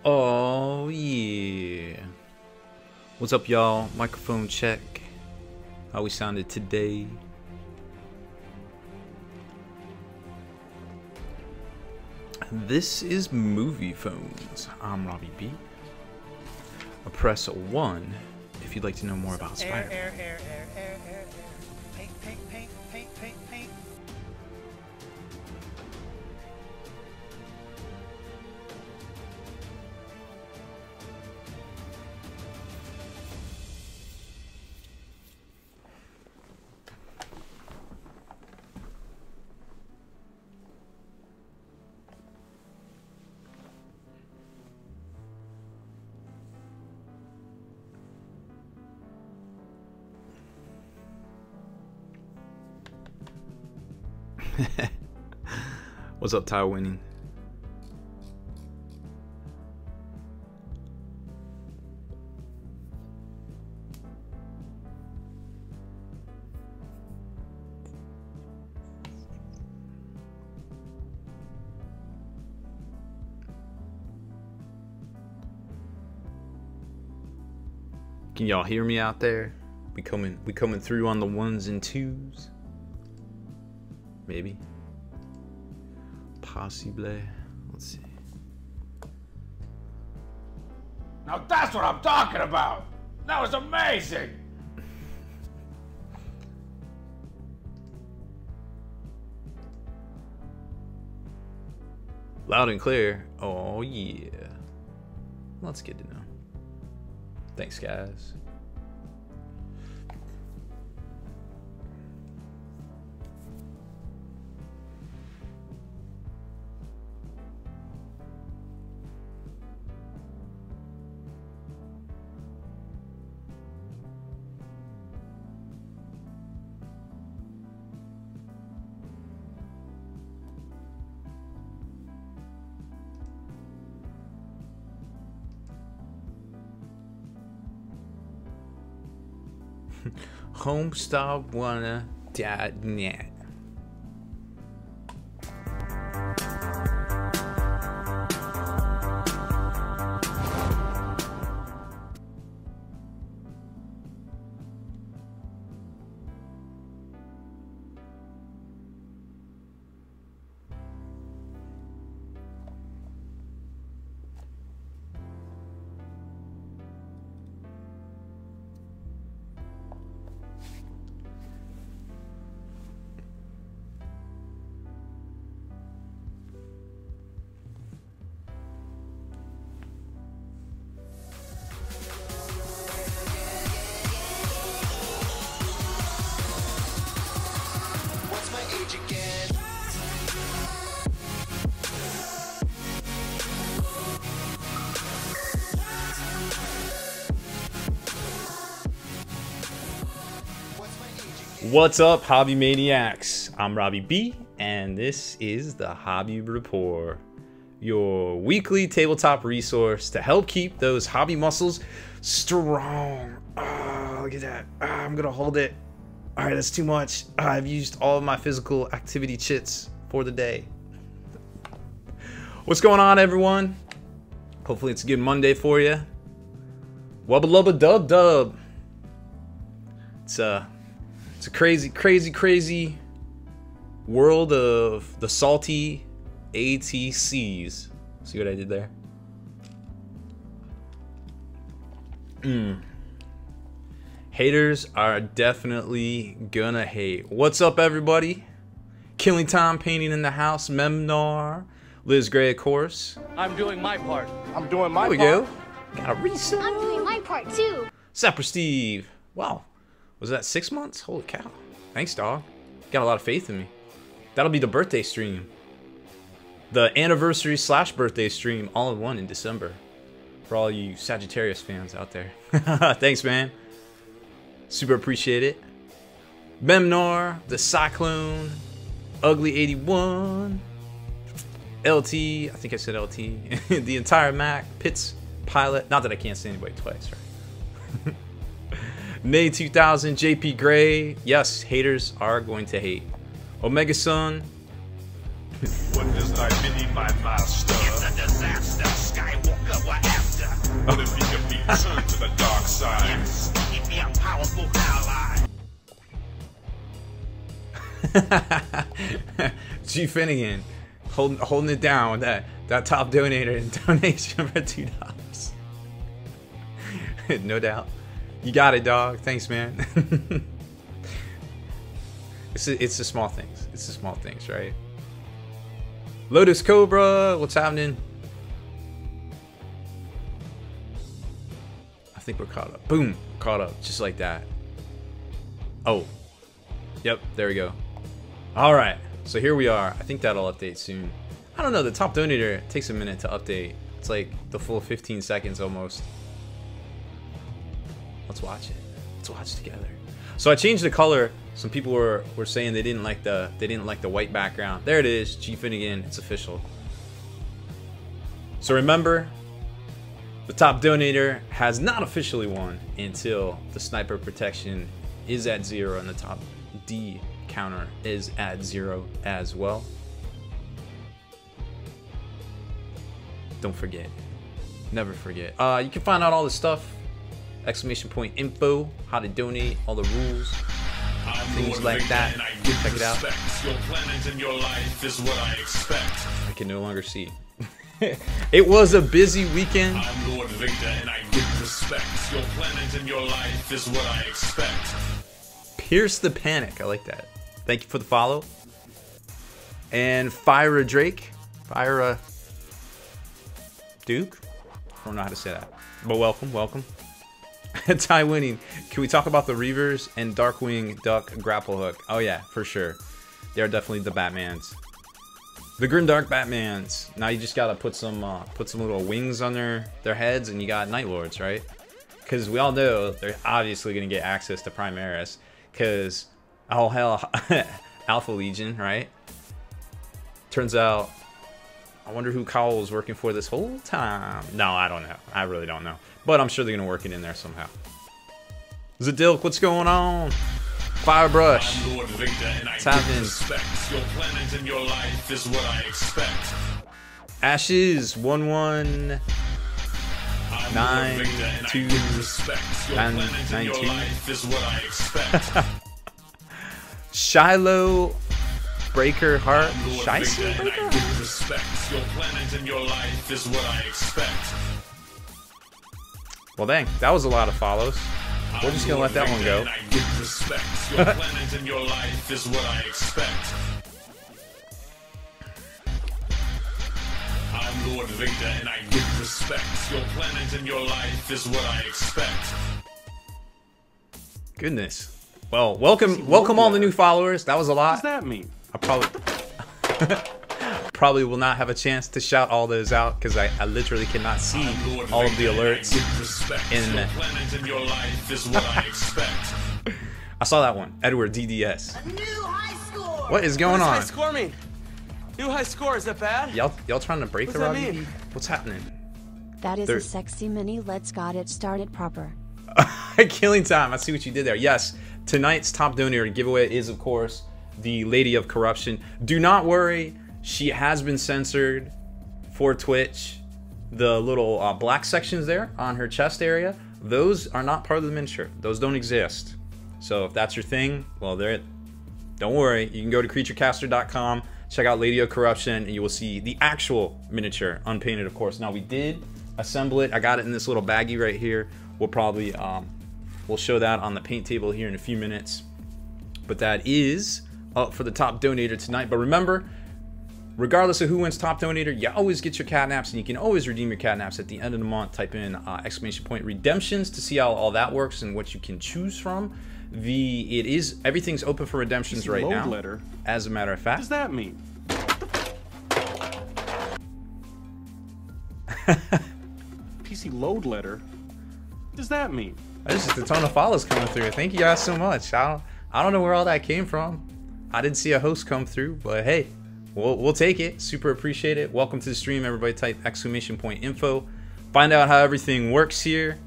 Oh yeah. What's up, y'all? Microphone check. How we sounded today? This is Movie Phones. I'm Robbie B. Press 1 if you'd like to know more about Spider-Man. Air. Paint. What's up, Ty Winning? Can y'all hear me out there? We coming through on the ones and twos. Maybe. Possibly. Let's see. Now that's what I'm talking about! That was amazing! Loud and clear. Oh yeah. Well, that's good to know. Thanks, guys. Homestarwarner.net. What's up, Hobby Maniacs? I'm Robbie B, and this is the Hobby Report, your weekly tabletop resource to help keep those hobby muscles strong. Oh, look at that. I'm gonna hold it. All right, that's too much. I've used all of my physical activity chits for the day. What's going on, everyone? Hopefully it's a good Monday for you. Wubba lubba dub dub. It's a crazy world of the salty ATCs. See what I did there? Haters are definitely gonna hate. What's up, everybody? Killing Time Painting in the house. Memnar. Liz Gray, of course. I'm doing my part. I'm doing my part. There we go. Got a reset. I'm doing my part too. Sapper Steve. Wow. Was that 6 months? Holy cow. Thanks, dog. Got a lot of faith in me. That'll be the birthday stream. The anniversary / birthday stream all in one in December. For all you Sagittarius fans out there. Thanks, man. Super appreciate it. Memnor, the Cyclone, Ugly 81, LT, I think I said LT, the entire Mac, Pitts, Pilot. Not that I can't say anybody twice, right? May 2000, JP Gray. Yes, haters are going to hate. Omega Sun. What does I mean by master? It's a disaster. Skywalker, what What if he could be turned to the dark side? Give me a powerful ally. G Finnegan holding it down with that top donator and donation for $2. No doubt. You got it, dog. Thanks, man. It's the small things. It's the small things, right? Lotus Cobra, what's happening? I think we're caught up. Boom, caught up, just like that. Oh, yep, there we go. All right, so here we are. I think that'll update soon. I don't know, the top donator takes a minute to update. It's like the full 15 seconds almost. Let's watch it. Let's watch together. So I changed the color. Some people were saying they didn't like the white background. There it is, G Finnegan. It's official. So remember, the top donator has not officially won until the sniper protection is at 0 and the top D counter is at 0 as well. Don't forget. Never forget. You can find out all the stuff. !info, how to donate, all the rules, things like that. Check it out. Your planet and your life is what I expect. I can no longer see. It was a busy weekend. I'm Lord Victor and I give respect. Your planet and your life is what I expect. Pierce the Panic. I like that. Thank you for the follow. And Fire Drake. Fire Duke. I don't know how to say that. But welcome, welcome. Tie winning. Can we talk about the Reavers and Darkwing Duck grapple hook? Oh yeah, for sure. They are definitely the Batmans. The Grimdark Batmans. Now you just gotta put some little wings on their heads, and you got Night Lords, right? Because we all know they're obviously gonna get access to Primaris. Because oh hell, Alpha Legion, right? Turns out, I wonder who Kyle was working for this whole time. No, I don't know. I really don't know. But I'm sure they're gonna work it in there somehow. Zadilk, what's going on? Firebrush. I'm Lord Victor and I What's happening? respect. Your planet and your life is what I expect. Ashes 119 I'm Lord Victor and I 2 give respect. Your planet and your 19. life is what I expect. Shiloh Breaker Heart. I'm Lord Shiloh Victor and I Breaker Heart? give respect. Your planet and your life is what I expect. Well, dang, that was a lot of follows. We're just gonna let that one go. And I give respect. Your planet and your life is what I expect. I'm Lord Victor and I give respect. Your planet and your life is what I expect. Goodness. Well, welcome all the new followers. That was a lot. What does that mean? I probably will not have a chance to shout all those out because I literally cannot see all of the alerts in Your planet and your life is what I expect. I saw that one. Edward DDS. New high score! What is going What on? does high score mean? New high score, is that bad? Y'all trying to break the What's Robbie that D? mean? What's happening? That is There- a sexy mini. Let's got it started proper. Killing time. I see what you did there. Yes, tonight's top donator giveaway is, of course, the Lady of Corruption. Do not worry. She has been censored for Twitch. The little black sections there on her chest area, those are not part of the miniature. Those don't exist. So if that's your thing, well, don't worry. You can go to creaturecaster.com, check out Lady of Corruption, and you will see the actual miniature, unpainted, of course. Now, we did assemble it. I got it in this little baggie right here. We'll probably we'll show that on the paint table here in a few minutes. But that is up for the top donator tonight. But remember, regardless of who wins top donator, you always get your catnaps, and you can always redeem your catnaps at the end of the month. Type in ! redemptions to see how all that works and what you can choose from. Everything's open for redemptions right now. Letter. As a matter of What fact, does that mean? PC load letter. What does that mean? there's just a ton of follows coming through. Thank you guys so much. I don't know where all that came from. I didn't see a host come through, but hey, we'll take it. Super appreciate it. Welcome to the stream, everybody. Type !info. Find out how everything works here.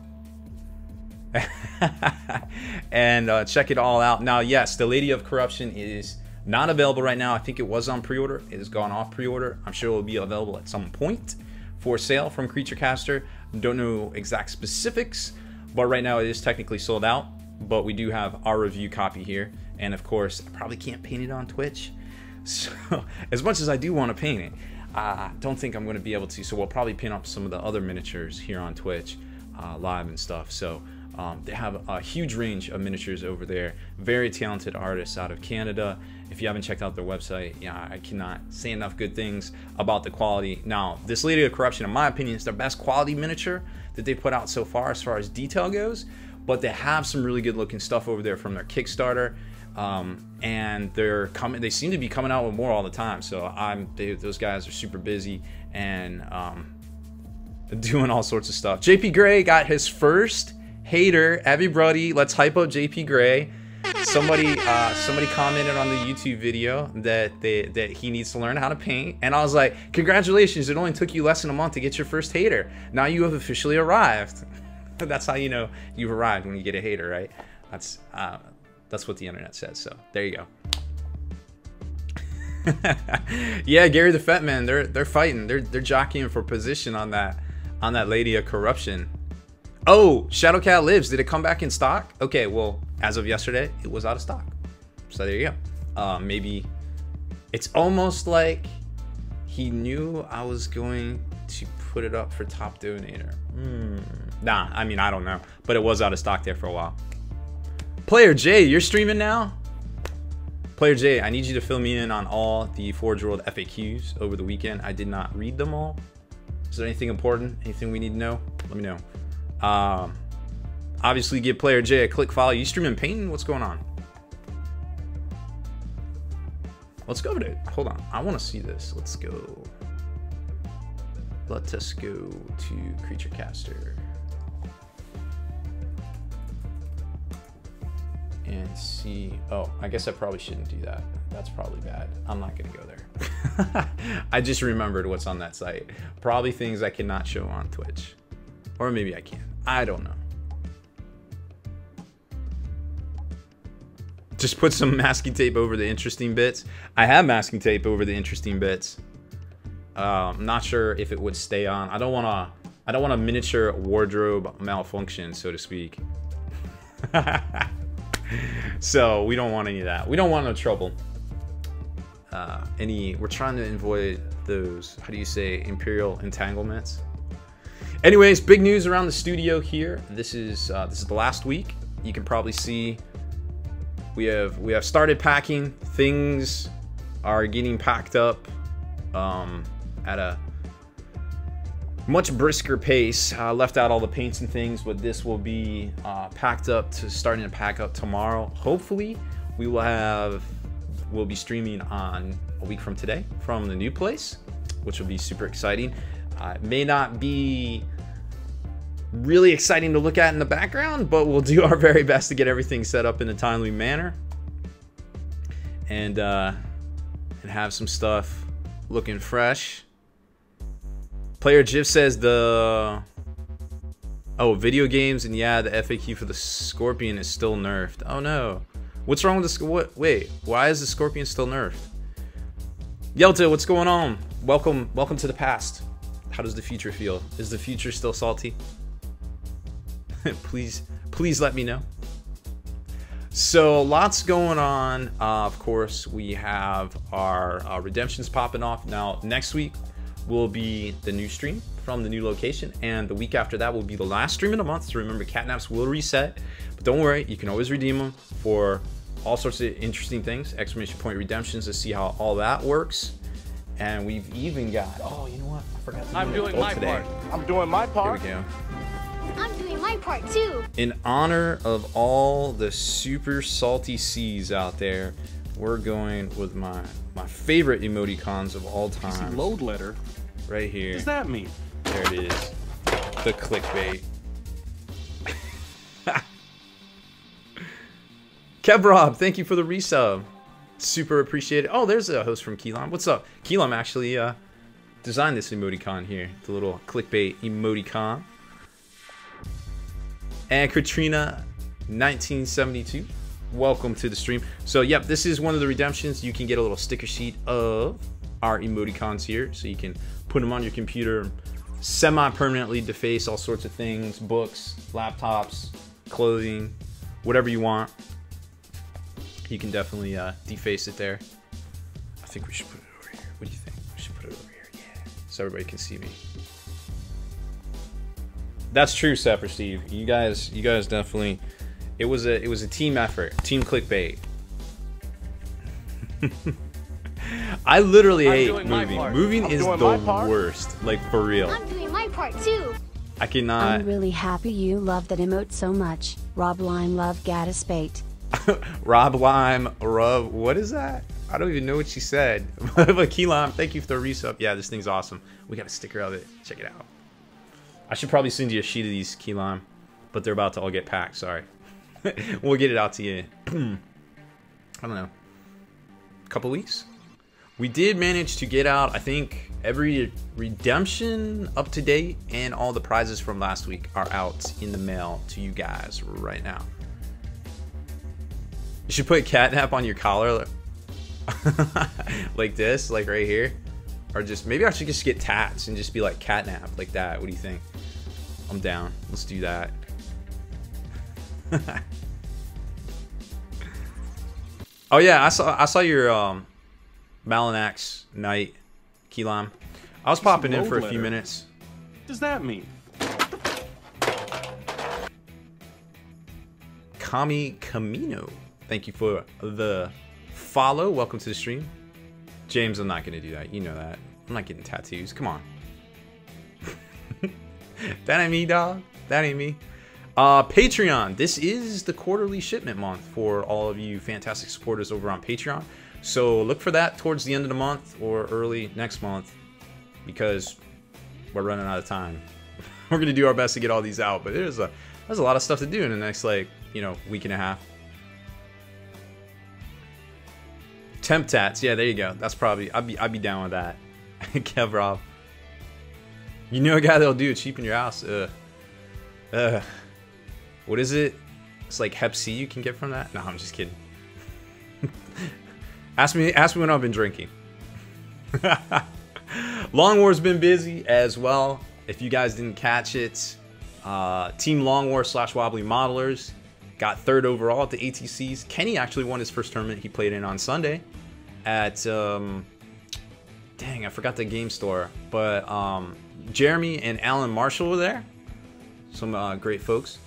And check it all out. Now, yes, the Lady of Corruption is not available right now. I think it was on pre-order. It has gone off pre-order. I'm sure it will be available at some point for sale from Creature Caster. Don't know exact specifics, but right now it is technically sold out. But we do have our review copy here, and of course, I probably can't paint it on Twitch. So as much as I do want to paint it, I don't think I'm going to be able to. So we'll probably paint up some of the other miniatures here on Twitch live and stuff. So they have a huge range of miniatures over there. Very talented artists out of Canada. If you haven't checked out their website, yeah, I cannot say enough good things about the quality. Now, this Lady of Corruption, in my opinion, is their best quality miniature that they put out so far as detail goes. But they have some really good looking stuff over there from their Kickstarter. And they seem to be coming out with more all the time. So those guys are super busy and doing all sorts of stuff. JP Gray got his first hater. Everybody, let's hype up JP Gray. Somebody commented on the YouTube video that he needs to learn how to paint, and I was like, congratulations, it only took you less than a month to get your first hater. Now you have officially arrived. That's how you know you've arrived, when you get a hater, right? That's what the internet says. So there you go. Yeah, Gary the Fat Man, they're fighting. They're jockeying for position on that Lady of Corruption. Oh, Shadowcat Lives. Did it come back in stock? Okay, well, as of yesterday, it was out of stock. So there you go. Maybe it's almost like he knew I was going to put it up for top donator. Nah, I mean, I don't know. But it was out of stock there for a while. Player J, you're streaming now? Player J, I need you to fill me in on all the Forge World FAQs over the weekend. I did not read them all. Is there anything important? Anything we need to know? Let me know. Obviously give Player J a click follow. You streaming painting? What's going on? Let's go to it. Hold on. I want to see this. Let's go. Let us go to Creature Caster. And see. Oh, I guess I probably shouldn't do that. That's probably bad. I'm not gonna go there. I just remembered what's on that site. Probably things I cannot show on Twitch. Or maybe I can. I don't know. Just put some masking tape over the interesting bits. I have masking tape over the interesting bits. I'm not sure if it would stay on. I don't want a miniature wardrobe malfunction, so to speak. So we don't want any of that. We don't want no trouble. We're trying to avoid those, how do you say, imperial entanglements. Anyways, big news around the studio here. This is the last week. You can probably see we have started packing. Things are getting packed up at a much brisker pace. Left out all the paints and things, but this will be packed up to starting to pack up tomorrow. Hopefully, we'll be streaming on a week from today from the new place, which will be super exciting. It may not be really exciting to look at in the background, but we'll do our very best to get everything set up in a timely manner and have some stuff looking fresh. Player Jiff says video games, and yeah, the FAQ for the Scorpion is still nerfed. Oh no, what's wrong with the wait, why is the Scorpion still nerfed? Yelta, what's going on? Welcome to the past. How does the future feel? Is the future still salty? please let me know. So lots going on. Of course, we have our redemptions popping off. Now next week will be the new stream from the new location, and the week after that will be the last stream of the month. So remember, catnaps will reset, but don't worry, you can always redeem them for all sorts of interesting things. Exclamation point redemptions to see how all that works. And we've even got, oh, you know what? I forgot to I'm doing my part. I'm doing my part. There we go. I'm doing my part too. In honor of all the super salty seas out there, we're going with my favorite emoticons of all time. Load letter. Right here. What does that mean? There it is. The clickbait. Kevrob, thank you for the resub. Super appreciated. Oh, there's a host from Keelam. What's up? Keelam actually designed this emoticon here. The little clickbait emoticon. And Katrina 1972, welcome to the stream. So yep, this is one of the redemptions. You can get a little sticker sheet of our emoticons here, so you can put them on your computer, semi-permanently deface all sorts of things, books, laptops, clothing, whatever you want. You can definitely deface it there. I think we should put it over here. What do you think? We should put it over here, yeah, so everybody can see me. That's true, Sapper Steve. You guys definitely. It was a team effort, team clickbait. I literally hate moving. Moving is the worst, like for real. I'm doing my part too. I cannot. I'm really happy you love that emote so much. Rob Lime love Gaddis bait. Rob Lime, Rub, what is that? I don't even know what she said. But Key Lime, thank you for the resub. Yeah, this thing's awesome. We got a sticker of it. Check it out. I should probably send you a sheet of these, Key Lime, but they're about to all get packed. Sorry. We'll get it out to you. I don't know. A couple weeks. We did manage to get out, I think, every redemption up to date, and all the prizes from last week are out in the mail to you guys right now. You should put catnap on your collar like this, like right here. Or just, maybe I should just get tats and just be like catnap, like that. What do you think? I'm down. Let's do that. Oh yeah, I saw your Malinax night, Keylime. I was popping in for a few minutes. What does that mean? Kami Camino, thank you for the follow. Welcome to the stream. James, I'm not gonna do that. You know that. I'm not getting tattoos. Come on. That ain't me, dog. That ain't me. Patreon. This is the quarterly shipment month for all of you fantastic supporters over on Patreon. So look for that towards the end of the month or early next month, because we're running out of time. We're gonna do our best to get all these out, but there's a lot of stuff to do in the next, like, you know, week and a half. Temp tats, yeah, there you go. That's probably, I'd be down with that. Kev Rob, you know a guy that'll do it cheap in your house. What is it? It's like Hep C you can get from that. No, I'm just kidding. ask me when I've been drinking. Long War's been busy as well. If you guys didn't catch it, Team Long War / Wobbly Modelers got 3rd overall at the ATCs. Kenny actually won his first tournament he played in on Sunday at dang, I forgot the game store, but Jeremy and Alan Marshall were there. Some great folks.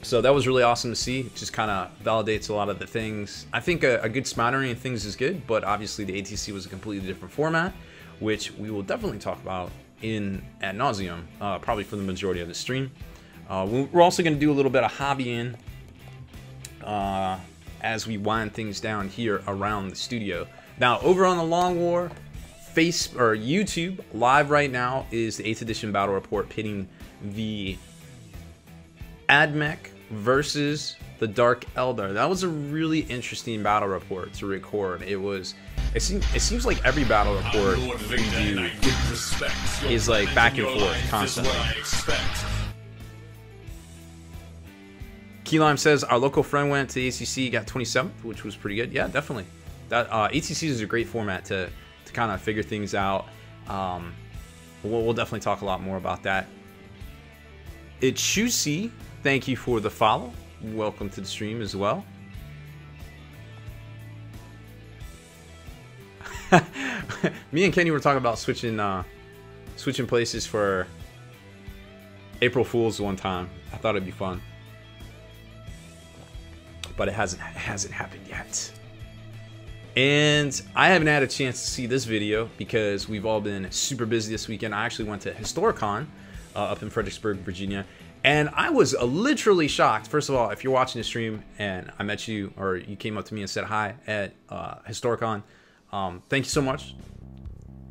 So that was really awesome to see. It just kind of validates a lot of the things. I think a good smattering of things is good, but obviously the ATC was a completely different format, which we will definitely talk about ad nauseum, probably for the majority of the stream. We're also going to do a little bit of hobbying as we wind things down here around the studio. Now, over on the Long War YouTube live right now is the 8th edition battle report pitting the Admech versus the Dark Eldar. That was a really interesting battle report to record. It seems like every battle report we do is like back and forth constantly. Keylime says our local friend went to the ACC, got 27th, which was pretty good. Yeah, definitely. That ACC is a great format to kind of figure things out. We'll definitely talk a lot more about that. It's Shusi. Thank you for the follow. Welcome to the stream as well. Me and Kenny were talking about switching places for April Fools one time. I thought it'd be fun, but it hasn't happened yet. And I haven't had a chance to see this video because we've all been super busy this weekend. I actually went to Historicon up in Fredericksburg, Virginia. And I was literally shocked. First of all, if you're watching the stream and I met you or you came up to me and said hi at Historicon, thank you so much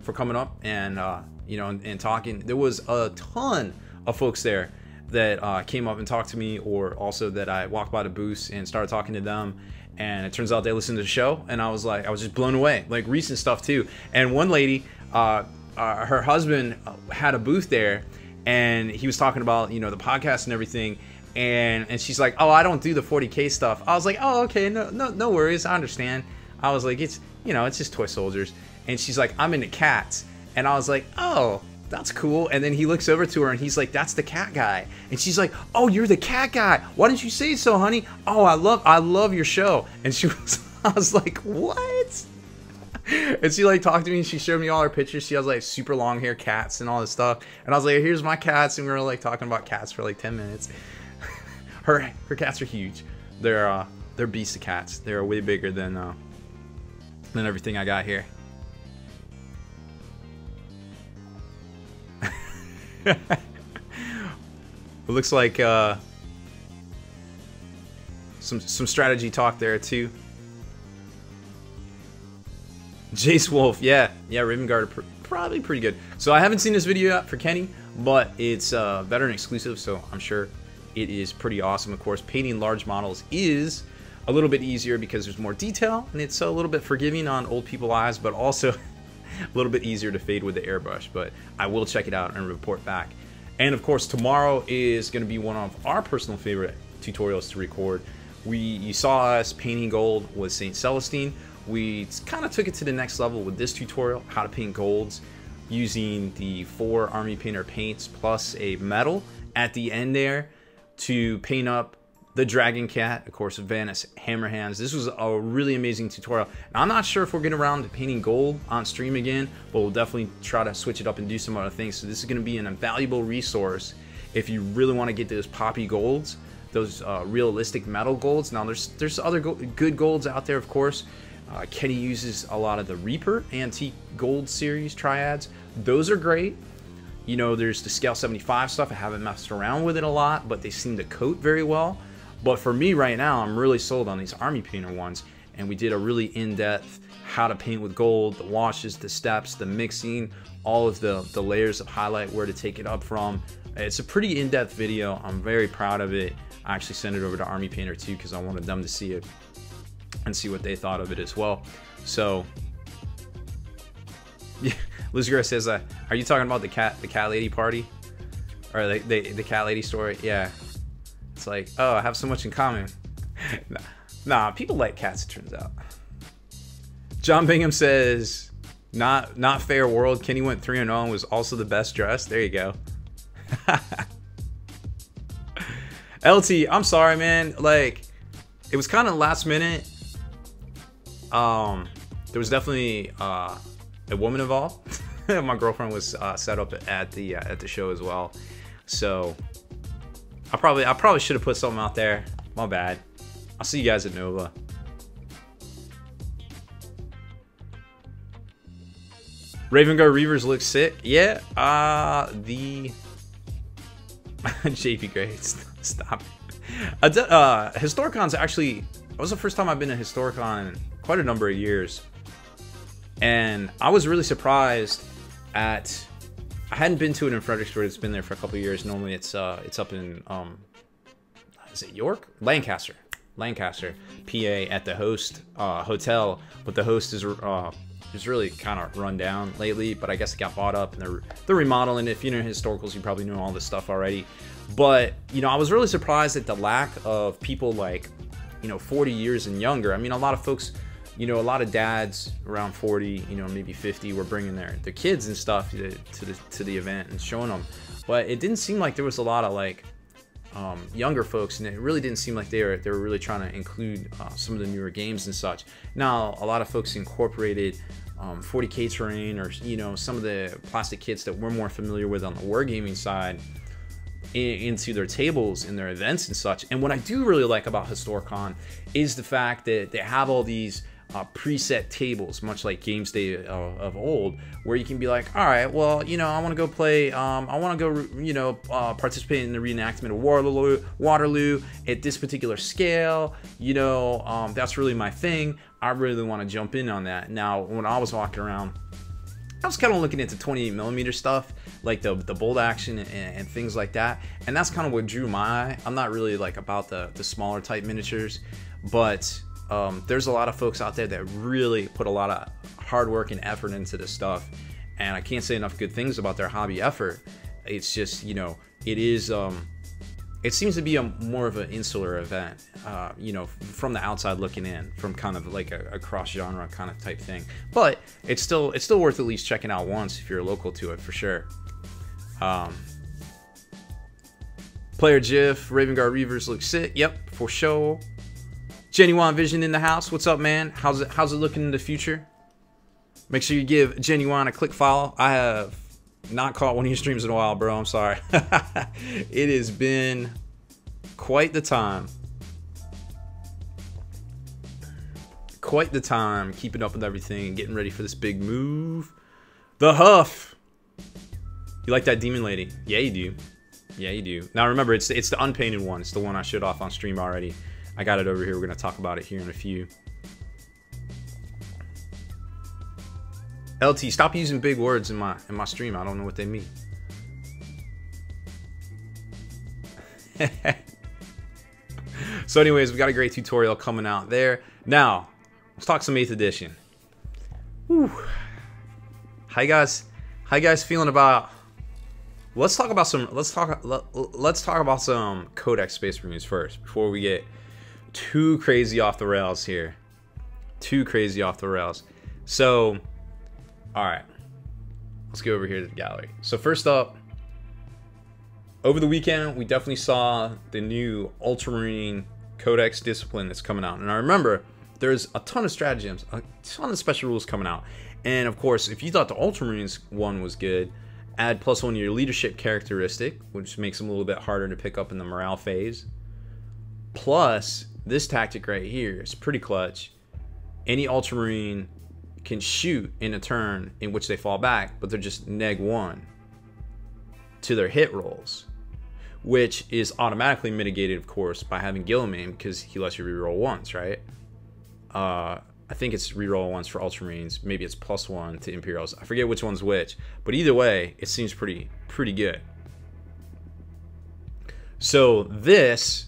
for coming up and you know, and talking. There was a ton of folks there that came up and talked to me, or also that I walked by the booths and started talking to them. And it turns out they listened to the show, and I was just blown away. Like recent stuff too. And one lady, her husband had a booth there. And he was talking about, you know, the podcast and everything, and she's like, "Oh, I don't do the 40K stuff." I was like, "Oh, okay, no worries, I understand." I was like, "It's, you know, it's just toy soldiers." and she's like, I'm into cats. And I was like, oh, that's cool. And then he looks over to her and he's like, that's the cat guy. And she's like, oh, you're the cat guy. Why didn't you say so, honey? Oh, I love your show. And I was like, what? And she like talked to me and she showed me all her pictures. She has like super long hair cats and all this stuff. And I was like, here's my cats. And we were like talking about cats for like 10 minutes. Her cats are huge. They're beast of cats. They're way bigger than everything I got here. It looks like some strategy talk there too. Jace Wolf, yeah, Raven Guard are probably pretty good. So I haven't seen this video yet for Kenny, but it's veteran exclusive, so I'm sure it is pretty awesome. Of course, painting large models is a little bit easier because there's more detail, and it's a little bit forgiving on old people's eyes, but also a little bit easier to fade with the airbrush. But I will check it out and report back. And of course, tomorrow is going to be one of our personal favorite tutorials to record. You saw us painting gold with St. Celestine. We kind of took it to the next level with this tutorial, how to paint golds using the 4 Army Painter paints plus a metal at the end there to paint up the Dragon Cat, of course, Vanis Hammerhands. This was a really amazing tutorial. Now, I'm not sure if we'll get around to painting gold on stream again, but we'll definitely try to switch it up and do some other things. So this is going to be an invaluable resource if you really want to get those poppy golds, those realistic metal golds. Now, there's other good golds out there, of course. Kenny uses a lot of the Reaper Antique Gold Series triads. Those are great. You know, there's the Scale 75 stuff. I haven't messed around with it a lot, but they seem to coat very well. But for me right now, I'm really sold on these Army Painter ones. And we did a really in-depth how to paint with gold, the washes, the steps, the mixing, all of the layers of highlight, where to take it up from. It's a pretty in-depth video. I'm very proud of it. I actually sent it over to Army Painter too because I wanted them to see it and see what they thought of it as well. So, yeah, Lizgar says, "Are you talking about the cat lady party, or the cat lady story?" Yeah, it's like, oh, I have so much in common. Nah, people like cats. It turns out. John Bingham says, "Not fair world. Kenny went 3-0 and was also the best dressed." There you go. LT, I'm sorry, man. Like, it was kind of last minute. There was definitely a woman involved. My girlfriend was set up at the show as well, so I probably should have put something out there. My bad. I'll see you guys at Nova. Raven Guard Reavers look sick. Yeah. The JP Gray, stop. Historicon's actually, that was the first time I've been to Historicon in quite a number of years, and I was really surprised at. I hadn't been to it in Fredericksburg. It's been there for a couple of years. Normally, it's up in is it York? Lancaster, PA, at the Host hotel. But the Host is really kind of run down lately. But I guess it got bought up and they're remodeling it. If you know historicals, you probably know all this stuff already. But you know, I was really surprised at the lack of people like, you know, 40 years and younger. I mean, a lot of folks, you know, a lot of dads around 40, you know, maybe 50 were bringing their kids and stuff to the event and showing them. But it didn't seem like there was a lot of like younger folks, and it really didn't seem like they were really trying to include some of the newer games and such. Now, a lot of folks incorporated 40K terrain, or you know, some of the plastic kits that we're more familiar with on the wargaming side into their tables in their events and such. And what I do really like about Historicon is the fact that they have all these preset tables, much like Games Day of old, where you can be like, all right, well, you know, I want to go play, I want to go, you know, participate in the reenactment of Waterloo at this particular scale, you know, that's really my thing. I really want to jump in on that. Now, when I was walking around, I was kind of looking into 28mm stuff, like the bolt action and things like that, and that's kind of what drew my eye. I'm not really like about the smaller type miniatures, but there's a lot of folks out there that really put a lot of hard work and effort into this stuff, and I can't say enough good things about their hobby effort. It's just, you know, it is it seems to be a more of an insular event, you know, from the outside looking in, from kind of like a cross-genre kind of type thing. But it's still worth at least checking out once if you're local to it, for sure. Player GIF, Raven Guard Reavers look sick. Yep, for sure. Genuine Vision in the house. What's up, man? How's it looking in the future? Make sure you give Genuine a click follow. I have not caught one of your streams in a while, bro. I'm sorry. It has been quite the time. Quite the time keeping up with everything and getting ready for this big move. The Huff. You like that demon lady? Yeah, you do. Yeah, you do. Now remember, it's the unpainted one. It's the one I showed off on stream already. I got it over here. We're gonna talk about it here in a few. LT, stop using big words in my stream. I don't know what they mean. So anyways, we got a great tutorial coming out there. Now, let's talk some 8th edition. Whew. How you guys feeling about, let's talk about some Codex Space Marines first before we get too crazy off the rails here. Too crazy off the rails. So, all right, let's go over here to the gallery. So first up, over the weekend, we definitely saw the new Ultramarine Codex Discipline that's coming out. And I remember there's a ton of stratagems, a ton of special rules coming out. And of course, if you thought the Ultramarines one was good, add +1 to your leadership characteristic, which makes them a little bit harder to pick up in the morale phase. Plus, this tactic right here is pretty clutch. Any Ultramarine can shoot in a turn in which they fall back, but they're just -1 to their hit rolls, which is automatically mitigated, of course, by having Guilliman, because he lets you reroll once, right? I think it's reroll once for Ultramarines. Maybe it's +1 to Imperials. I forget which one's which, but either way, it seems pretty good. So this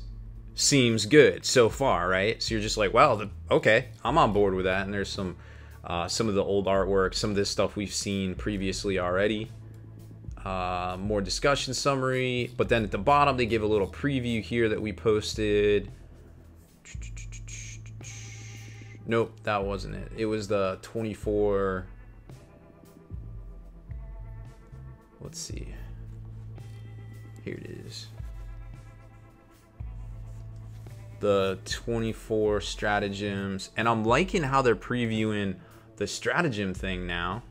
seems good so far, right? So you're just like, wow, okay, I'm on board with that. And there's some of the old artwork, some of this stuff we've seen previously already. More discussion summary, but then at the bottom they give a little preview here that we posted. Nope, that wasn't it. It was the 24. Let's see. Here it is. The 24 stratagems, and I'm liking how they're previewing the stratagem thing now.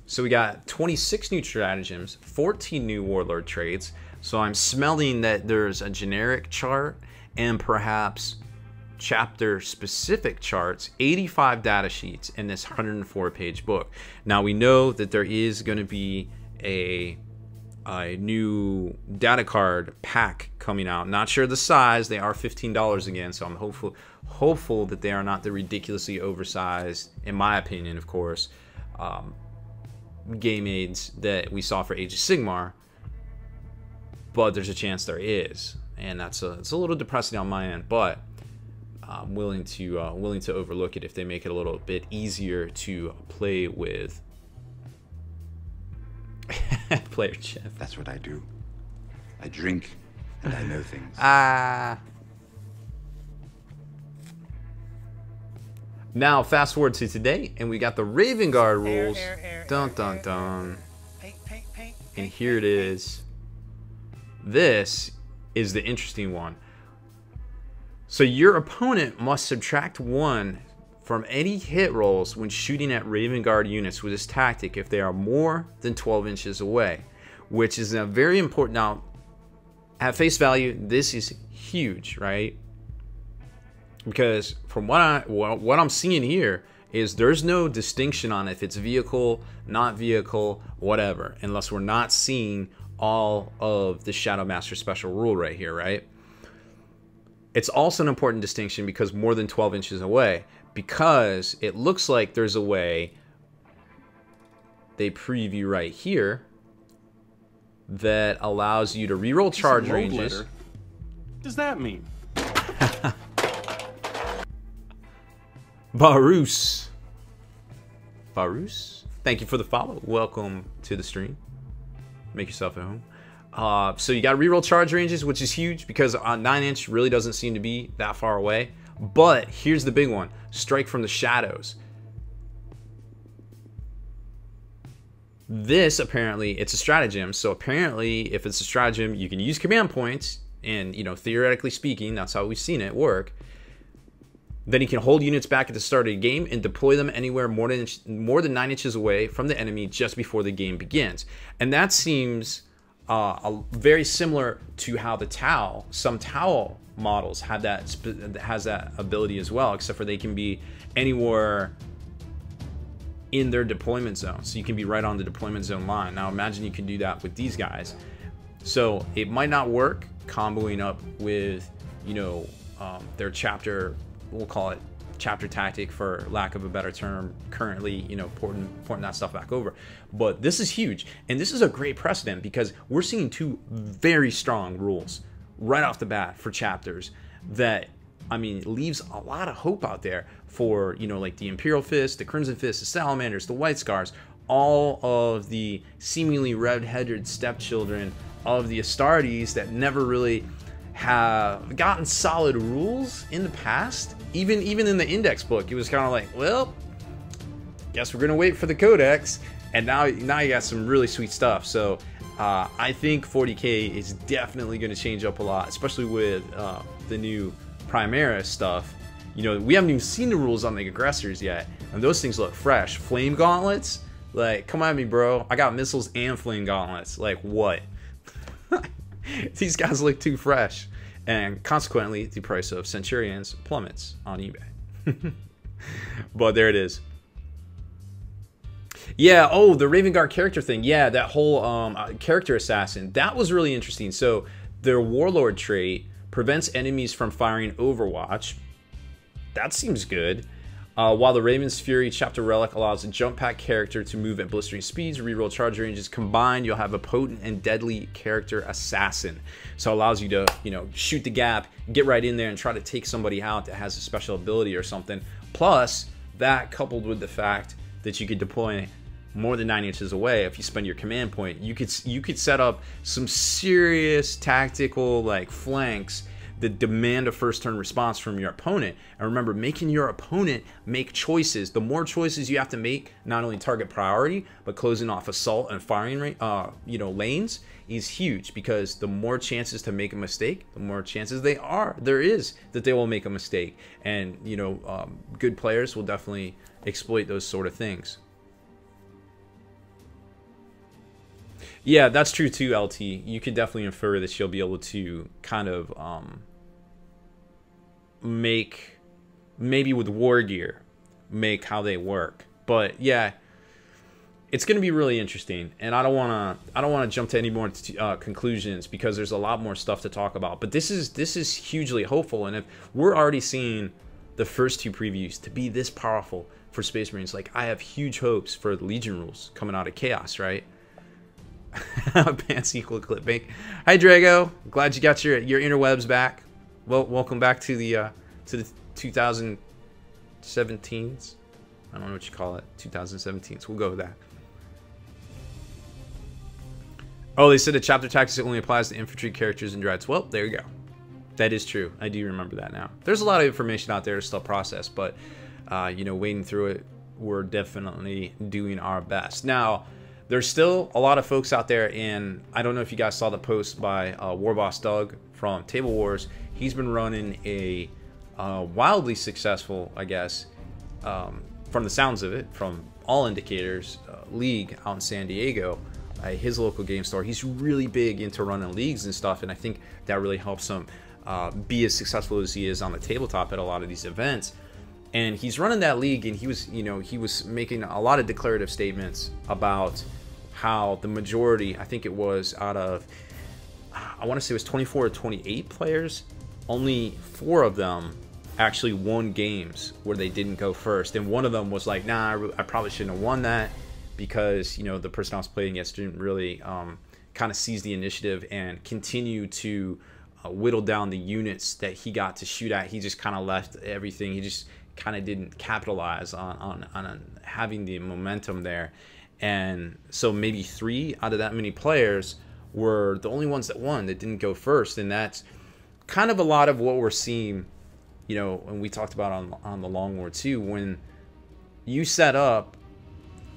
So we got 26 new stratagems, 14 new warlord traits. So I'm smelling that there's a generic chart and perhaps chapter specific charts, 85 data sheets in this 104-page book. Now we know that there is going to be a new data card pack coming out. Not sure the size. They are $15 again, so I'm hopeful that they are not the ridiculously oversized, in my opinion, of course, game aids that we saw for Age of Sigmar. But there's a chance there is, and it's a little depressing on my end, but I'm willing to overlook it if they make it a little bit easier to play with. Player Chef. That's what I do. I drink and I know things. Now fast forward to today, and we got the Raven Guard rules. Dun dun dun. And here it is. This is the interesting one. So your opponent must subtract 1 from any hit rolls when shooting at Raven Guard units with this tactic if they are more than 12 inches away, which is a very important. Now, at face value, this is huge, right? Because from what I'm seeing here is there's no distinction on if it's vehicle, not vehicle, whatever, unless we're not seeing all of the Shadow Master special rule right here, right? It's also an important distinction because more than 12 inches away, because it looks like there's a way they preview right here that allows you to reroll charge ranges. What does that mean? Barus, thank you for the follow. Welcome to the stream. Make yourself at home. So you got reroll charge ranges, which is huge because 9-inch really doesn't seem to be that far away. But here's the big one: strike from the shadows. This apparently it's a stratagem. So apparently, if it's a stratagem, you can use command points, and theoretically speaking, that's how we've seen it work. Then you can hold units back at the start of the game and deploy them anywhere more than 9 inches away from the enemy just before the game begins. And that seems very similar to how the Tau, some Tau models have has that ability as well, except for they can be anywhere in their deployment zone. So you can be right on the deployment zone line. Now imagine you can do that with these guys. So it might not work comboing up with, their chapter, we'll call it chapter tactic for lack of a better term, currently, porting that stuff back over. But this is huge, and this is a great precedent because we're seeing two very strong rules right off the bat for chapters that, leaves a lot of hope out there for, like the Imperial Fist, the Crimson Fist, the Salamanders, the White Scars, all of the seemingly red-headed stepchildren of the Astartes that never really have gotten solid rules in the past. Even in the index book, it was kind of like, well, guess we're gonna wait for the codex, and now you got some really sweet stuff. So I think 40K is definitely going to change up a lot, especially with the new Primaris stuff. We haven't even seen the rules on the aggressors yet, and those things look fresh. Flame gauntlets, like, come at me, bro. I got missiles and flame gauntlets. Like, what? These guys look too fresh, and consequently the price of Centurions plummets on eBay. But there it is. Yeah, oh, the Raven Guard character thing. Yeah, that whole character assassin, that was really interesting. So their warlord trait prevents enemies from firing Overwatch. That seems good. While the Raven's Fury Chapter Relic allows a jump pack character to move at blistering speeds, reroll charge ranges combined, you'll have a potent and deadly character assassin. So it allows you to, shoot the gap, get right in there and try to take somebody out that has a special ability or something. Plus, that coupled with the fact that you could deploy more than 9 inches away if you spend your command point, you could set up some serious tactical flanks that demand a first turn response from your opponent. And remember, making your opponent make choices. The more choices you have to make, not only target priority, but closing off assault and firing lanes is huge, because the more chances to make a mistake, the more chances there is that they will make a mistake. And good players will definitely exploit those sort of things. Yeah, that's true too, LT. You could definitely infer that she'll be able to kind of make, maybe with war gear, make how they work. But yeah, it's going to be really interesting, and I don't want to jump to any more conclusions, because there's a lot more stuff to talk about. But this is hugely hopeful, and if we're already seeing the first two previews to be this powerful for Space Marines, I have huge hopes for the Legion rules coming out of Chaos, right? Pants equal clip bank. Hi Draigo, glad you got your interwebs back. Well, welcome back to the 2017s. I don't know what you call it, 2017s. We'll go with that. Oh, they said the chapter tactics only applies to infantry characters and dreads. Well, there you go. That is true. I do remember that now. There's a lot of information out there to still process, but wading through it, we're definitely doing our best. Now, there's still a lot of folks out there, and I don't know if you guys saw the post by Warboss Doug from Table Wars. He's been running a wildly successful, I guess, from the sounds of it, from all indicators, league out in San Diego, his local game store. He's really big into running leagues and stuff, and I think that really helps him be as successful as he is on the tabletop at a lot of these events. And he's running that league, and he was making a lot of declarative statements about how the majority, I think it was out of, I want to say it was 24 or 28 players, only 4 of them actually won games where they didn't go first. And one of them was like, nah, I probably shouldn't have won that, because the person I was playing against didn't really kind of seize the initiative and continue to whittle down the units that he got to shoot at. He just kind of left everything. He just kind of didn't capitalize on having the momentum there. And so maybe 3 out of that many players were the only ones that won, that didn't go first. And that's kind of a lot of what we're seeing, you know, and we talked about on the Long War too, when you set up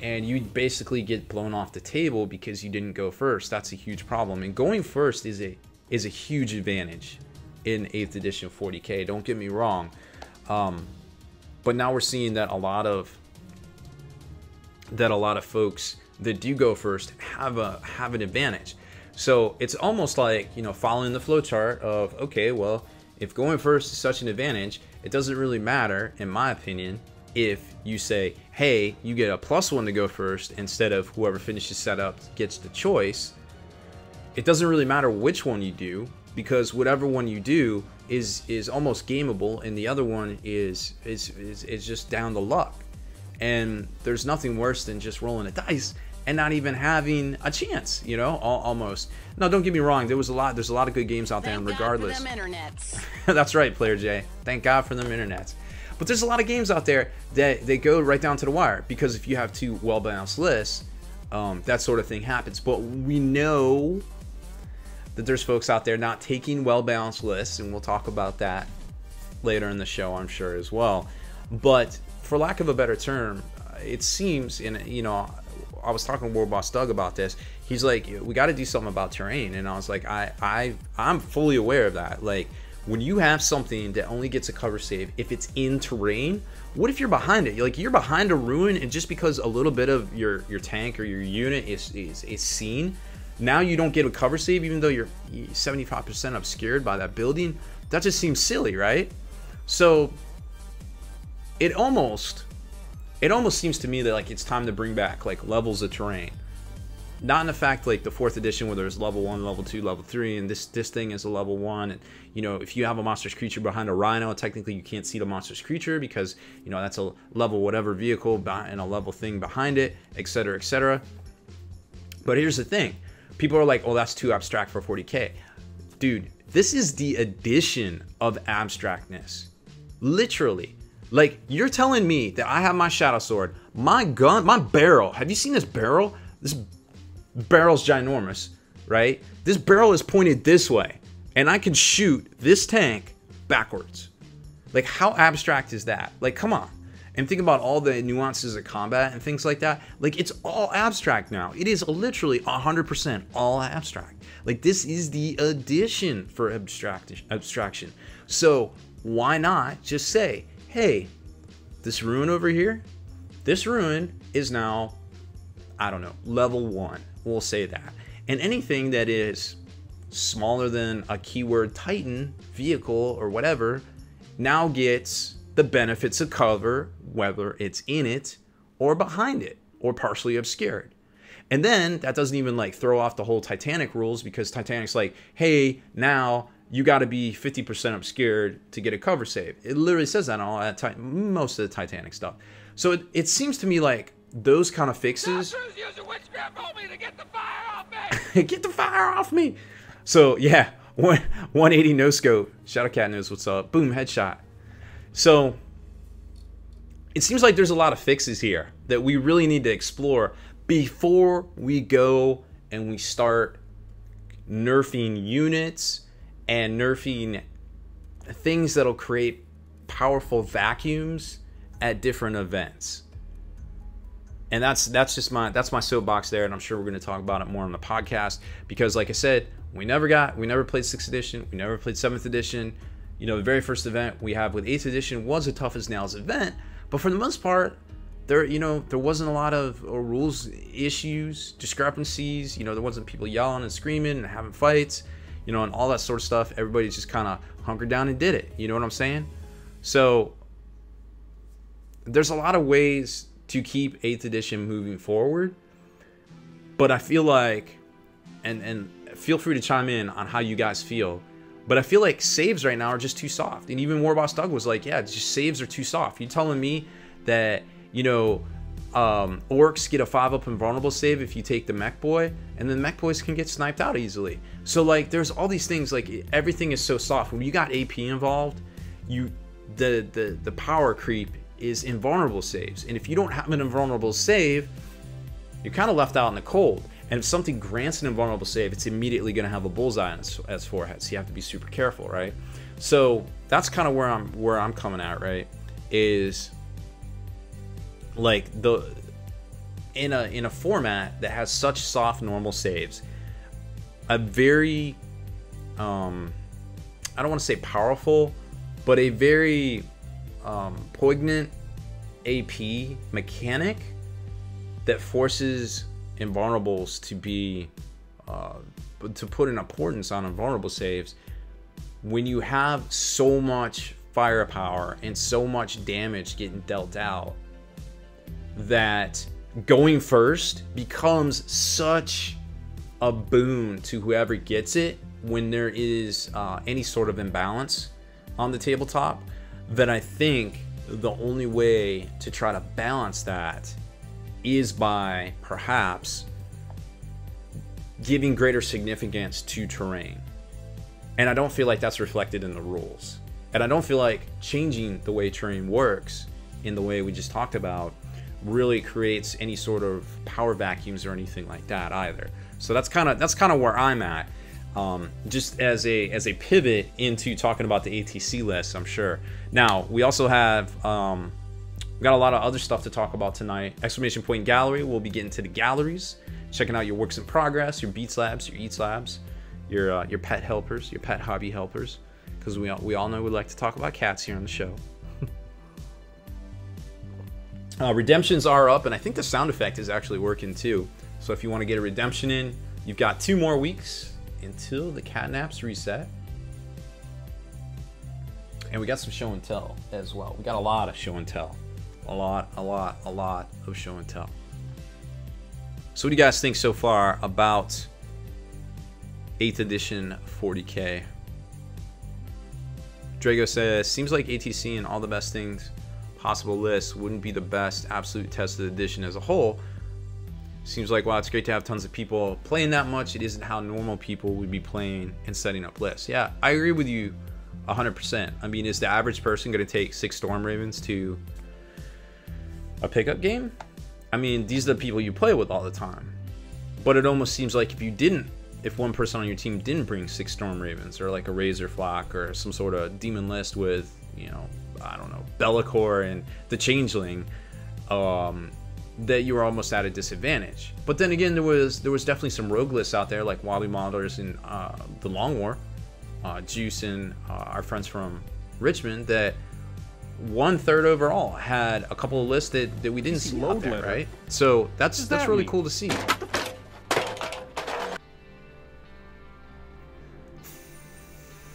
and you basically get blown off the table because you didn't go first. That's a huge problem. And going first is a huge advantage in 8th edition 40K. Don't get me wrong. But now we're seeing that a lot of folks that do go first have an advantage. So it's almost like, you know, following the flowchart of, okay, well, if going first is such an advantage, it doesn't really matter, in my opinion, if you say, hey, you get a +1 to go first instead of whoever finishes setup gets the choice. It doesn't really matter which one you do, because whatever one you do is almost gameable, and the other one is just down to luck. And there's nothing worse than just rolling a dice and not even having a chance, you know, almost. No, don't get me wrong. There's a lot of good games out there, and regardless. Thank God for them internets. That's right, Player J. Thank God for them internets. But there's a lot of games out there that they go right down to the wire, because if you have two well-balanced lists, that sort of thing happens. But we know that there's folks out there not taking well-balanced lists, and we'll talk about that later in the show, I'm sure, as well. But for lack of a better term, it seems, and you know, I was talking to War Boss Doug about this. He's like, we got to do something about terrain, and I was like, I'm fully aware of that. Like, when you have something that only gets a cover save if it's in terrain, what if you're behind it? Like, you're behind a ruin, and just because a little bit of your tank or your unit is seen, now you don't get a cover save, even though you're 75% obscured by that building. That just seems silly, right? So it almost seems to me that like it's time to bring back like levels of terrain. Not in the fact like the 4th edition where there's level 1, level 2, level 3, and this thing is a level 1. And you know, if you have a monstrous creature behind a rhino, technically you can't see the monstrous creature because, you know, that's a level whatever vehicle and a level thing behind it, etc., etc. But here's the thing. People are like, oh, that's too abstract for 40K. Dude, this is the addition of abstractness. Literally. Like, you're telling me that I have my Shadow Sword, my gun, my barrel. Have you seen this barrel? This barrel's ginormous, right? This barrel is pointed this way, and I can shoot this tank backwards. Like, how abstract is that? Like, come on. And think about all the nuances of combat and things like that. Like, it's all abstract now. It is literally 100% all abstract. Like, this is the addition for abstraction. So why not just say, hey, this ruin over here, this ruin is now, I don't know, level 1. We'll say that. And anything that is smaller than a keyword Titan vehicle or whatever now gets the benefits of cover, whether it's in it or behind it or partially obscured. And then that doesn't even like throw off the whole Titanic rules, because Titanic's like, hey, now you got to be 50% obscured to get a cover save. It literally says that on all that most of the Titanic stuff. So it seems to me like those kind of fixes. Get the fire off me! Get the fire off me! So yeah, 180 no scope. Shadowcat knows what's up. Boom, headshot. So it seems like there's a lot of fixes here that we really need to explore before we go and we start nerfing units and nerfing things that'll create powerful vacuums at different events. And that's my soapbox there, and I'm sure we're going to talk about it more on the podcast, because like I said, we never played 6th edition, we never played 7th edition. You know, the very first event we have with 8th edition was a tough as nails event, but for the most part, there wasn't a lot of rules issues, discrepancies. You know, there wasn't people yelling and screaming and having fights, you know, and all that sort of stuff. Everybody just kind of hunkered down and did it. You know what I'm saying? So there's a lot of ways to keep 8th edition moving forward, but I feel like, and feel free to chime in on how you guys feel, but I feel like saves right now are just too soft. And even War Boss Doug was like, yeah, just saves are too soft. You telling me that, you know, orcs get a 5-up invulnerable save if you take the mech boy, and then mech boys can get sniped out easily. So like there's all these things, like everything is so soft. When you got AP involved, the power creep is invulnerable saves, and if you don't have an invulnerable save, you're kind of left out in the cold. And if something grants an invulnerable save, it's immediately going to have a bullseye on its forehead. So you have to be super careful, right? So that's kind of where I'm coming at, right? Is like in a format that has such soft normal saves, a very I don't want to say powerful, but a very poignant AP mechanic that forces invulnerables to be to put an importance on invulnerable saves. When you have so much firepower and so much damage getting dealt out, that going first becomes such a boon to whoever gets it when there is any sort of imbalance on the tabletop, that I think the only way to try to balance that is by perhaps giving greater significance to terrain. And I don't feel like that's reflected in the rules. And I don't feel like changing the way terrain works in the way we just talked about really creates any sort of power vacuums or anything like that either. So that's kind of where I'm at. Just as a pivot into talking about the ATC list, I'm sure. Now we also have we got a lot of other stuff to talk about tonight. Exclamation point gallery. We'll be getting to the galleries, checking out your works in progress, your beats labs, your eats labs, your pet helpers, your pet hobby helpers, because we all know we like to talk about cats here on the show. Redemptions are up, and I think the sound effect is actually working too. So if you want to get a redemption in, you've got 2 more weeks until the catnaps reset. And we got some show and tell as well. We got a lot of show and tell. A lot of show and tell. So what do you guys think so far about 8th edition 40K? Draigo says, seems like ATC and all the best things possible lists wouldn't be the best absolute tested edition as a whole. Seems like, wow, it's great to have tons of people playing that much. It isn't how normal people would be playing and setting up lists. Yeah, I agree with you 100%. I mean, is the average person going to take 6 Storm Ravens to a pickup game? I mean, these are the people you play with all the time. But it almost seems like if one person on your team didn't bring 6 Storm Ravens, or like a Razor Flock, or some sort of demon list with, you know, I don't know, Bellicor and the Changeling, that you were almost at a disadvantage. But then again, there was definitely some rogue lists out there like Wobbly Modelers and the Long War, Juice and our friends from Richmond, that 1/3 overall had a couple of lists that we didn't see out there, right? So that's really cool to see.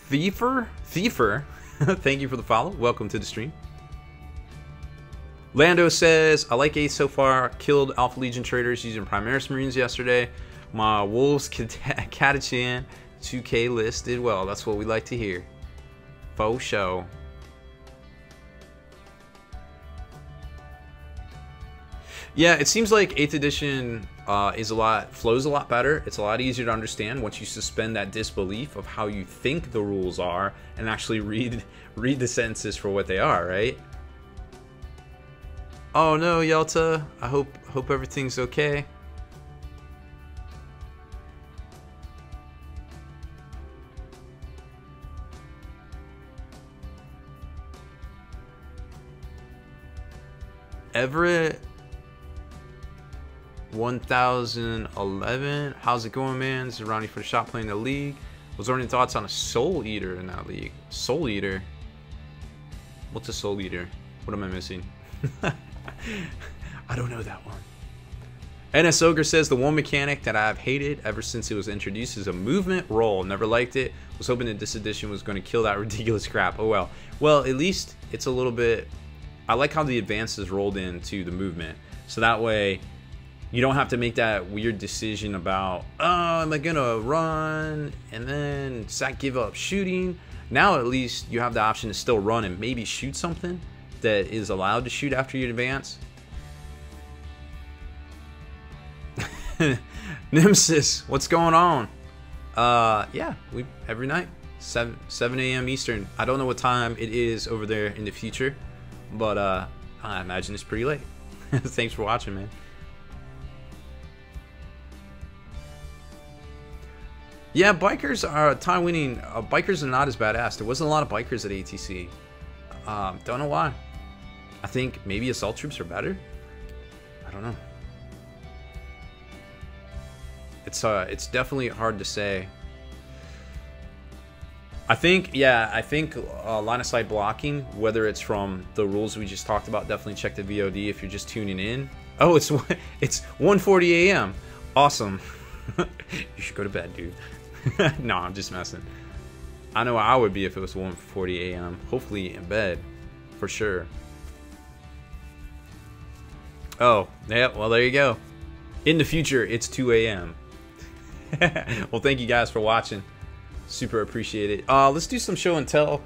Thiefer, thank you for the follow. Welcome to the stream. Lando says, I like 8 so far. Killed Alpha Legion traders using Primaris Marines yesterday. My Wolves Catachan 2K list did well. That's what we like to hear. Faux show. Yeah, it seems like 8th edition flows a lot better. It's a lot easier to understand once you suspend that disbelief of how you think the rules are and actually read the sentences for what they are, right? Oh no, Yelta. I hope everything's okay. Everett 1011. How's it going, man? This is Ronnie for the shop playing the league. Was there any thoughts on a Soul Eater in that league? Soul Eater? What's a Soul Eater? What am I missing? I don't know that one. NS Ogre says, the one mechanic that I've hated ever since it was introduced is a movement roll. Never liked it. Was hoping that this edition was going to kill that ridiculous crap. Oh well. Well, at least it's a little bit... I like how the advances rolled into the movement. So that way, you don't have to make that weird decision about, oh, am I going to run and then give up shooting? Now at least you have the option to still run and maybe shoot something that is allowed to shoot after you advance. Nemesis, what's going on? Yeah, we every night 7 a.m. Eastern. I don't know what time it is over there in the future, but I imagine it's pretty late. Thanks for watching, man. Yeah, bikers are time winning. Bikers are not as badass. There wasn't a lot of bikers at ATC. Don't know why. I think maybe assault troops are better. I don't know. It's definitely hard to say. I think line of sight blocking, whether it's from the rules we just talked about, definitely check the VOD if you're just tuning in. Oh, it's 1:40 a.m. Awesome. You should go to bed, dude. No, I'm just messing. I know I would be if it was 1:40 a.m. Hopefully in bed, for sure. Oh, yeah, well, there you go. In the future, it's 2 a.m. Well, thank you guys for watching. Super appreciate it. Let's do some show and tell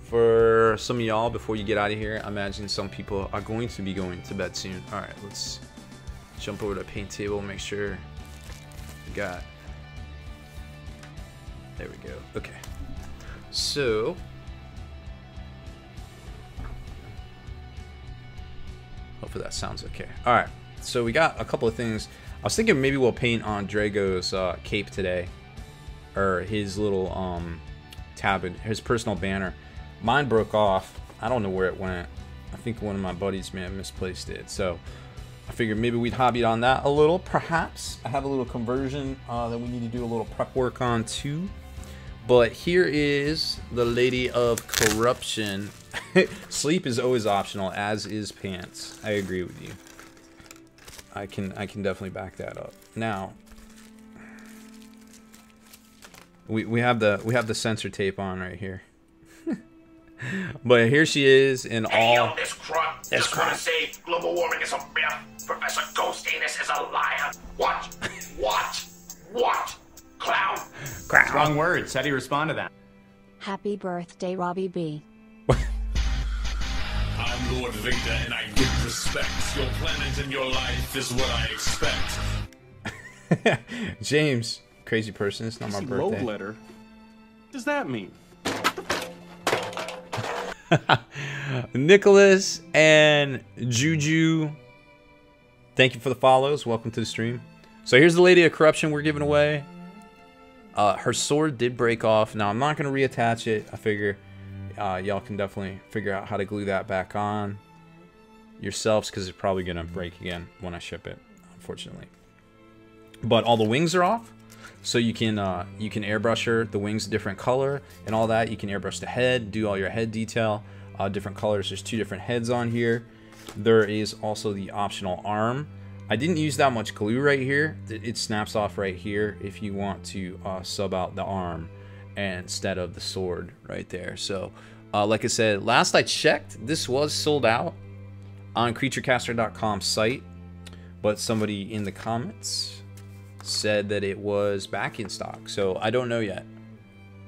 for some of y'all before you get out of here. I imagine some people are going to be going to bed soon. All right, let's jump over to the paint table, make sure we got... There we go. Okay. So... hopefully that sounds okay. All right. So we got a couple of things. I was thinking maybe we'll paint on Draigo's cape today. Or his little tab, his personal banner. Mine broke off. I don't know where it went. I think one of my buddies may have misplaced it. So I figured maybe we'd hobby on that a little, perhaps. I have a little conversion that we need to do a little prep work on too. But here is the Lady of Corruption. Sleep is always optional, as is pants. I agree with you. I can definitely back that up. Now, we have the censor tape on right here. But here she is in Hey, all. yo, this crud. Just want to say global warming is a myth. Professor Ghost Anus is a liar. What? Clown? Wrong words. How do you respond to that? Happy birthday, Robbie B. I'm Lord Vader and I give respect. Your planet and your life is what I expect. James, crazy person. It's not my birthday. Load letter. What does that mean? Nicholas and Juju, thank you for the follows. Welcome to the stream. So here's the Lady of Corruption we're giving away. Her sword did break off. Now I'm not going to reattach it. I figure y'all can definitely figure out how to glue that back on yourselves, because it's probably going to break again when I ship it, unfortunately. But all the wings are off, so you can airbrush her. The wings a different color and all that. You can airbrush the head, do all your head detail, different colors. There's 2 different heads on here. There is also the optional arm. I didn't use that much glue right here. It snaps off right here if you want to sub out the arm instead of the sword right there. So like I said, last I checked, this was sold out on creaturecaster.com site, but somebody in the comments said that it was back in stock. So I don't know yet.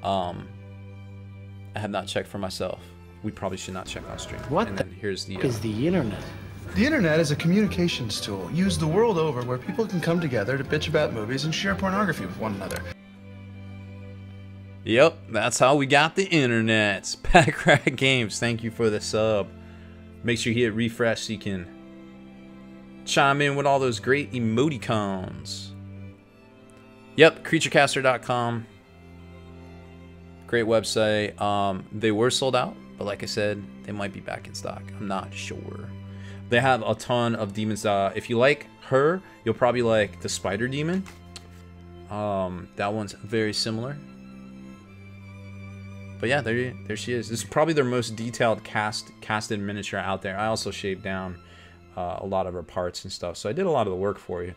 I have not checked for myself. We probably should not check on stream. What and then here's the is the internet? The internet is a communications tool used the world over where people can come together to bitch about movies and share pornography with one another. Yep, that's how we got the internet. Packrat Games, thank you for the sub. Make sure you hit refresh so you can chime in with all those great emoticons. Yep, creaturecaster.com. Great website. They were sold out, but like I said, they might be back in stock. I'm not sure. They have a ton of demons. If you like her, you'll probably like the spider demon. That one's very similar. But yeah, there she is. This is probably their most detailed casted miniature out there. I also shaved down a lot of her parts and stuff, so I did a lot of the work for you.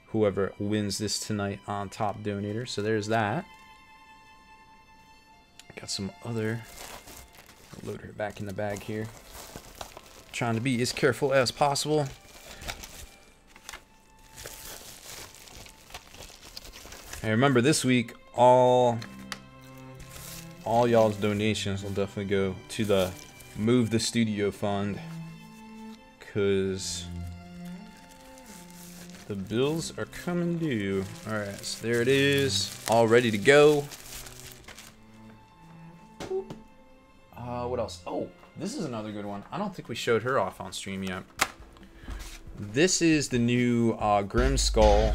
Whoever wins this tonight on top donator. So there's that. Got some other. I'll load her back in the bag here. Trying to be as careful as possible. And remember, this week all y'all's donations will definitely go to the Move the Studio Fund, because the bills are coming due. Alright, so there it is, all ready to go. What else? Oh, this is another good one. I don't think we showed her off on stream yet. This is the new Grim Skull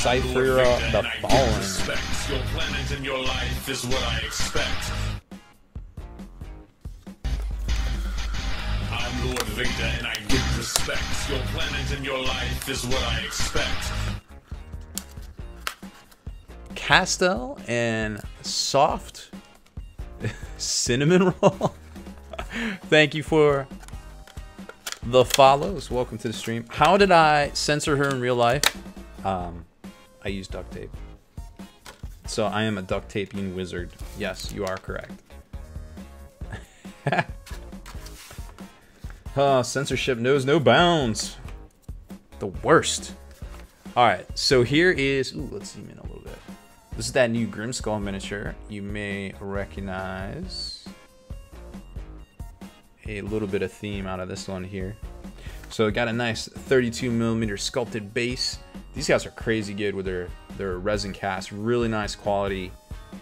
Cypher the Fallen. Your planet and your life is what I expect. I'm Lord Victor and I give respect. Your planet and your life is what I expect. Castell and Soft Cinnamon Roll. Thank you for the follows. Welcome to the stream. How did I censor her in real life? I use duct tape. So I am a duct taping wizard. Yes, you are correct. Censorship knows no bounds. The worst. Alright, so here is... Ooh, let's zoom in a little bit. This is that new Grimskull miniature. You may recognize a little bit of theme out of this one here. So it got a nice 32mm sculpted base. These guys are crazy good with their resin cast. Really nice quality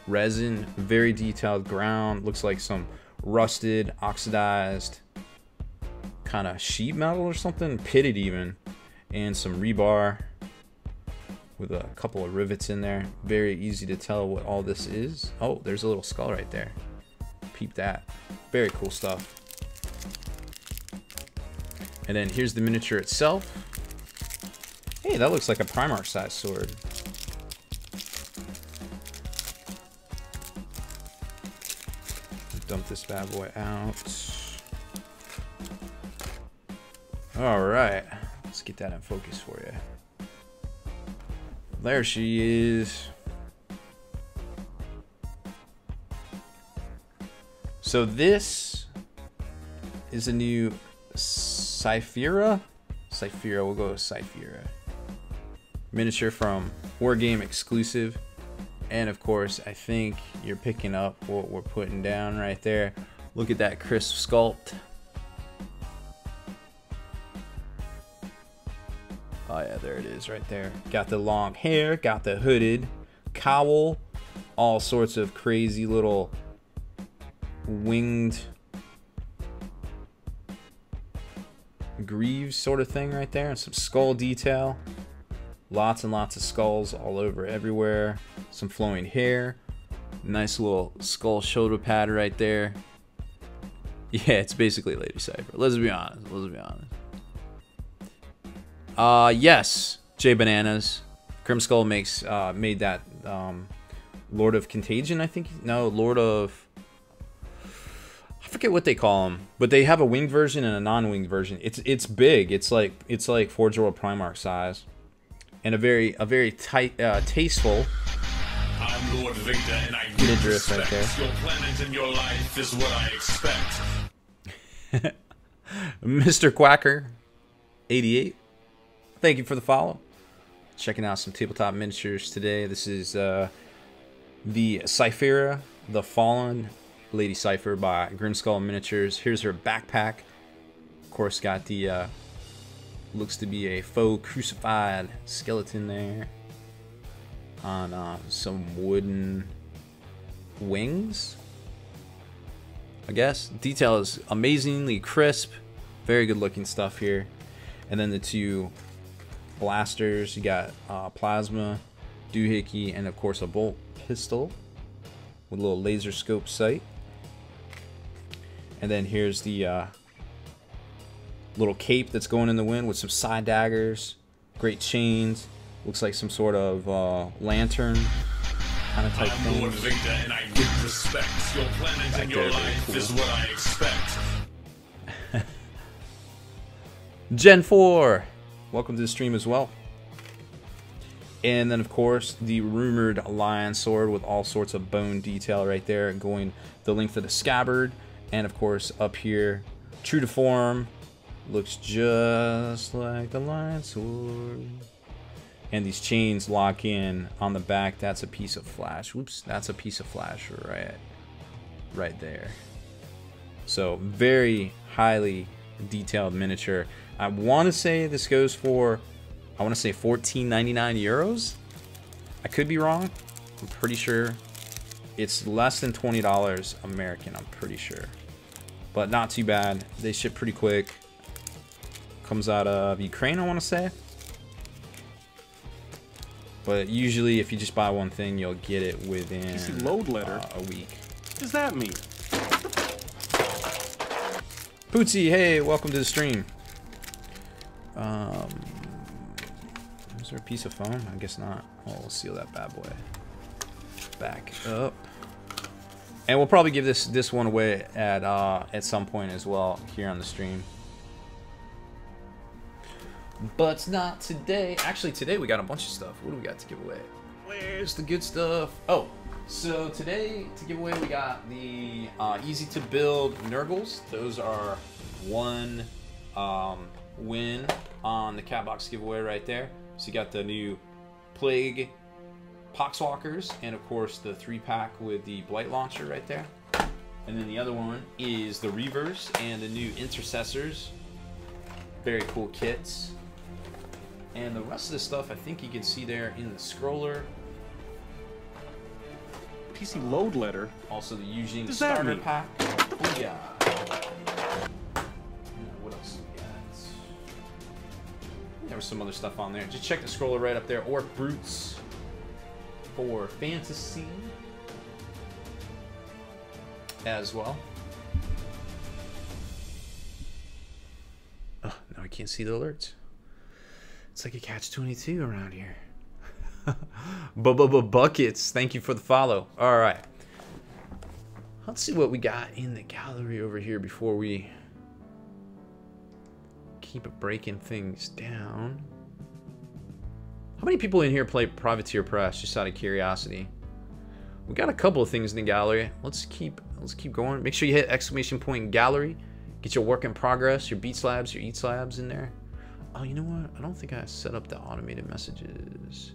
resin. Very detailed ground. Looks like some rusted, oxidized kind of sheet metal or something. Pitted even. And some rebar with a couple of rivets in there. Very easy to tell what all this is. Oh, there's a little skull right there. Peep that. Very cool stuff. And then here's the miniature itself. Hey, that looks like a Primarch size sword. Dump this bad boy out. All right, let's get that in focus for you. There she is. So this is a new Cyphera? Cyphera, we'll go with Cyphera. Miniature from Wargame exclusive. And of course, I think you're picking up what we're putting down right there. Look at that crisp sculpt. Oh yeah, there it is right there. Got the long hair, got the hooded cowl, all sorts of crazy little winged greaves sort of thing right there, and some skull detail. Lots and lots of skulls all over everywhere. Some flowing hair. Nice little skull shoulder pad right there. Yeah, it's basically Lady Cypher. Let's be honest. Let's be honest. Yes, J Bananas. Grimskull makes made that Lord of Contagion, I think. No, Lord of, I forget what they call them, but they have a winged version and a non-winged version. It's big. It's like Forge World Primarch size, and a very tight, tasteful. I'm Lord Victor and I give respect. Right there. Your planet and your life is what I expect. Mr. Quacker 88. Thank you for the follow. Checking out some tabletop miniatures today. This is the Cyphera, the Fallen Lady Cypher by Grimskull Miniatures. Here's her backpack. Of course, got the looks to be a faux crucified skeleton there on some wooden wings, I guess. Detail is amazingly crisp. Very good looking stuff here. And then the two blasters. You got plasma, doohickey, and of course a bolt pistol with a little laser scope sight. And then here's the little cape that's going in the wind with some side daggers, great chains. Looks like some sort of lantern kind of type thing. Lord Victor and I give respect. Your planet and your life cool. is what I expect. Gen 4, welcome to the stream as well. And then of course the rumored lion sword with all sorts of bone detail right there, going the length of the scabbard. And of course up here, true to form, looks just like the lion sword. And these chains lock in on the back. That's a piece of flash. Whoops, that's a piece of flash right there. So very highly detailed miniature. I want to say this goes for, I want to say 14.99 euros. I could be wrong. I'm pretty sure it's less than $20 American. I'm pretty sure, but not too bad. They ship pretty quick. Comes out of Ukraine, I want to say. But usually, if you just buy one thing, you'll get it within load letter. a week. What does that mean? Pootsie, hey, welcome to the stream. Is there a piece of foam? I guess not. Oh, we'll seal that bad boy. Back up. And we'll probably give this one away at some point as well here on the stream. But not today. Actually, today we got a bunch of stuff. What do we got to give away? Where's the good stuff? Oh, so today to give away we got the easy to build Nurgles. Those are one win on the Catbox giveaway right there. So you got the new Plague Poxwalkers and of course the 3-pack with the Blight Launcher right there. And then the other one is the Reavers and the new Intercessors. Very cool kits. And the rest of the stuff I think you can see there in the scroller. PC load letter. Also the Eugene Does that starter mean? pack. Oh yeah. What else do we got? There was some other stuff on there. Just check the scroller right up there. Orc Brutes for Fantasy as well. Oh, now I can't see the alerts. It's like a catch-22 around here. Buckets, thank you for the follow. All right. Let's see what we got in the gallery over here before we keep breaking things down. How many people in here play Privateer Press, just out of curiosity? We got a couple of things in the gallery. Let's keep going. Make sure you hit ! gallery. Get your work in progress, your beat slabs, your eat slabs in there. Oh, you know what? I don't think I set up the automated messages.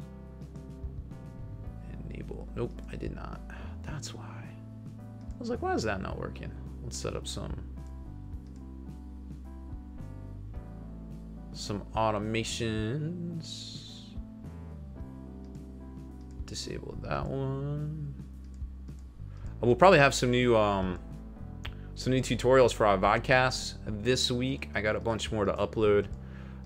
Enable. Nope, I did not. That's why. I was like, why is that not working? Let's set up some automations. Disable that one. We'll probably have some new tutorials for our vodcasts this week. I got a bunch more to upload.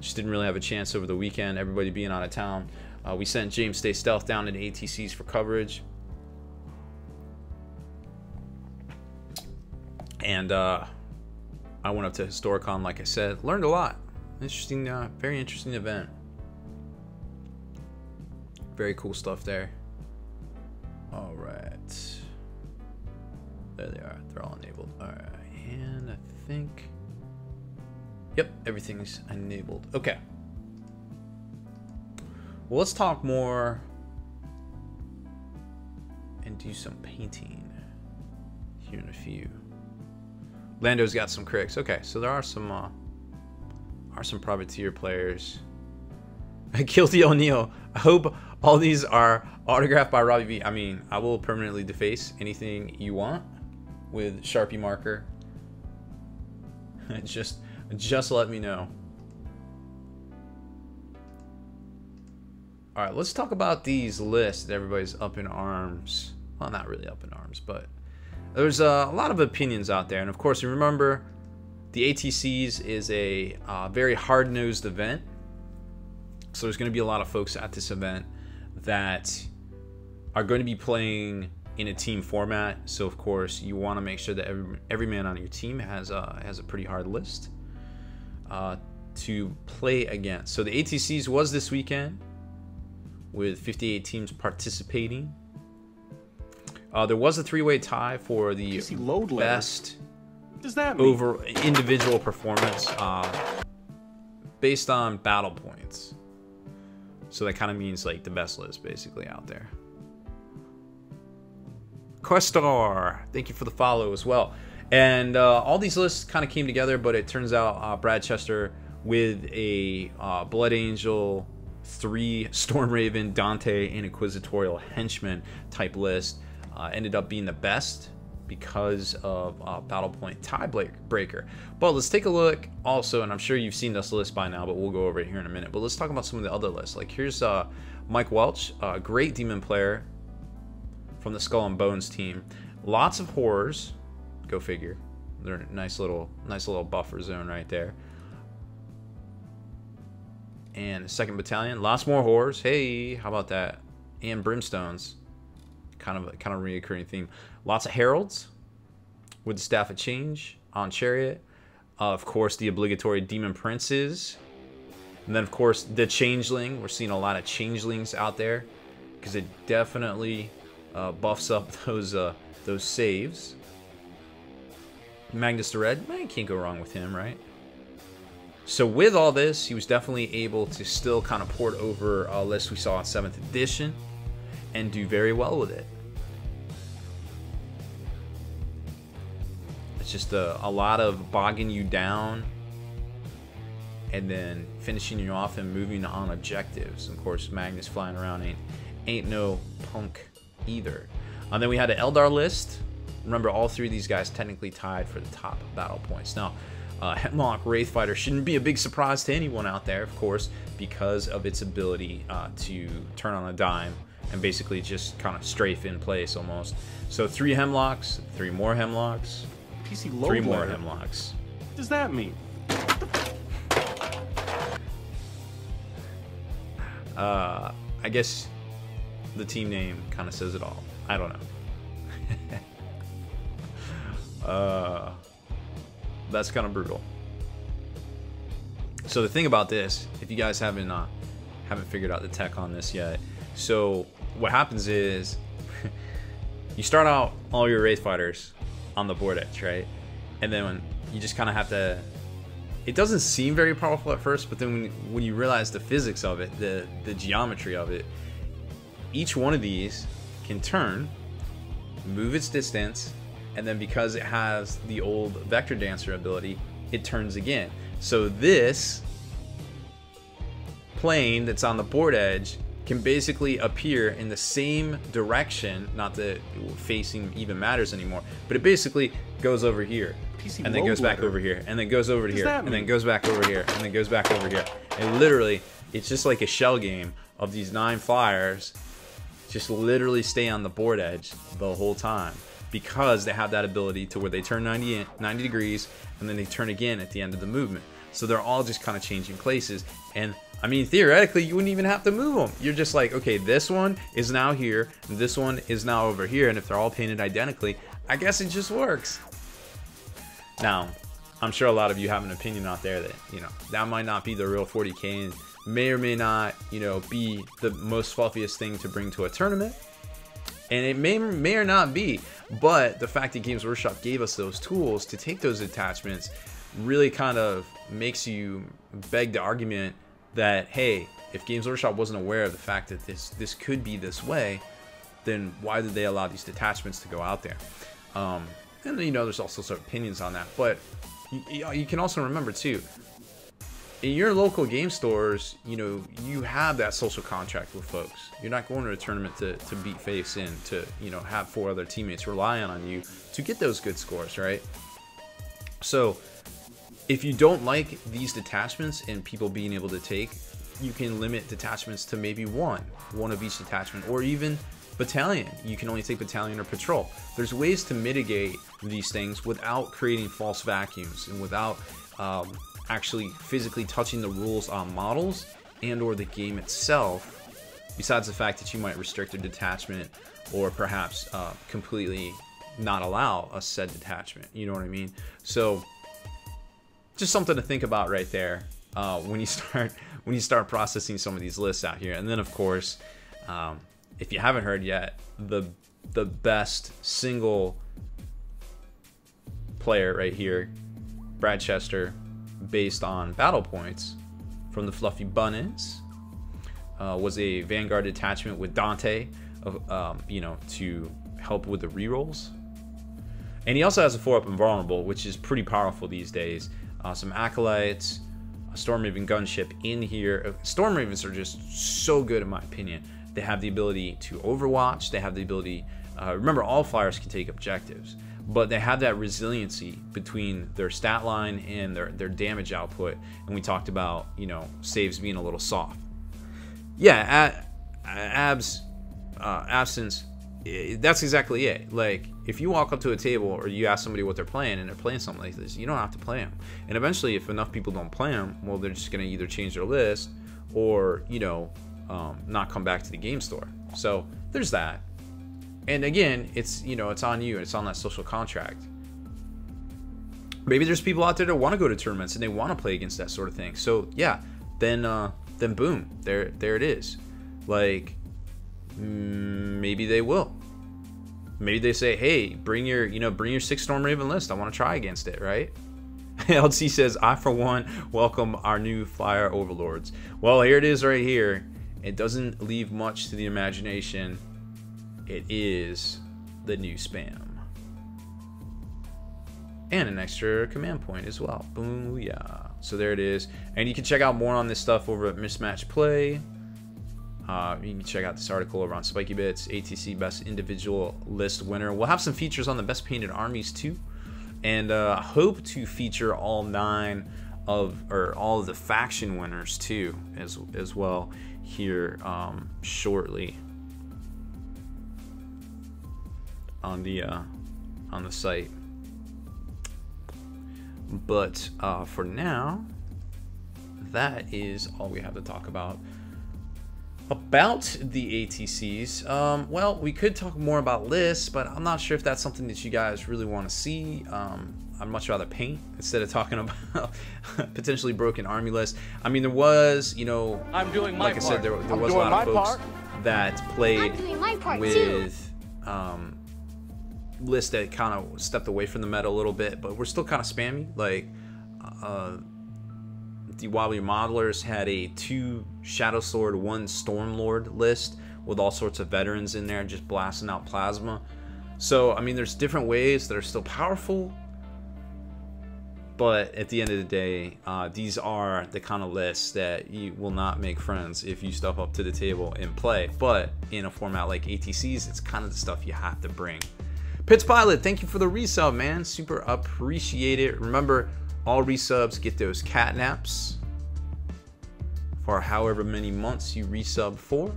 Just didn't really have a chance over the weekend, everybody being out of town. We sent James Stay Stealth down into ATCs for coverage. And I went up to Historicon, like I said. Learned a lot. Interesting, very interesting event. Very cool stuff there. All right. There they are. They're all enabled. All right. And I think... Yep, everything's enabled. Okay. Well, let's talk more and do some painting here in a few. Lando's got some cricks. Okay, so there are some privateer players. Guilty O'Neill. I hope all these are autographed by Robbie V. I mean, I will permanently deface anything you want with Sharpie marker. Just let me know. All right, let's talk about these lists that everybody's up in arms. Well, not really up in arms, but there's a lot of opinions out there. And of course, you remember the ATCs is a very hard-nosed event. So there's going to be a lot of folks at this event that are going to be playing in a team format. So of course, you want to make sure that every man on your team has a pretty hard list to play against. So the ATCs was this weekend with 58 teams participating. There was a 3-way tie for the best over individual performance based on battle points. So that kind of means like the best list basically out there. Questar, thank you for the follow as well. And all these lists kind of came together, but it turns out Brad Chester with a Blood Angel, 3 Storm Raven, Dante, and Inquisitorial Henchman type list ended up being the best because of Battle Point Tiebreaker. But let's take a look also, and I'm sure you've seen this list by now, but we'll go over it here in a minute. But let's talk about some of the other lists. Like here's Mike Welch, a great demon player from the Skull and Bones team. Lots of horrors. Go figure. They're a nice little buffer zone right there. and 2nd Battalion. Lots more horrors. Hey, how about that? And brimstones. Kind of a reoccurring theme. Lots of heralds with the Staff of Change on Chariot. Of course, the obligatory demon princes. And then, of course, the changeling. We're seeing a lot of changelings out there because it definitely buffs up those saves. Magnus the Red, man, can't go wrong with him, right? So with all this, he was definitely able to still kind of port over a list we saw in 7th edition and do very well with it. It's just a lot of bogging you down and then finishing you off and moving on objectives. Of course, Magnus flying around ain't no punk either. And then we had an Eldar list. Remember, all 3 of these guys technically tied for the top battle points. Now, Hemlock Wraithfighter shouldn't be a big surprise to anyone out there, of course, because of its ability to turn on a dime and basically just kind of strafe in place almost. So 3 Hemlocks, 3 more Hemlocks, PC load 3 more letter. Hemlocks. What does that mean? I guess the team name kind of says it all. I don't know. That's kind of brutal. So the thing about this, if you guys haven't figured out the tech on this yet, so what happens is you start out all your Wraith Fighters on the board edge, right? And then when you just kind of have to, it doesn't seem very powerful at first, but then when you realize the physics of it, the geometry of it, each one of these can turn, move its distance, and then because it has the old Vector Dancer ability, it turns again. So this plane that's on the board edge can basically appear in the same direction, not that facing even matters anymore, but it basically goes over here, PC and then goes back over here, and then goes over to here, and then goes back over here, and then goes back over here. And literally, it's just like a shell game of these 9 flyers just literally stay on the board edge the whole time, because they have that ability to where they turn 90 degrees and then they turn again at the end of the movement. So they're all just kind of changing places. And I mean, theoretically, you wouldn't even have to move them. You're just like, okay, this one is now here, and this one is now over here. And if they're all painted identically, I guess it just works. Now, I'm sure a lot of you have an opinion out there that, you know, that might not be the real 40K and may or may not, you know, be the most fluffiest thing to bring to a tournament. And it may or not be, but the fact that Games Workshop gave us those tools to take those attachments really kind of makes you beg the argument that, hey, if Games Workshop wasn't aware of the fact that this could be this way, then why did they allow these detachments to go out there? And you know, there's also sort of opinions on that, but you can also remember too, in your local game stores, you know, you have that social contract with folks. You're not going to a tournament to beat face in, to, you know, have 4 other teammates relying on you to get those good scores, right? So if you don't like these detachments and people being able to take, you can limit detachments to maybe one of each detachment, or even battalion. You can only take battalion or patrol. There's ways to mitigate these things without creating false vacuums and without actually physically touching the rules on models and or the game itself, besides the fact that you might restrict a detachment or perhaps completely not allow a said detachment. You know what I mean? So just something to think about right there when you start processing some of these lists out here. And then of course, if you haven't heard yet, the best single player right here, Brad Chester, based on battle points from the Fluffy Bunnets, was a Vanguard detachment with Dante, you know, to help with the rerolls. And he also has a 4-up Invulnerable, which is pretty powerful these days. Some Acolytes, a Stormraven gunship in here. Stormravens are just so good in my opinion. They have the ability to overwatch. They have the ability, remember, all flyers can take objectives, but they have that resiliency between their stat line and their damage output. And we talked about, you know, saves being a little soft. Yeah, absence, that's exactly it. Like, if you walk up to a table or you ask somebody what they're playing and they're playing something like this, you don't have to play them. And eventually, if enough people don't play them, well, they're just going to either change their list or, you know, not come back to the game store. So there's that. And again, it's, you know, it's on you. It's on that social contract. Maybe there's people out there that want to go to tournaments and they want to play against that sort of thing. So yeah, then boom, there it is. Like, maybe they will. Maybe they say, hey, bring your 6 Storm Raven list. I want to try against it, right? LC says, I for one welcome our new flyer overlords. Well, here it is right here. It doesn't leave much to the imagination. It is the new spam. And an extra command point as well. Booyah. So there it is. And you can check out more on this stuff over at Mismatch Play. You can check out this article over on Spiky Bits, ATC Best Individual List Winner. We'll have some features on the Best Painted Armies too. And hope to feature all all of the faction winners too, as well here shortly on the site. But for now, that is all we have to talk about the ATCs. Well, we could talk more about lists, but I'm not sure if that's something that you guys really want to see. I'd much rather paint instead of talking about potentially broken army lists. I mean, there was, you know, I'm doing my like part. I said, there was a lot of folks that played with lists that kind of stepped away from the meta a little bit, but we're still kind of spammy. Like, the Wobbly Modelers had a 2 Shadow Sword, 1 Stormlord list with all sorts of veterans in there just blasting out plasma. So, I mean, there's different ways that are still powerful, but at the end of the day, these are the kind of lists that you will not make friends if you step up to the table and play. But in a format like ATCs, it's kind of the stuff you have to bring. Pitts Pilot, thank you for the resub, man. Super appreciate it. Remember, all resubs get those catnaps for however many months you resub for.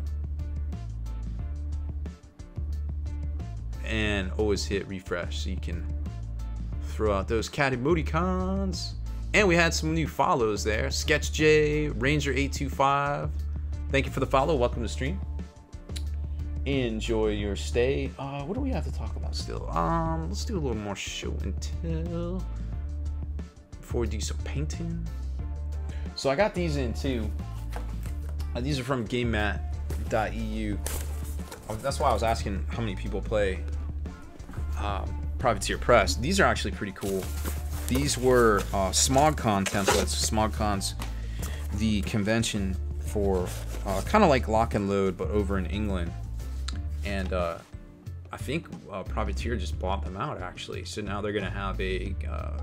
And always hit refresh so you can throw out those cat emoticons. And we had some new follows there. Sketch J, Ranger825. Thank you for the follow. Welcome to stream. Enjoy your stay. What do we have to talk about still? Let's do a little more show and tell before we do some painting. So I got these in too. These are from GameMat.eu. That's why I was asking how many people play Privateer Press. These are actually pretty cool. These were SmogCon templates. SmogCon's the convention for kind of like Lock and Load, but over in England. And I think Privateer just bought them out actually. So now they're gonna have a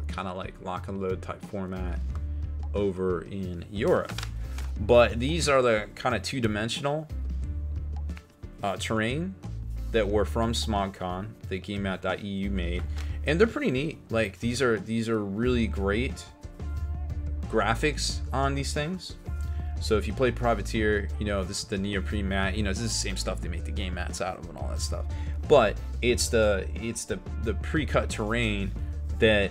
kind of like Lock and Load type format over in Europe. But these are the kind of 2-dimensional terrain that were from SmogCon that GameMat.eu made, and they're pretty neat. Like these are really great graphics on these things. So if you play Privateer, you know, this is the neoprene mat. You know, this is the same stuff they make the game mats out of and all that stuff. But it's the pre-cut terrain that,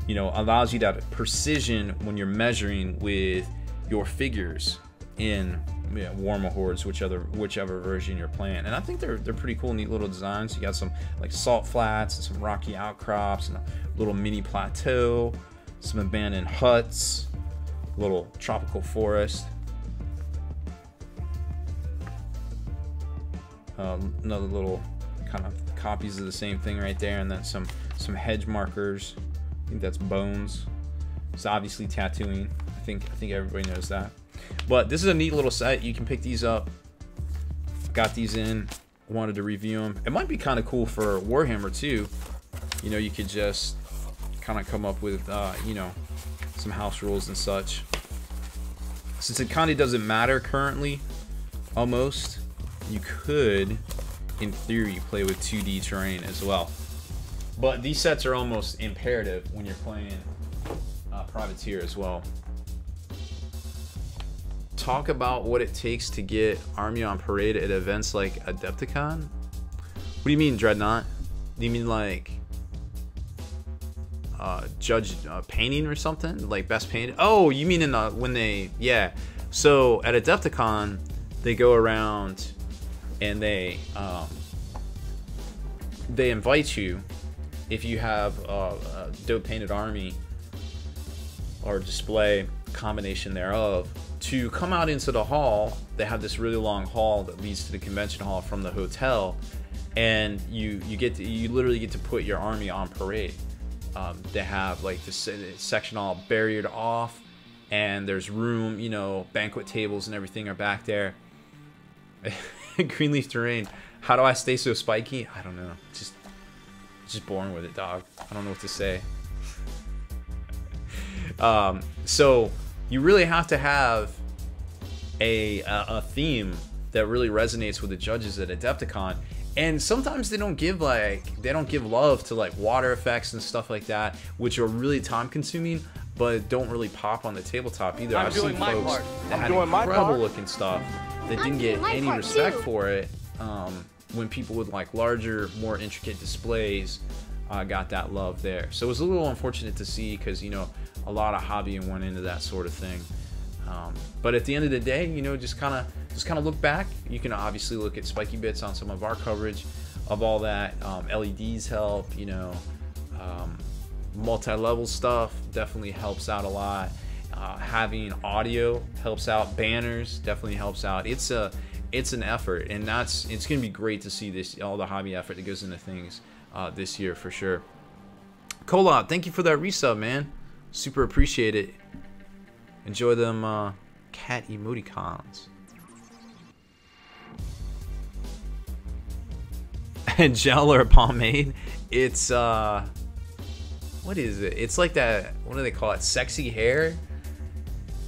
you know, allows you that precision when you're measuring with your figures in Warma Hordes, whichever version you're playing. And I think they're pretty cool, neat little designs. You got some like salt flats and some rocky outcrops and a little mini plateau, some abandoned huts, little tropical forest. Another little kind of copies of the same thing right there, and then some hedge markers. I think that's bones. It's obviously tattooing. I think everybody knows that. But this is a neat little set. You can pick these up. Got these in. Wanted to review them. It might be kind of cool for Warhammer too. You know, you could just kind of come up with you know, some house rules and such. Since it kind of doesn't matter currently, almost, you could, in theory, play with 2D terrain as well. But these sets are almost imperative when you're playing Privateer as well. Talk about what it takes to get Army on Parade at events like Adepticon. What do you mean, Dreadnought? Do you mean like judge painting or something, like best painted? Oh, you mean in the when they, yeah. So at Adepticon, they go around and they invite you, if you have a dope painted army or display combination thereof, to come out into the hall. They have this really long hall that leads to the convention hall from the hotel, and you literally get to put your army on parade. They have like this section all barriered off, and there's room, you know, banquet tables and everything are back there. Greenleaf terrain. How do I stay so spiky? I don't know. Just born with it, dog. I don't know what to say. So you really have to have a theme that really resonates with the judges at Adepticon. And sometimes they don't give love to like water effects and stuff like that, which are really time consuming, but don't really pop on the tabletop either. I've seen folks that had incredible looking stuff that didn't get any respect for it. When people with like larger, more intricate displays got that love there. So it was a little unfortunate to see, because, you know, a lot of hobbying went into that sort of thing. But at the end of the day, you know, just kind of look back. You can obviously look at spiky bits on some of our coverage of all that. LEDs help, you know, multi-level stuff definitely helps out a lot. Having audio helps out. Banners definitely helps out. It's an effort, and it's gonna be great to see all the hobby effort that goes into things this year for sure. Kolot, thank you for that resub, man. Super appreciate it. Enjoy them cat emoticons. And gel or pomade, it's what is it? It's like that, what do they call it? Sexy hair,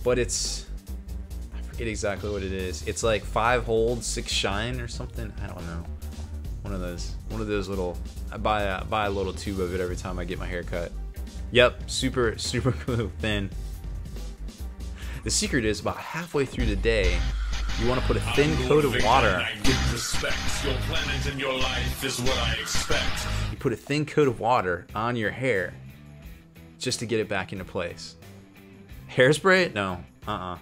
but it's, I forget exactly what it is. It's like 5 hold, 6 shine or something. I don't know. One of those little. I buy a little tube of it every time I get my hair cut. Yep, super glue thin. The secret is about halfway through the day, you want to put a thin coat of water. Your planet and your life is what I expect. You put a thin coat of water on your hair just to get it back into place. Hairspray? No. I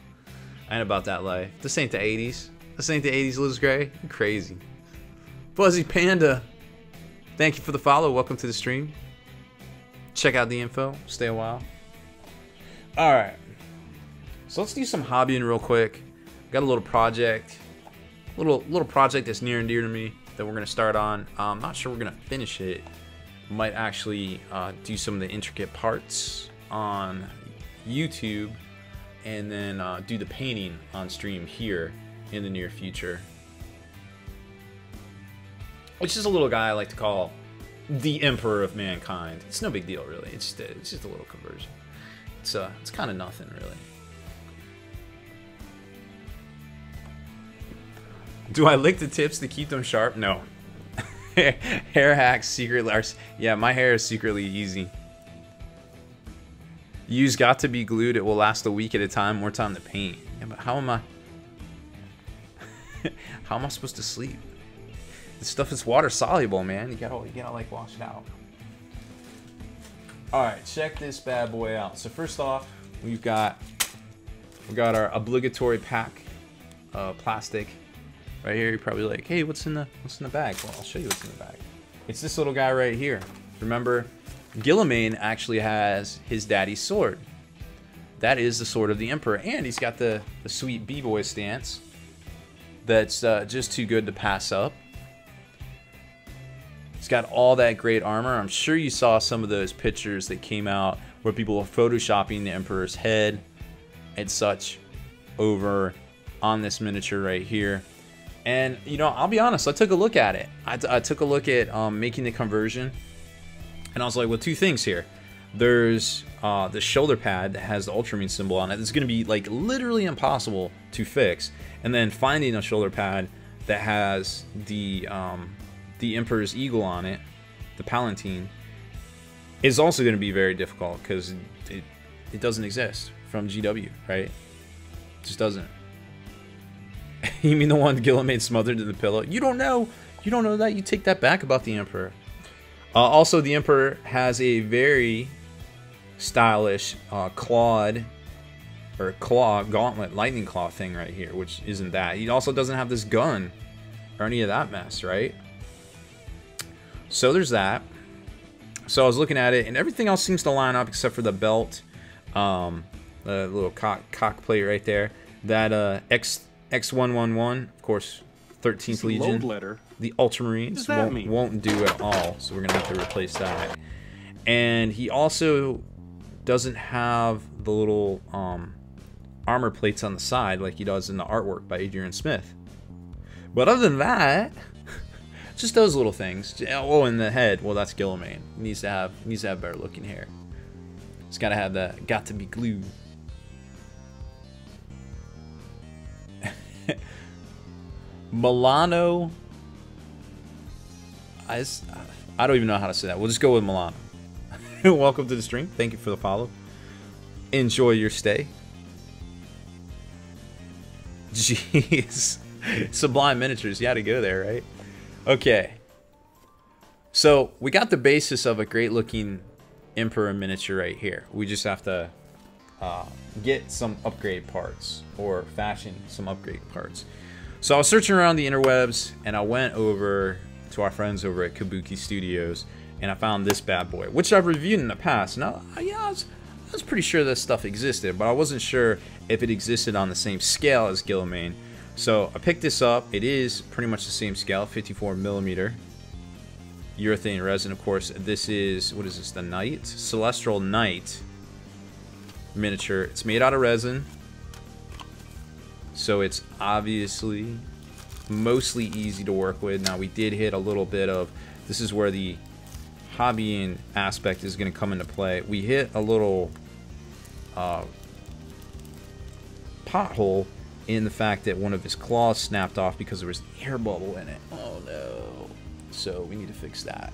ain't about that life. This ain't the 80s. This ain't the 80s, Liz Gray. You're crazy. Fuzzy Panda, thank you for the follow. Welcome to the stream. Check out the info. Stay a while. All right. So let's do some hobbying real quick. Got a little project. Little project that's near and dear to me that we're going to start on. I'm not sure we're going to finish it. Might actually do some of the intricate parts on YouTube, and then do the painting on stream here in the near future. Which is a little guy I like to call the Emperor of Mankind. It's no big deal, really. It's just a little conversion. It's kind of nothing, really. Do I lick the tips to keep them sharp? No. Hair hacks, secret Lars. Yeah, my hair is secretly easy. Use got to be glued. It will last a week at a time. More time to paint. Yeah, but how am I? How am I supposed to sleep? This stuff is water soluble, man. You gotta like wash it out. All right, check this bad boy out. So first off, we got our obligatory pack, plastic. Right here, you're probably like, hey, what's in the bag? Well, I'll show you what's in the bag. It's this little guy right here. Remember, Guilliman actually has his daddy's sword. That is the sword of the Emperor, and he's got the sweet b-boy stance. That's just too good to pass up. He's got all that great armor. I'm sure you saw some of those pictures that came out where people were photoshopping the Emperor's head and such over on this miniature right here. And, you know, I'll be honest, I took a look at it. I took a look at making the conversion, and I was like, well, 2 things here. There's the shoulder pad that has the Ultramarine symbol on it. It's going to be, like, literally impossible to fix. And then finding a shoulder pad that has the Emperor's Eagle on it, the Palatine, is also going to be very difficult because it doesn't exist from GW, right? It just doesn't. You mean the one Guilliman smothered in the pillow? You don't know. You don't know that. You take that back about the Emperor. Also, the Emperor has a very stylish clawed or claw, gauntlet, lightning claw thing right here, which isn't that. He also doesn't have this gun or any of that mess, right? So there's that. So I was looking at it, and everything else seems to line up except for the belt, the little cock plate right there. That X111, of course, 13th Legion. Load letter. The Ultramarines won't do at all, so we're gonna have to replace that. And he also doesn't have the little armor plates on the side like he does in the artwork by Adrian Smith. But other than that, just those little things. Oh, and the head. Well, that's Guilliman. He needs to have better looking hair. He's gotta have that. Got to be glued. Milano. I don't even know how to say that. We'll just go with Milano. Welcome to the stream. Thank you for the follow. Enjoy your stay. Jeez. Sublime Miniatures. You had to go there, right? Okay. So we got the basis of a great looking Emperor miniature right here. We just have to get some upgrade parts, or fashion some upgrade parts. So I was searching around the interwebs, and I went over to our friends over at Kabuki Studios, and I found this bad boy, which I've reviewed in the past. Now, yeah, I was pretty sure this stuff existed, but I wasn't sure if it existed on the same scale as Guilliman. So I picked this up. It is pretty much the same scale, 54mm urethane resin. Of course, this is, what is this, the Knight? Celestial Knight miniature. It's made out of resin, so it's obviously mostly easy to work with. Now, we did hit a little bit of, this is where the hobbying aspect is going to come into play. We hit a little pothole in the fact that one of his claws snapped off because there was an air bubble in it. Oh no. So we need to fix that.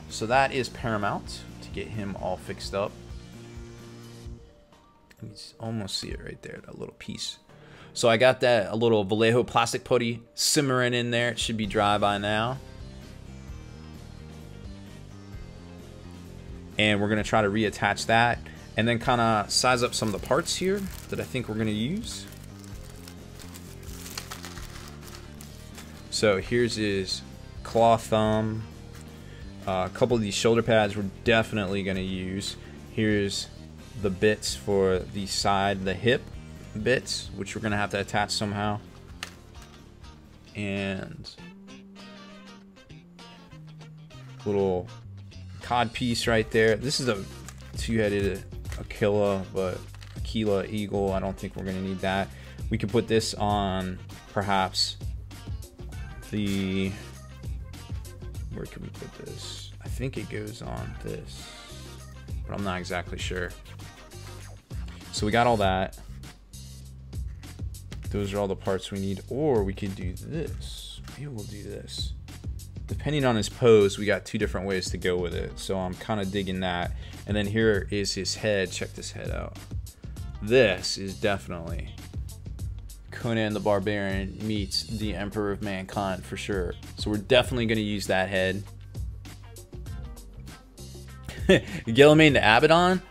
So that is paramount to get him all fixed up. You can almost see it right there, that little piece. So I got that, a little Vallejo plastic putty simmering in there. It should be dry by now. And we're going to try to reattach that, and then kind of size up some of the parts here that I think we're going to use. So here's his claw thumb. A couple of these shoulder pads we're definitely going to use. Here's the bits for the side, the hip bits, which we're going to have to attach somehow. And little cod piece right there. This is a two-headed Aquila, but Aquila Eagle, I don't think we're going to need that. We could put this on perhaps the, where can we put this? I think it goes on this, but I'm not exactly sure. So we got all that. Those are all the parts we need. Or we could do this. Maybe we'll do this. Depending on his pose, we got two different ways to go with it. So I'm kind of digging that. And then here is his head. Check this head out. This is definitely Conan the Barbarian meets the Emperor of Mankind for sure. So we're definitely going to use that head. Guilliman to Abaddon.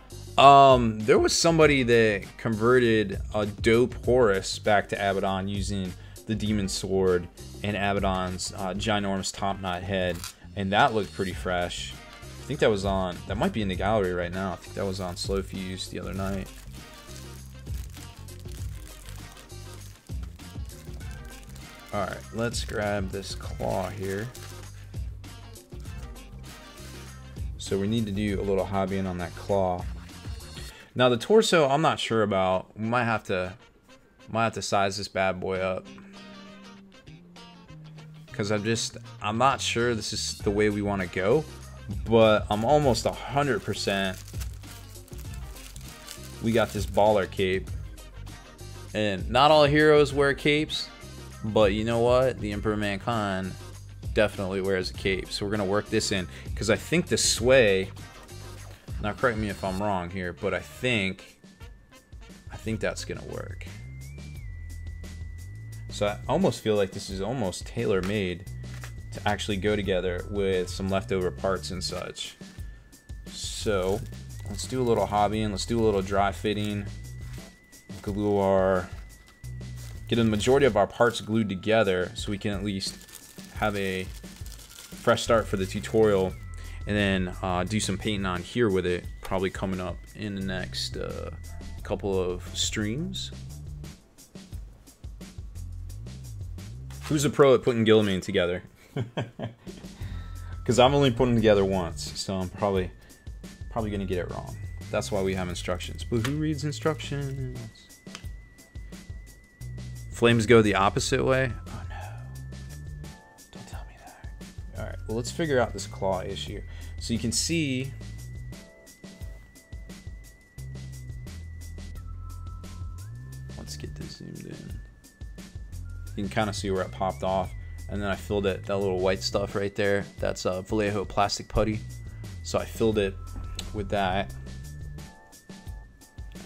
There was somebody that converted a dope Horus back to Abaddon using the Demon Sword and Abaddon's ginormous top knot head, and that looked pretty fresh. I think that was on, that might be in the gallery right now. I think that was on Slow Fuse the other night. Alright, let's grab this claw here. So we need to do a little hobbying on that claw. Now the torso, I'm not sure about. We might have to size this bad boy up, because I'm not sure this is the way we want to go, but I'm almost 100% we got this baller cape. And not all heroes wear capes, but you know what? The Emperor of Mankind definitely wears a cape. So we're going to work this in, because I think the sway, now correct me if I'm wrong here, but I think that's going to work. So I almost feel like this is almost tailor-made to actually go together with some leftover parts and such. So let's do a little hobbying. Let's do a little dry fitting. get the majority of our parts glued together so we can at least have a fresh start for the tutorial, and then do some painting on here with it, probably coming up in the next couple of streams. Who's a pro at putting Guilliman together? Because I'm only putting together once, so I'm probably gonna get it wrong. That's why we have instructions. But who reads instructions? Flames go the opposite way? Oh no. Don't tell me that. Alright, well, let's figure out this claw issue. So you can see let's get this zoomed in. You can kind of see where it popped off, and then I filled it, that little white stuff right there, that's Vallejo plastic putty. So I filled it with that.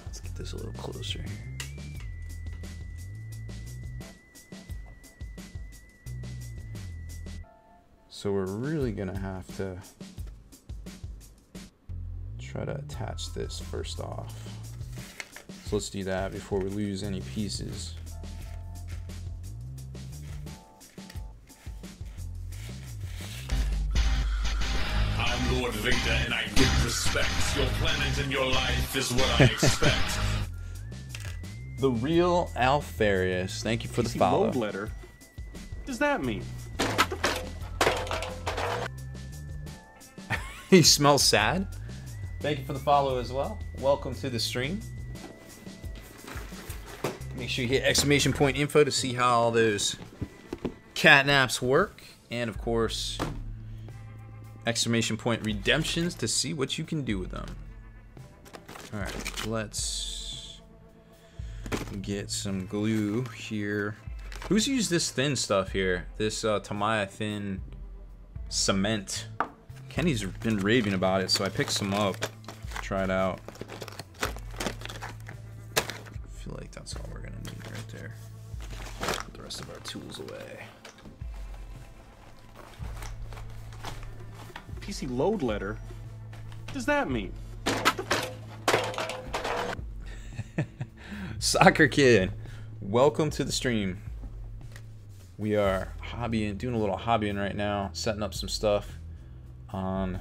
Let's get this a little closer here. So we're really gonna have to try to attach this first off. So let's do that before we lose any pieces. I'm Lord Vader and I give respect. Your planet and your life is what I expect. The real Alfarius, thank you for the PC follow. load letter. What does that mean? He smells sad. Thank you for the follow as well. Welcome to the stream. Make sure you hit exclamation point info to see how all those catnaps work, and of course exclamation point redemptions to see what you can do with them. All right, let's get some glue here. Who's used this thin stuff here? This Tamiya thin cement. Kenny's been raving about it, so I picked some up, try it out. I feel like that's all we're gonna need right there. Put the rest of our tools away. PC load letter? What does that mean? Soccer Kid, welcome to the stream. We are doing a little hobbying right now, setting up some stuff on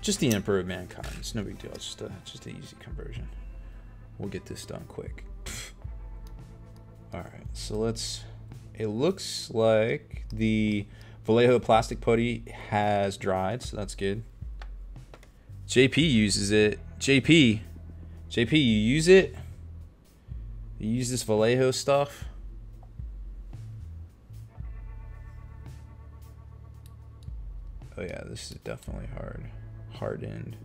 just the Emperor of Mankind. It's no big deal. It's just an easy conversion. We'll get this done quick. All right, so it looks like the Vallejo plastic putty has dried, so that's good. JP uses it. JP, you use it? You use this Vallejo stuff? Oh yeah, this is definitely hardened.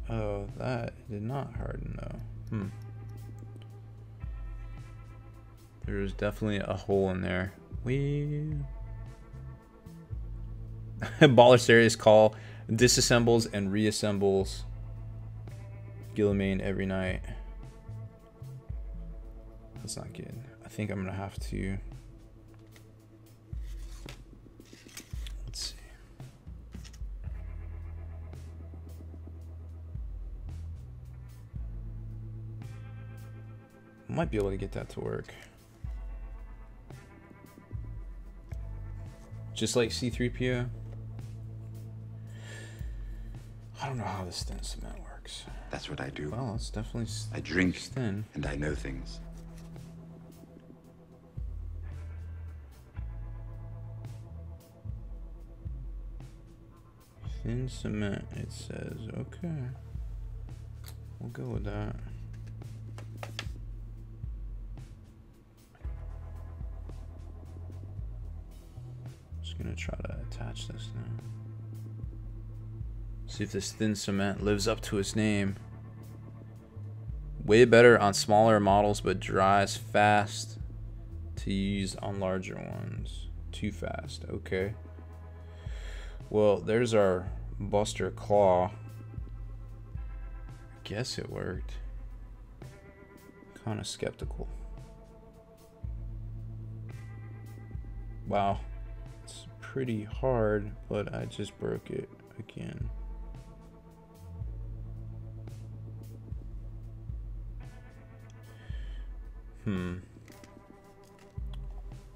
Oh, that did not harden though. There's definitely a hole in there. Baller Serious Call disassembles and reassembles Guilliman every night. That's not good. I think I'm gonna have to. Let's see. Might be able to get that to work. Just like C-3PO. I don't know how this thin cement works. That's what I do. Well, it's definitely I drink thin. and I know things. Thin cement, it says. Okay. We'll go with that. Just gonna try to attach this now. See if this thin cement lives up to its name. Way better on smaller models, but dries fast to use on larger ones. Too fast. Okay. Well, there's our Buster Claw. I guess it worked. Kind of skeptical. Wow. It's pretty hard, but I just broke it again.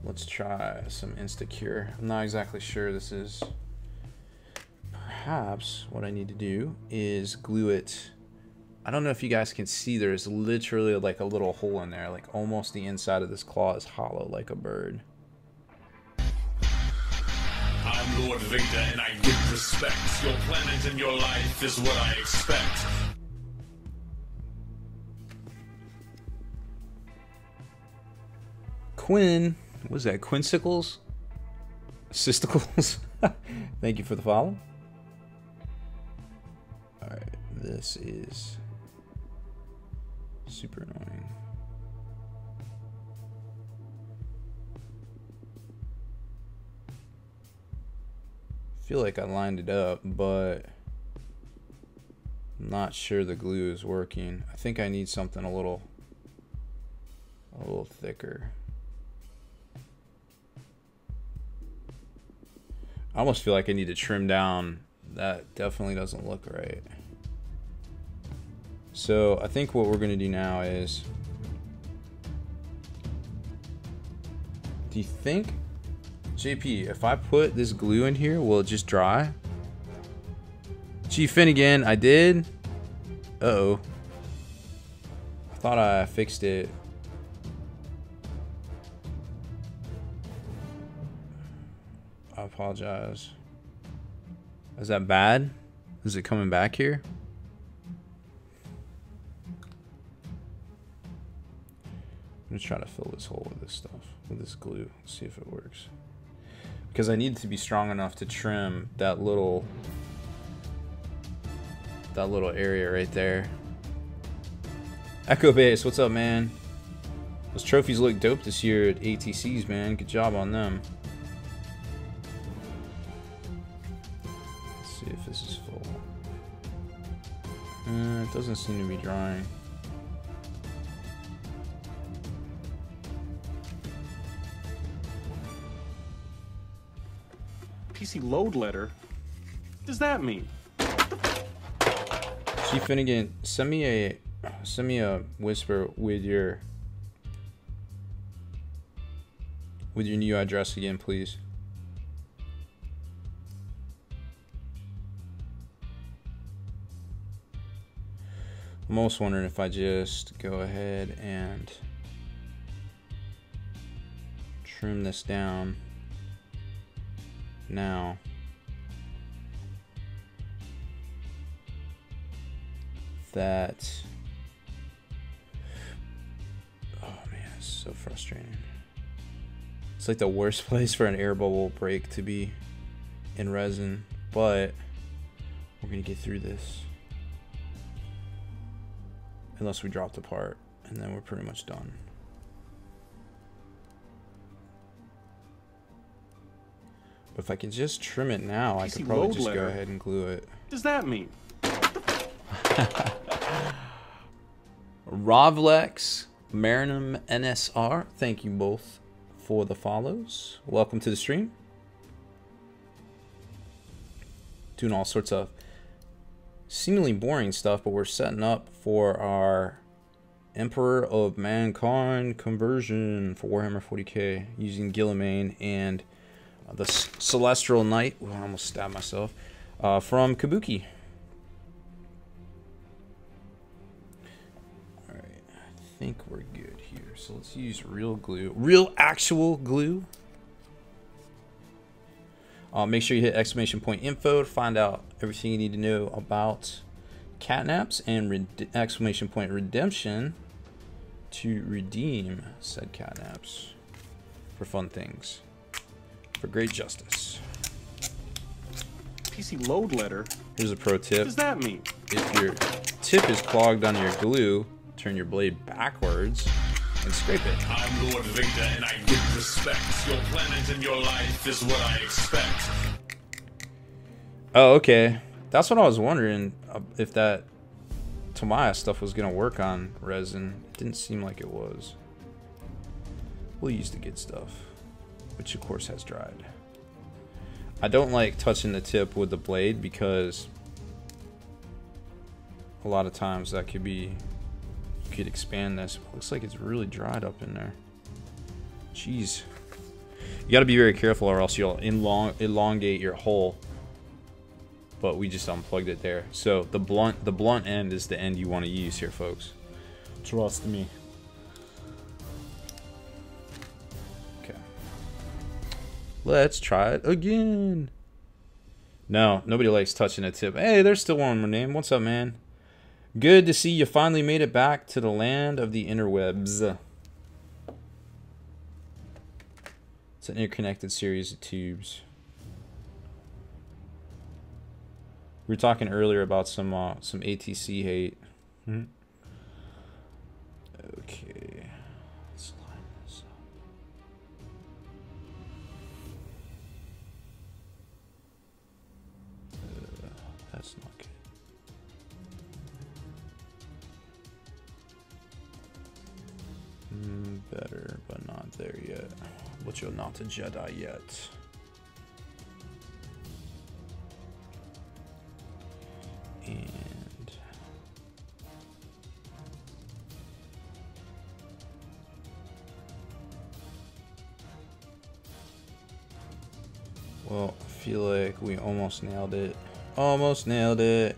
Let's try some Insta-Cure. I'm not exactly sure this is. Perhaps what I need to do is glue it. I don't know if you guys can see, there's literally like a little hole in there, like almost the inside of this claw is hollow like a bird. I'm Lord Vader and I give respect. Your planet and your life is what I expect. Quinn, what is that? Quinsicles? Sisticles? Thank you for the follow. Alright, this is super annoying. I feel like I lined it up, but I'm not sure the glue is working. I think I need something a little thicker. I almost feel like I need to trim down. That definitely doesn't look right. So I think what we're gonna do now is, do you think, JP, if I put this glue in here, will it just dry? Chief Finnegan, I did. Uh-oh. I thought I fixed it. I apologize. Is that bad? Is it coming back here? I'm gonna try to fill this hole with this stuff, with this glue, see if it works. Because I need it to be strong enough to trim that little area right there. Echo Base, what's up, man? Those trophies look dope this year at ATCs, man. Good job on them. Let's see if this is full. It doesn't seem to be drying. PC load letter? What does that mean? Chief Finnegan, send me a whisper with your new address again, please. I'm almost wondering if I just go ahead and trim this down now. That, oh man, it's so frustrating. It's like the worst place for an air bubble break to be in resin, but we're gonna get through this. Unless we drop the part, and then we're pretty much done. But if I can just trim it now, I could probably just go ahead and glue it. What does that mean? Rovlex, Marinum NSR, thank you both for the follows. Welcome to the stream. Doing all sorts of seemingly boring stuff, but we're setting up for our Emperor of Mankind conversion for Warhammer 40k using Guilliman and the Celestial Knight. Ooh, I almost stabbed myself. From Kabuki. Alright, I think we're good here. So let's use real glue. Real actual glue. Make sure you hit exclamation point info to find out everything you need to know about catnaps, and exclamation point redemption to redeem said catnaps for fun things, for great justice. PC load letter? Here's a pro tip. What does that mean? If your tip is clogged on your glue, turn your blade backwards and scrape it. I'm Lord Vader and I give respect. Your planet and your life is what I expect. Oh, okay. That's what I was wondering, if that Tomaya stuff was gonna work on resin. It didn't seem like it was. We'll use the good stuff, which of course has dried. I don't like touching the tip with the blade because a lot of times that could you'd expand this. It looks like it's really dried up in there. Jeez. You got to be very careful or else you'll elongate your hole. But we just unplugged it there. So the blunt end is the end you want to use here, folks. Trust me. Okay. Let's try it again. No, nobody likes touching a tip. Hey, there's still one more name. What's up, man? Good to see you finally made it back to the land of the interwebs. It's an interconnected series of tubes. We were talking earlier about some ATC hate. Okay, let's line this up. That's not good. Better, but not there yet. But you're not a Jedi yet. And well, I feel like we almost nailed it. Almost nailed it.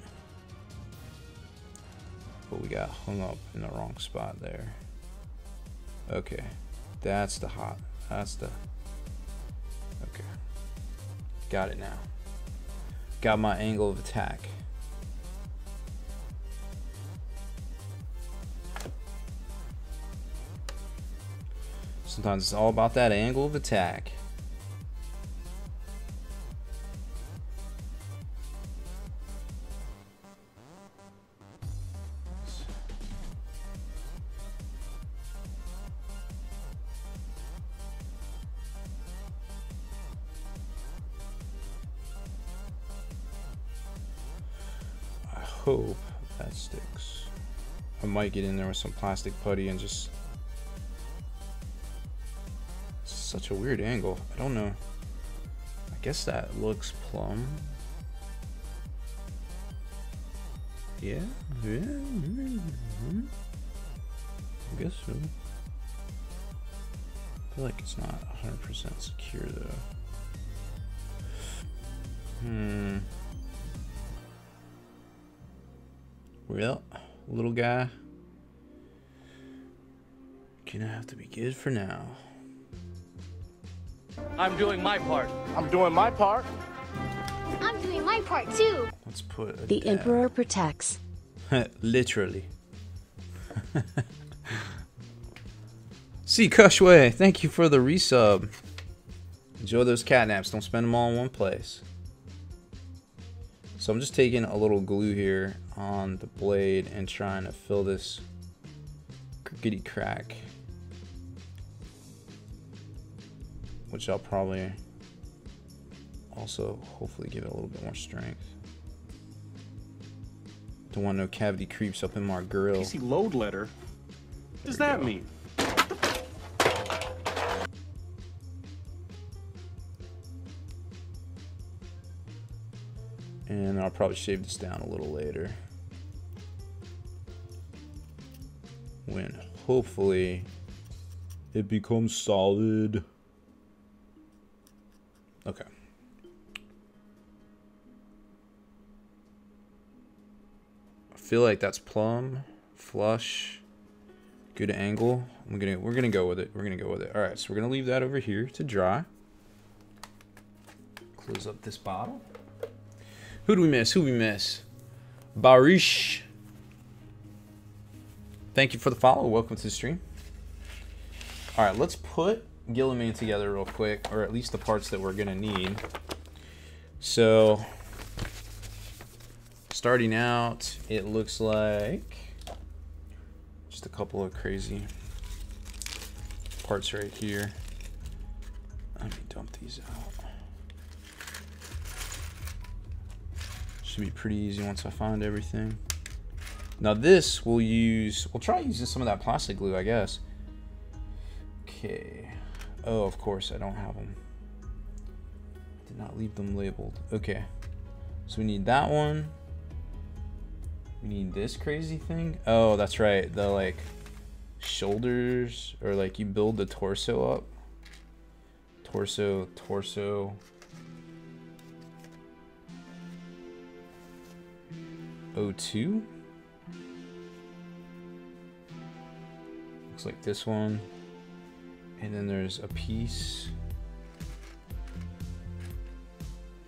But we got hung up in the wrong spot there. Okay. That's the hot. That's the... Okay. Got it now. Got my angle of attack. Sometimes it's all about that angle of attack. I hope that sticks. I might get in there with some plastic putty and just... Such a weird angle. I don't know. I guess that looks plumb. Yeah. I guess so. I feel like it's not 100% secure though. Well, little guy, gonna have to be good for now. I'm doing my part. I'm doing my part. I'm doing my part too. Let's put The Emperor protects. Literally. See, Cushway, thank you for the resub. Enjoy those catnaps. Don't spend them all in one place. So I'm just taking a little glue here on the blade and trying to fill this crickety crack, which I'll probably also hopefully give it a little bit more strength. Don't want no cavity creeps up in my grill. PC load letter? What does that mean? And I'll probably shave this down a little later, when hopefully it becomes solid. Okay. I feel like that's plumb, flush, good angle. We're gonna go with it. We're gonna go with it. All right, so we're gonna leave that over here to dry. Close up this bottle. Who do we miss? Who do we miss? Barish. Thank you for the follow. Welcome to the stream. All right, let's put Gilliman together real quick, or at least the parts that we're gonna need. So, starting out, it looks like just a couple of crazy parts right here. Let me dump these out. Should be pretty easy once I find everything. Now this we'll try using some of that plastic glue, I guess. Okay. Oh, of course I don't have them. Did not leave them labeled. Okay. So we need that one. We need this crazy thing. Oh, that's right. The like shoulders, or like you build the torso up. Torso. O2. Looks like this one. And then there's a piece.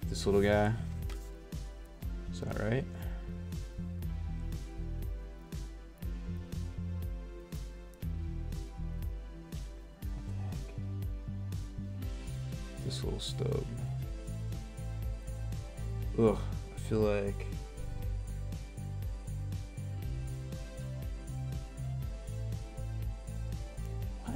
This little guy. Is that right? This little stub. Ugh, I feel like what?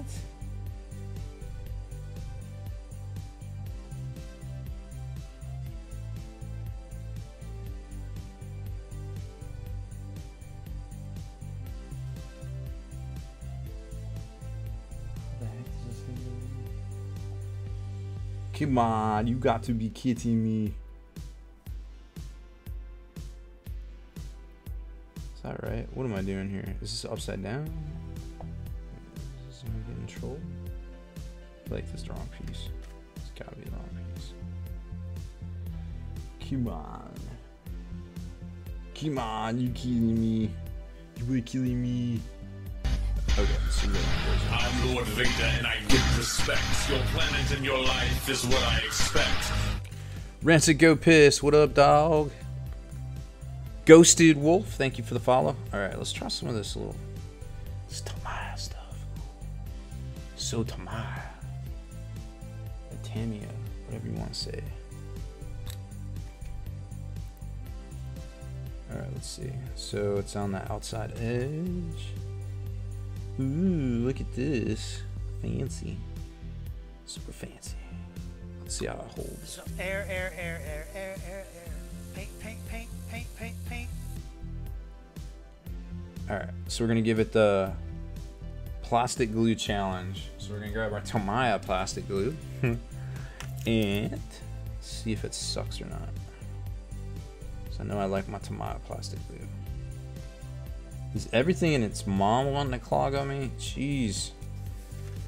What the heck is this thing doing? Come on, you got to be kidding me. Is that right? What am I doing here? Is this upside down? Is someone getting trolled? I like this the wrong piece. It's gotta be the wrong piece. Come on. Come on, you kidding me? You were killing me. Okay, so I'm Lord Vader and I give respect. Your planet and your life is what I expect. Rancid Go Piss, what up, dog? Ghosted Wolf, thank you for the follow. Alright, let's try some of this this Tamaya stuff. So Tamaya. Tamia, whatever you want to say. Alright, let's see. So it's on the outside edge. Ooh, look at this. Fancy. Super fancy. Let's see how it holds. So air. Paint. Alright, so we're going to give it the plastic glue challenge. So we're going to grab our Tamaya plastic glue. And see if it sucks or not. So I know I like my Tamaya plastic glue. Is everything in its mom wanting to clog on me? Jeez.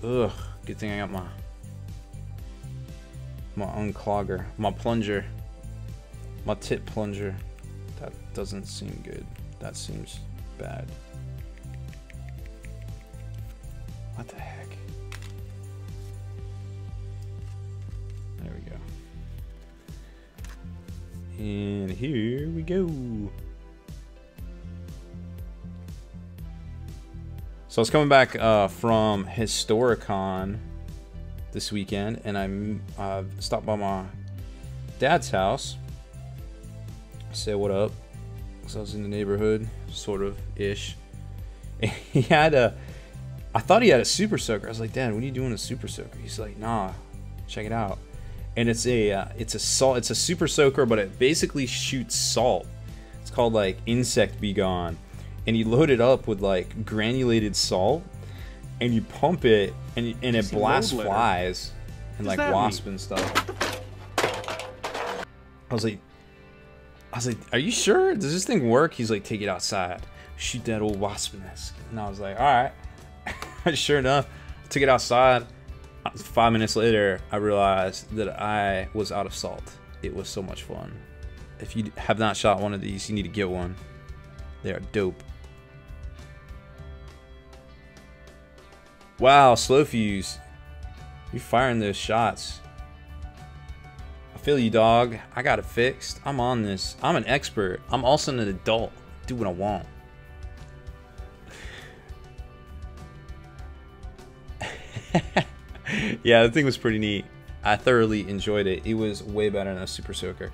Ugh. Good thing I got my unclogger, my plunger, my tip plunger. That doesn't seem good. That seems bad. What the heck? There we go. And here we go. So I was coming back from Historicon this weekend, and I stopped by my dad's house. Say what up. So I was in the neighborhood, sort of ish. And he had I thought he had a super soaker. I was like, Dad, what are you doing with a super soaker? He's like, nah, check it out. And it's a super soaker, but it basically shoots salt. It's called like Insect Be Gone. And you load it up with like granulated salt, and you pump it, and it blasts flies and like wasps and stuff. I was like, are you sure? Does this thing work? He's like, take it outside, shoot that old wasp nest. And I was like, all right. Sure enough, I took it outside. 5 minutes later, I realized that I was out of salt. It was so much fun. If you have not shot one of these, you need to get one. They are dope. Wow, slow fuse. You're firing those shots. I feel you, dog. I got it fixed. I'm on this. I'm an expert. I'm also an adult. Do what I want. Yeah, the thing was pretty neat. I thoroughly enjoyed it. It was way better than a super soaker.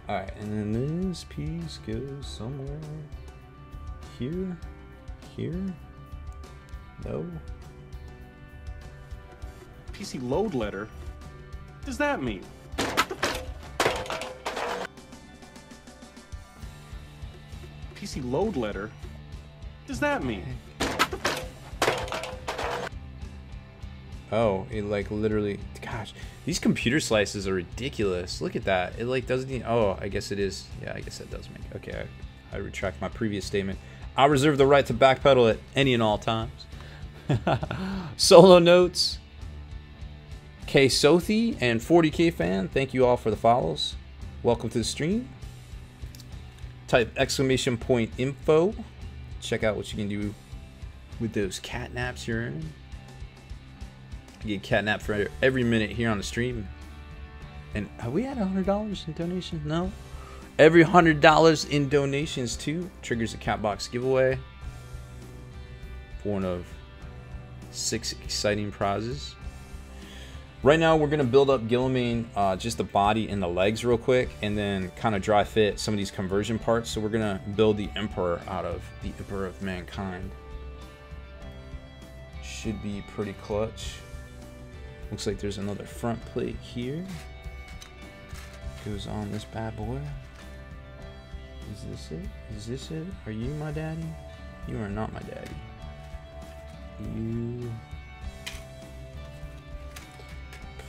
Alright, and then this piece goes somewhere here. Here? No. PC load letter? What does that mean? PC load letter? What does that mean? Oh, it like literally, gosh, these computer slices are ridiculous. Look at that. It like doesn't even, oh, I guess it is. Yeah, I guess that does make, okay. I retract my previous statement. I reserve the right to backpedal at any and all times. Solo notes. K Sothi and 40K fan, thank you all for the follows. Welcome to the stream. Type exclamation point info. Check out what you can do with those catnaps you're in. You get catnap for every minute here on the stream. And have we had $100 in donations? No. Every $100 in donations too triggers a Catbox giveaway. One of 6 exciting prizes. Right now we're gonna build up Guilliman, just the body and the legs real quick, and then kind of dry fit some of these conversion parts. So we're gonna build the Emperor out of the Emperor of Mankind. Should be pretty clutch. Looks like there's another front plate here. Goes on this bad boy. Is this it? Is this it? Are you my daddy? You are not my daddy. You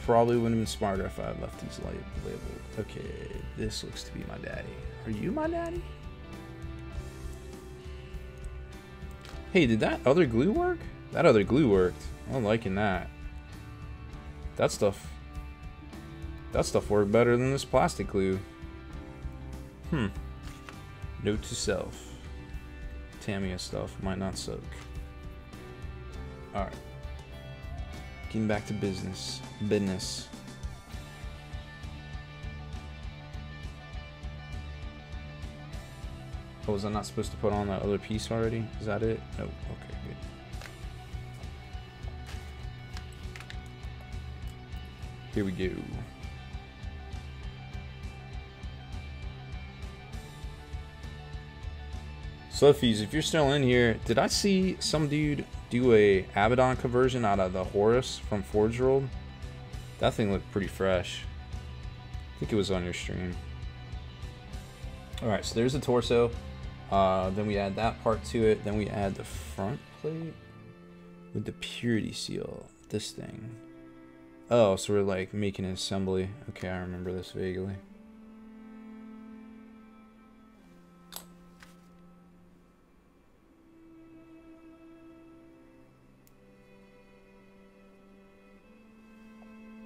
probably wouldn't have been smarter if I had left these labeled. Okay, this looks to be my daddy. Are you my daddy? Hey, did that other glue work? That other glue worked. I'm liking that. That stuff worked better than this plastic glue. Note to self. Tamiya stuff might not soak. Alright. Getting back to business. Oh, was I not supposed to put on that other piece already? Is that it? No. Okay, good. Here we go. Sluffies, if you're still in here, did I see some dude do a Abaddon conversion out of the Horus from Forge World? That thing looked pretty fresh. I think it was on your stream. Alright, so there's the torso. Then we add that part to it. Then we add the front plate with the purity seal. This thing. Oh, so we're like making an assembly. Okay, I remember this vaguely.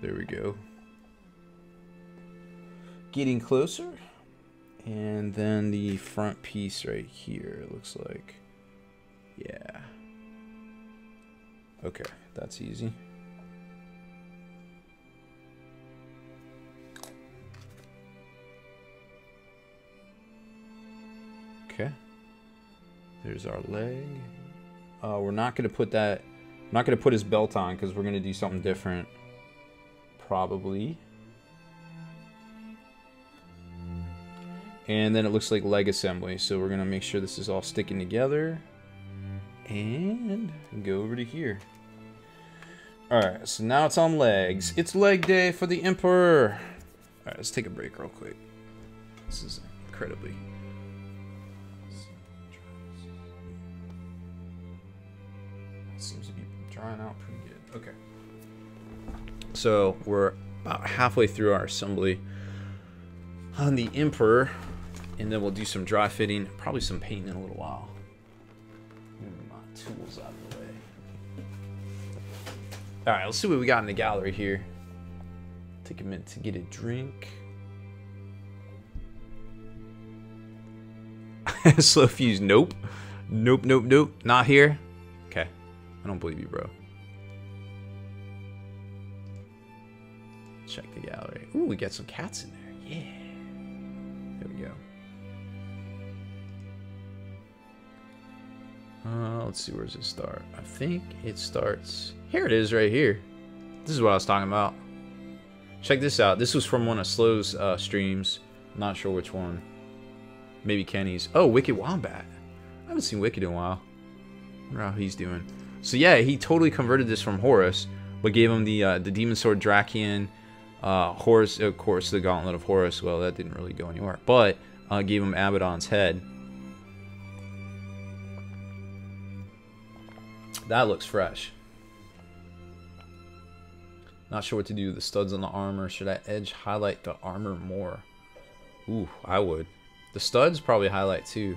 There we go. Getting closer. And then the front piece right here, it looks like. Yeah. Okay, that's easy. Okay. There's our leg. We're not gonna put that. I'm not gonna put his belt on because we're gonna do something different. Probably. And then it looks like leg assembly, so we're gonna make sure this is all sticking together and go over to here. Alright, so now it's on legs. It's leg day for the Emperor. Alright, let's take a break real quick. This is incredibly... seems to be drying out pretty good. Okay. So we're about halfway through our assembly on the Emperor, and then we'll do some dry fitting, probably some painting in a little while. Move my tools out of the way. All right, let's see what we got in the gallery here. Take a minute to get a drink. Slow fuse, nope. Nope, nope, nope, not here. Okay, I don't believe you, bro. Check the gallery. Ooh, we got some cats in there. Yeah. There we go. Let's see, where does it start? I think it starts... Here it is, right here. This is what I was talking about. Check this out. This was from one of Slow's streams. Not sure which one. Maybe Kenny's. Oh, Wicked Wombat. I haven't seen Wicked in a while. I wonder how he's doing. So yeah, he totally converted this from Horus, but gave him the Demon Sword Drakian, Horus, of course, the Gauntlet of Horus. Well, that didn't really go anywhere, but gave him Abaddon's head. That looks fresh. Not sure what to do with the studs on the armor. Should I edge highlight the armor more? Ooh, I would. The studs probably highlight too.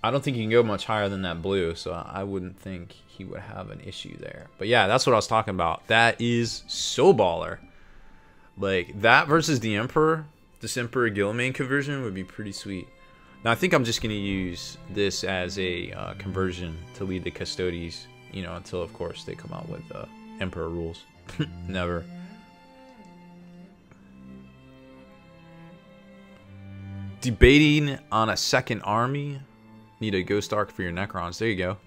I don't think you can go much higher than that blue, so I wouldn't think he would have an issue there. But yeah, that's what I was talking about. That is so baller. Like, that versus the Emperor, this Emperor Guilliman conversion would be pretty sweet. Now, I think I'm just going to use this as a conversion to lead the Custodes, you know, until, of course, they come out with Emperor rules. Never. Debating on a second army. Need a Ghost Arc for your Necrons. There you go.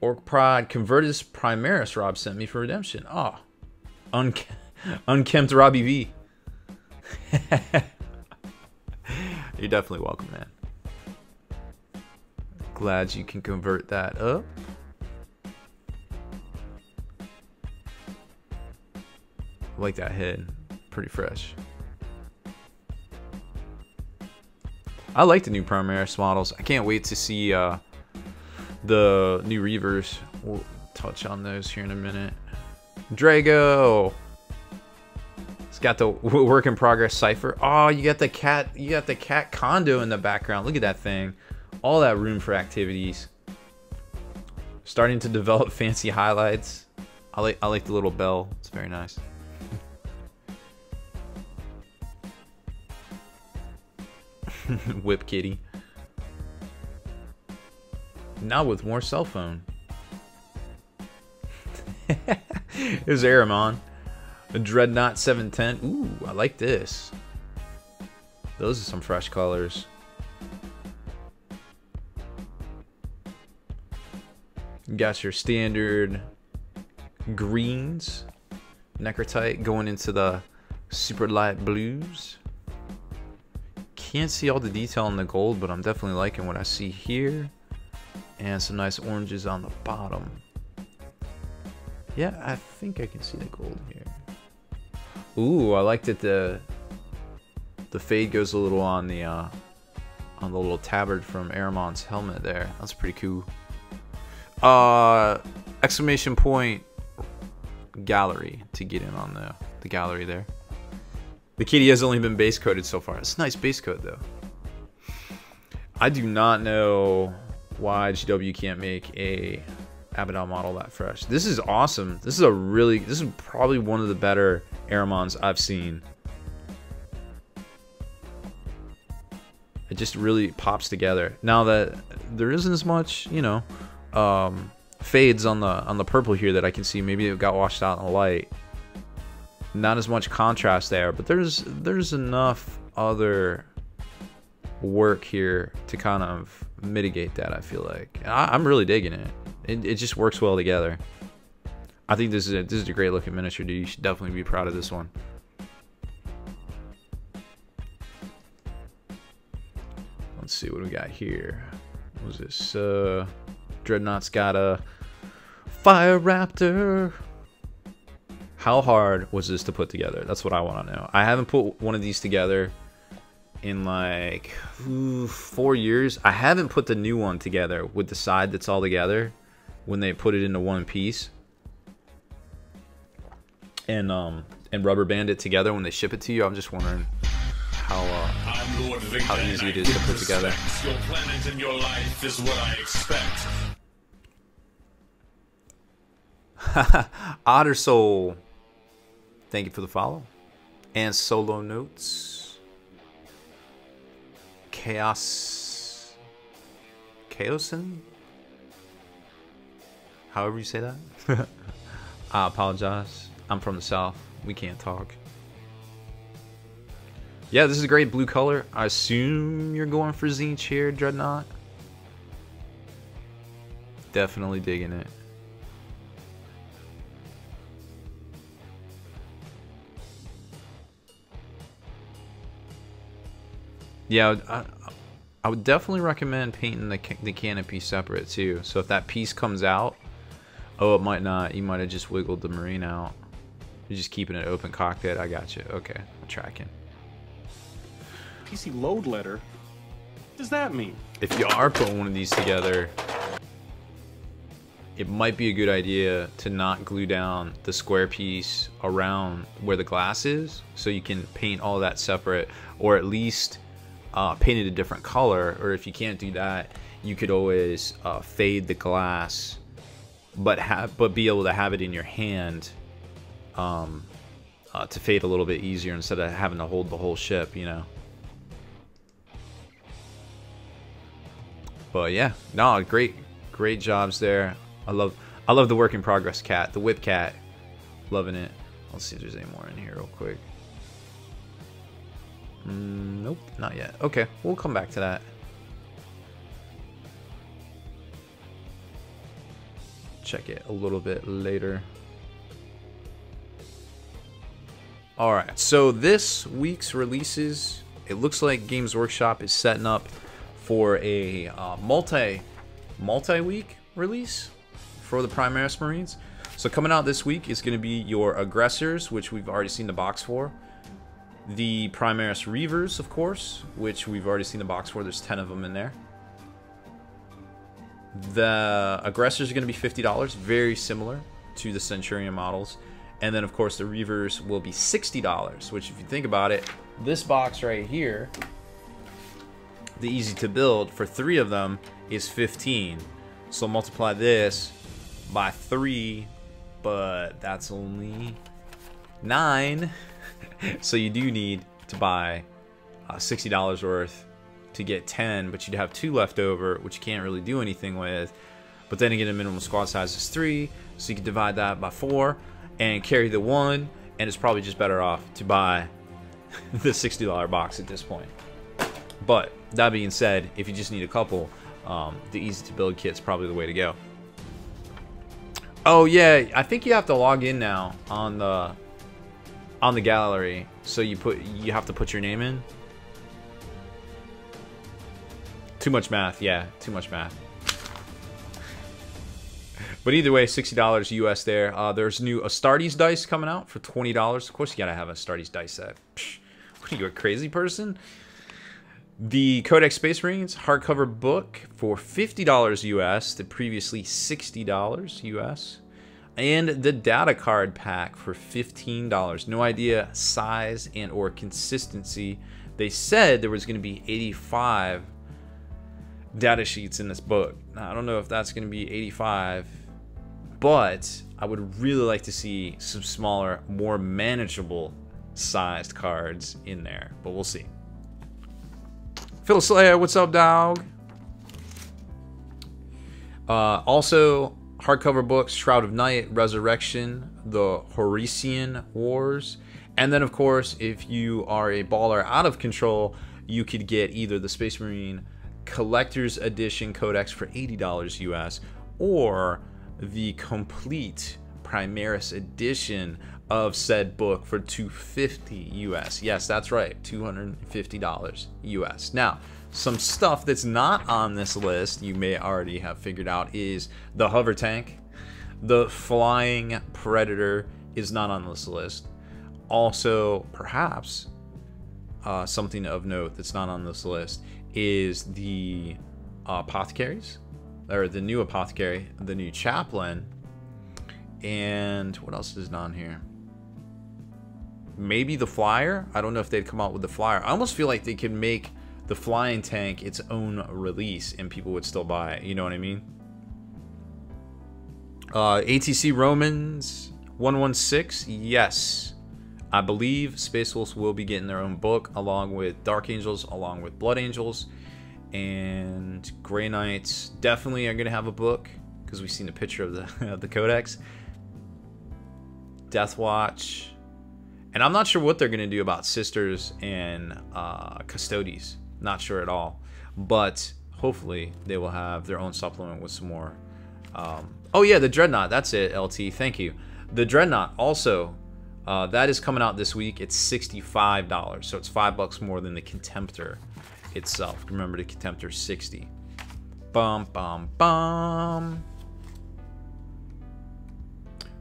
Orc Pride Convertus Primaris Rob sent me for redemption. Oh. Unkempt Robbie V. You're definitely welcome, man. Glad you can convert that up. I like that head. Pretty fresh. I like the new Primaris models. I can't wait to see the new Reavers. We'll touch on those here in a minute. Draigo. It's got the work in progress cipher. Oh, you got the cat. You got the cat condo in the background. Look at that thing. All that room for activities. Starting to develop fancy highlights. I like the little bell. It's very nice. Whip Kitty. Now with more cell phone. Here's Aramon. A Dreadnought 710. Ooh, I like this. Those are some fresh colors. You got your standard greens. Necrotite going into the super light blues. Can't see all the detail in the gold, but I'm definitely liking what I see here. And some nice oranges on the bottom. Yeah, I think I can see the gold here. Ooh, I like that the fade goes a little on the little tabard from Aramon's helmet there. That's pretty cool. Exclamation point gallery to get in on the gallery there. The kitty has only been base coated so far. It's a nice base coat though. I do not know why GW can't make a Abaddon model that fresh. This is awesome. This is probably one of the better Aramons I've seen. It just really pops together. Now that there isn't as much, you know, fades on the purple here that I can see. Maybe it got washed out in the light. Not as much contrast there, but there's enough other work here to kind of mitigate that, I feel like. I'm really digging it. It just works well together. I think this is a great looking miniature, dude. You should definitely be proud of this one. Let's see what we got here. What was this? Dreadnought's got a Fire Raptor. How hard was this to put together? That's what I want to know. I haven't put one of these together in like 4 years. I haven't put the new one together with the side that's all together when they put it into one piece and rubber band it together when they ship it to you. I'm just wondering how easy it is to put together. Your planet and your life is what I expect. Otter Soul, thank you for the follow. And Solo Notes. Chaosin? However you say that. I apologize. I'm from the South. We can't talk. Yeah, this is a great blue color. I assume you're going for Zinch here, Dreadnought. Definitely digging it. Yeah, I would definitely recommend painting the canopy separate too. So if that piece comes out, oh, it might not. You might have just wiggled the marine out. You're just keeping it open cockpit. I got you. Okay, I'm tracking. PC load letter? What does that mean? If you are putting one of these together, it might be a good idea to not glue down the square piece around where the glass is, so you can paint all that separate, or at least painted a different color, or if you can't do that, you could always fade the glass, but be able to have it in your hand to fade a little bit easier instead of having to hold the whole ship, you know. But yeah, no, great jobs there. I love the work in progress cat, the whip cat, loving it. Let's see if there's any more in here real quick. Nope, not yet. Okay, we'll come back to that. Check it a little bit later. Alright, so this week's releases, it looks like Games Workshop is setting up for a multi-week release for the Primaris Marines. So coming out this week is going to be your Aggressors, which we've already seen the box for. The Primaris Reavers, of course, which we've already seen the box for. There's 10 of them in there. The Aggressors are going to be $50, very similar to the Centurion models. And then, of course, the Reavers will be $60, which, if you think about it, this box right here, the easy to build, for 3 of them is 15. So multiply this by 3, but that's only 9. So you do need to buy $60 worth to get 10, but you'd have 2 left over, which you can't really do anything with. But then again, the minimum squad size is 3, so you can divide that by 4 and carry the 1, and it's probably just better off to buy the $60 box at this point. But that being said, if you just need a couple, the easy to build kit's probably the way to go. Oh yeah, I think you have to log in now on the gallery, so you have to put your name in. Too much math, yeah, too much math. But either way, $60 US there. There's new Astartes dice coming out for $20. Of course, you gotta have a Astartes dice set. Psh, what are you, a crazy person? The Codex Space Marines hardcover book for $50 US, the previously $60 US. And the data card pack for $15. No idea size and or consistency. They said there was going to be 85 data sheets in this book. Now, I don't know if that's going to be 85, but I would really like to see some smaller, more manageable sized cards in there, but we'll see. Phil Slayer, what's up, dog? Also, hardcover books, Shroud of Night, Resurrection, the Horician Wars. And then, of course, if you are a baller out of control, you could get either the Space Marine Collector's Edition Codex for $80 US, or the complete Primaris Edition of said book for $250 US. Yes, that's right, $250 US. Now, some stuff that's not on this list, you may already have figured out, is the hover tank. The flying predator is not on this list. Also, perhaps something of note that's not on this list is the apothecaries, or the new apothecary, the new chaplain, and what else is on here? Maybe the flyer. I don't know if they'd come out with the flyer. I almost feel like they could make the flying tank its own release and people would still buy it, you know what I mean? ATC Romans 116, yes. I believe Space Wolves will be getting their own book, along with Dark Angels, along with Blood Angels. And Grey Knights definitely are going to have a book, because we've seen a picture of the, of the Codex. Death Watch. And I'm not sure what they're going to do about Sisters and Custodes. Not sure at all. But hopefully they will have their own supplement with some more. Oh yeah, the Dreadnought. That's it, LT. Thank you. The Dreadnought also, that is coming out this week. It's $65. So it's $5 more than the Contemptor itself. Remember, the Contemptor is $60. Bum, bum, bum.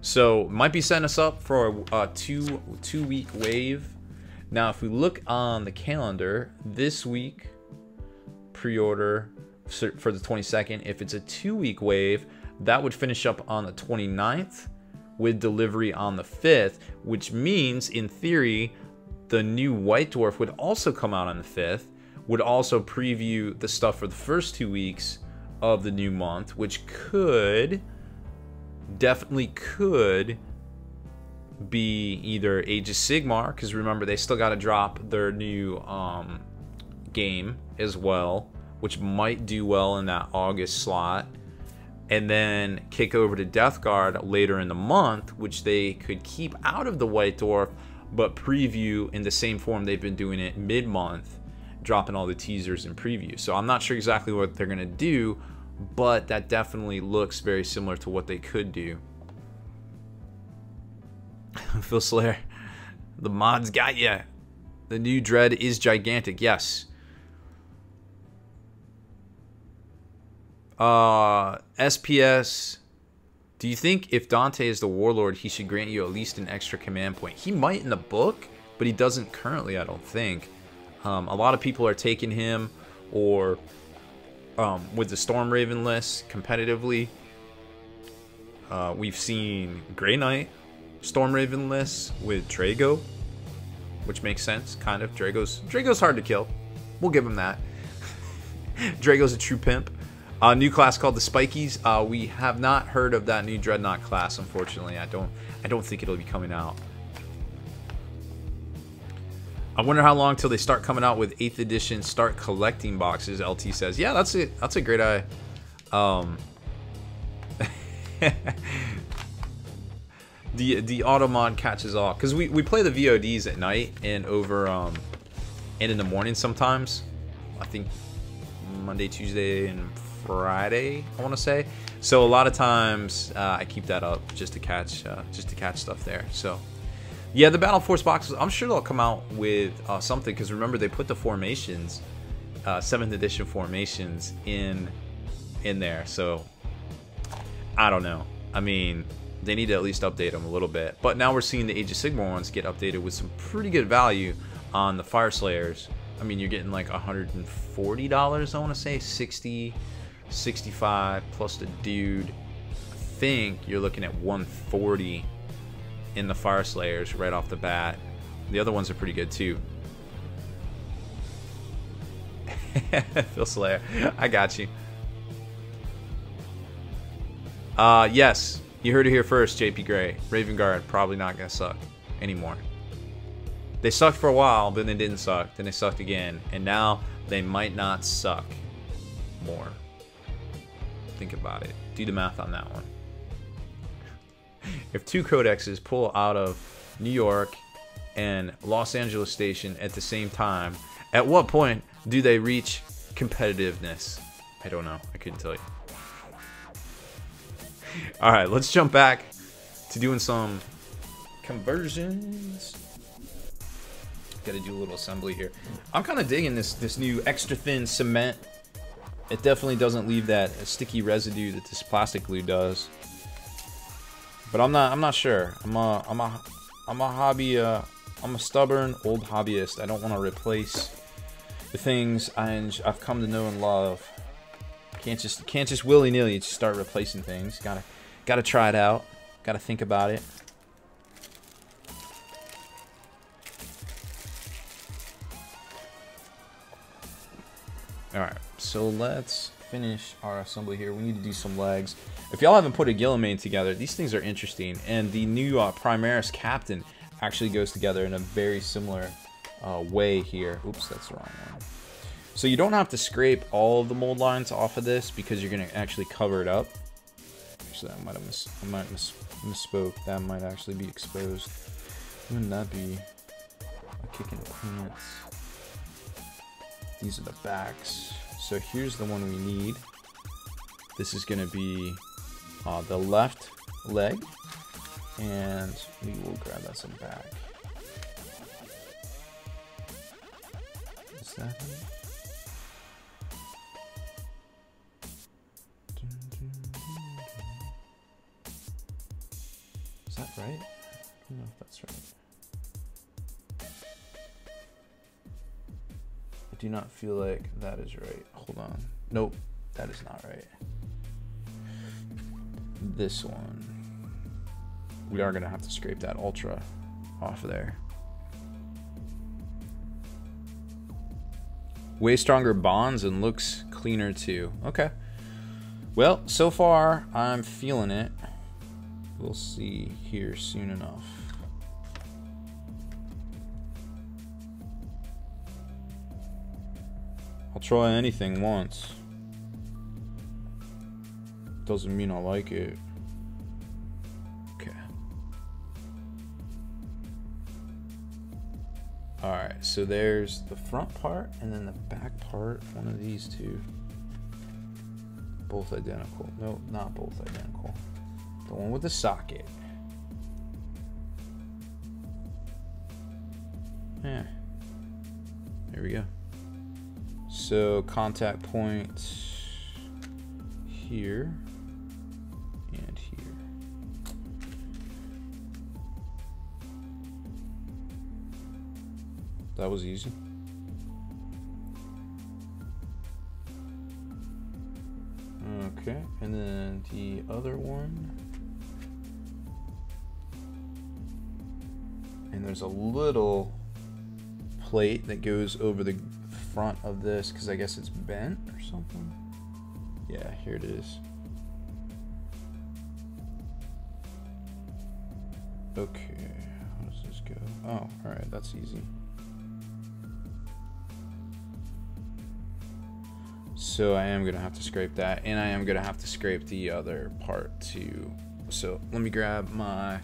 So might be setting us up for a two-week wave. Now, if we look on the calendar, this week pre-order for the 22nd. If it's a 2-week wave, that would finish up on the 29th with delivery on the 5th, which means in theory the new White Dwarf would also come out on the 5th, would also preview the stuff for the first 2 weeks of the new month, which could, definitely could, be either Age of Sigmar, because remember they still got to drop their new game as well, which might do well in that August slot, and then kick over to Death Guard later in the month, which they could keep out of the White Dwarf but preview in the same form they've been doing it mid-month, dropping all the teasers and previews. So I'm not sure exactly what they're gonna do, but that definitely looks very similar to what they could do. Phil Slayer, the mods got ya. The new Dread is gigantic. Yes. SPS, do you think if Dante is the warlord, he should grant you at least an extra command point? He might in the book, but he doesn't currently, I don't think. A lot of people are taking him, or with the Storm Raven list competitively. We've seen Grey Knight Storm Raven lists with Draigo, which makes sense, kind of. Draigo's hard to kill. We'll give him that. Draigo's a true pimp. New class called the Spikies. We have not heard of that new Dreadnought class, unfortunately. I don't think it'll be coming out. I wonder how long till they start coming out with 8th edition start collecting boxes, LT says. Yeah, that's it. That's a great eye. The auto mod catches all, because we play the VODs at night and over and in the morning sometimes. I think Monday, Tuesday, and Friday, I want to say. So a lot of times I keep that up just to catch stuff there. So yeah, the Battle Force boxes, I'm sure they'll come out with something, because remember they put the formations, 7th edition formations in there. So I don't know. I mean, they need to at least update them a little bit. But now we're seeing the Age of Sigmar ones get updated with some pretty good value on the Fire Slayers. I mean, you're getting like $140, I want to say, 60, 65 plus the dude. I think you're looking at 140 in the Fire Slayers right off the bat. The other ones are pretty good too. Phil Slayer, I got you. Yes, you heard it here first, JP Gray. Raven Guard probably not gonna suck anymore. They sucked for a while, but then they didn't suck. Then they sucked again, and now they might not suck more. Think about it. Do the math on that one. If 2 codexes pull out of New York and Los Angeles Station at the same time, at what point do they reach competitiveness? I don't know. I couldn't tell you. Alright, let's jump back to doing some conversions. Gotta do a little assembly here. I'm kind of digging this new extra thin cement. It definitely doesn't leave that sticky residue that this plastic glue does. But I'm not sure. I'm a stubborn old hobbyist. I don't want to replace the things I've come to know and love. Can't just willy-nilly just start replacing things. Gotta try it out. Gotta think about it. Alright, so let's finish our assembly here. We need to do some legs. If y'all haven't put a Guilliman together, these things are interesting. And the new Primaris Captain actually goes together in a very similar way here. Oops, that's the wrong one. So you don't have to scrape all of the mold lines off of this, because you're going to actually cover it up. Actually, I might have misspoke. That might actually be exposed. Wouldn't that be a kick in the pants? These are the backs. So here's the one we need. This is going to be the left leg, and we will grab that some back. Is that it? Is that right? I don't know if that's right. I do not feel like that is right. Hold on. Nope, that is not right. This one. We are going to have to scrape that Ultra off of there. Way stronger bonds and looks cleaner too. Okay. Well, so far I'm feeling it. We'll see here soon enough. I'll try anything once. Doesn't mean I like it. Okay. Alright, so there's the front part and then the back part. One of these two. Both identical. No, not both identical. The one with the socket. Yeah. There we go. So contact point here and here. That was easy. Okay, and then the other one. And there's a little plate that goes over the front of this because I guess it's bent or something. Yeah, here it is. Okay, how does this go? Oh, alright, that's easy. So I am gonna have to scrape that, and I am gonna have to scrape the other part too. So let me grab my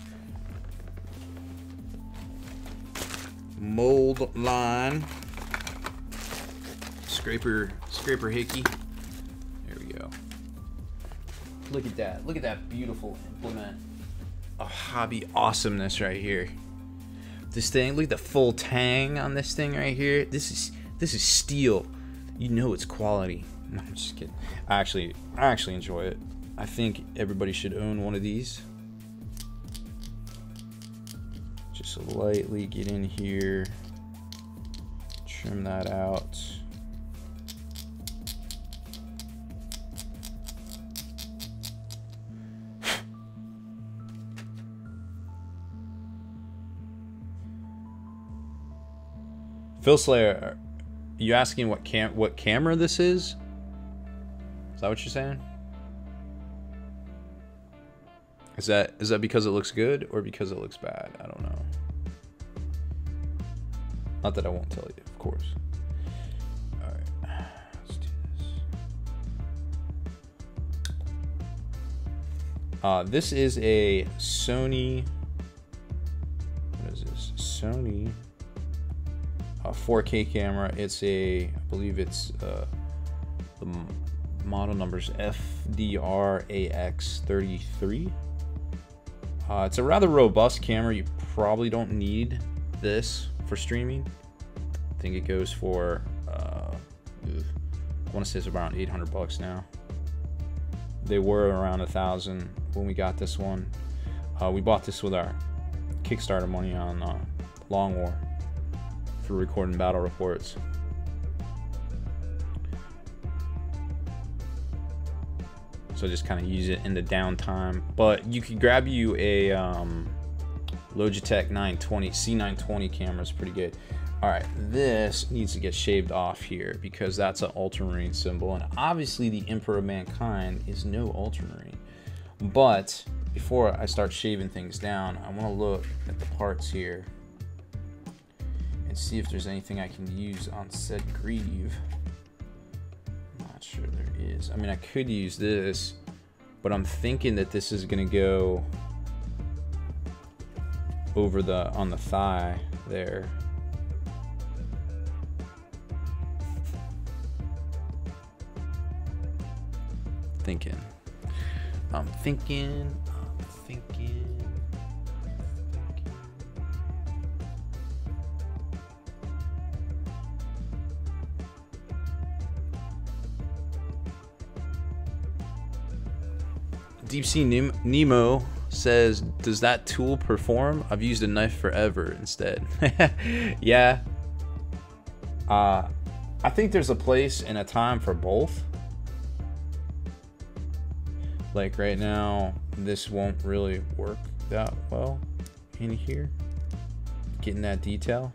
mold line scraper hickey. There we go. Look at that. Look at that beautiful implement of hobby awesomeness right here. This thing, look at the full tang on this thing right here. This is steel. You know it's quality. No, I'm just kidding. I actually enjoy it. I think everybody should own one of these. Just lightly get in here, trim that out. Phil Slayer, are you asking what camera this is? Is that what you're saying? Is that because it looks good or because it looks bad? I don't know. Not that I won't tell you, of course. All right, let's do this. This is a Sony. What is this? Sony 4K camera. It's a, I believe it's the model number's FDR-AX33. It's a rather robust camera. You probably don't need this for streaming. I think it goes for I want to say it's around 800 bucks now. They were around 1,000 when we got this one. We bought this with our Kickstarter money on Long War for recording battle reports. So just kind of use it in the downtime. But you could grab you a Logitech 920 C920 camera. Is pretty good. All right, this needs to get shaved off here because that's an ultramarine symbol, and obviously the Emperor of Mankind is no ultramarine. But before I start shaving things down, I want to look at the parts here and see if there's anything I can use on said greave. I'm not sure there is. I mean, I could use this, but I'm thinking that this is gonna go over on the thigh there. I'm thinking. Deep Sea Nemo says, does that tool perform? I've used a knife forever instead. Yeah. I think there's a place and a time for both. Like right now, this won't really work that well in here. Getting that detail.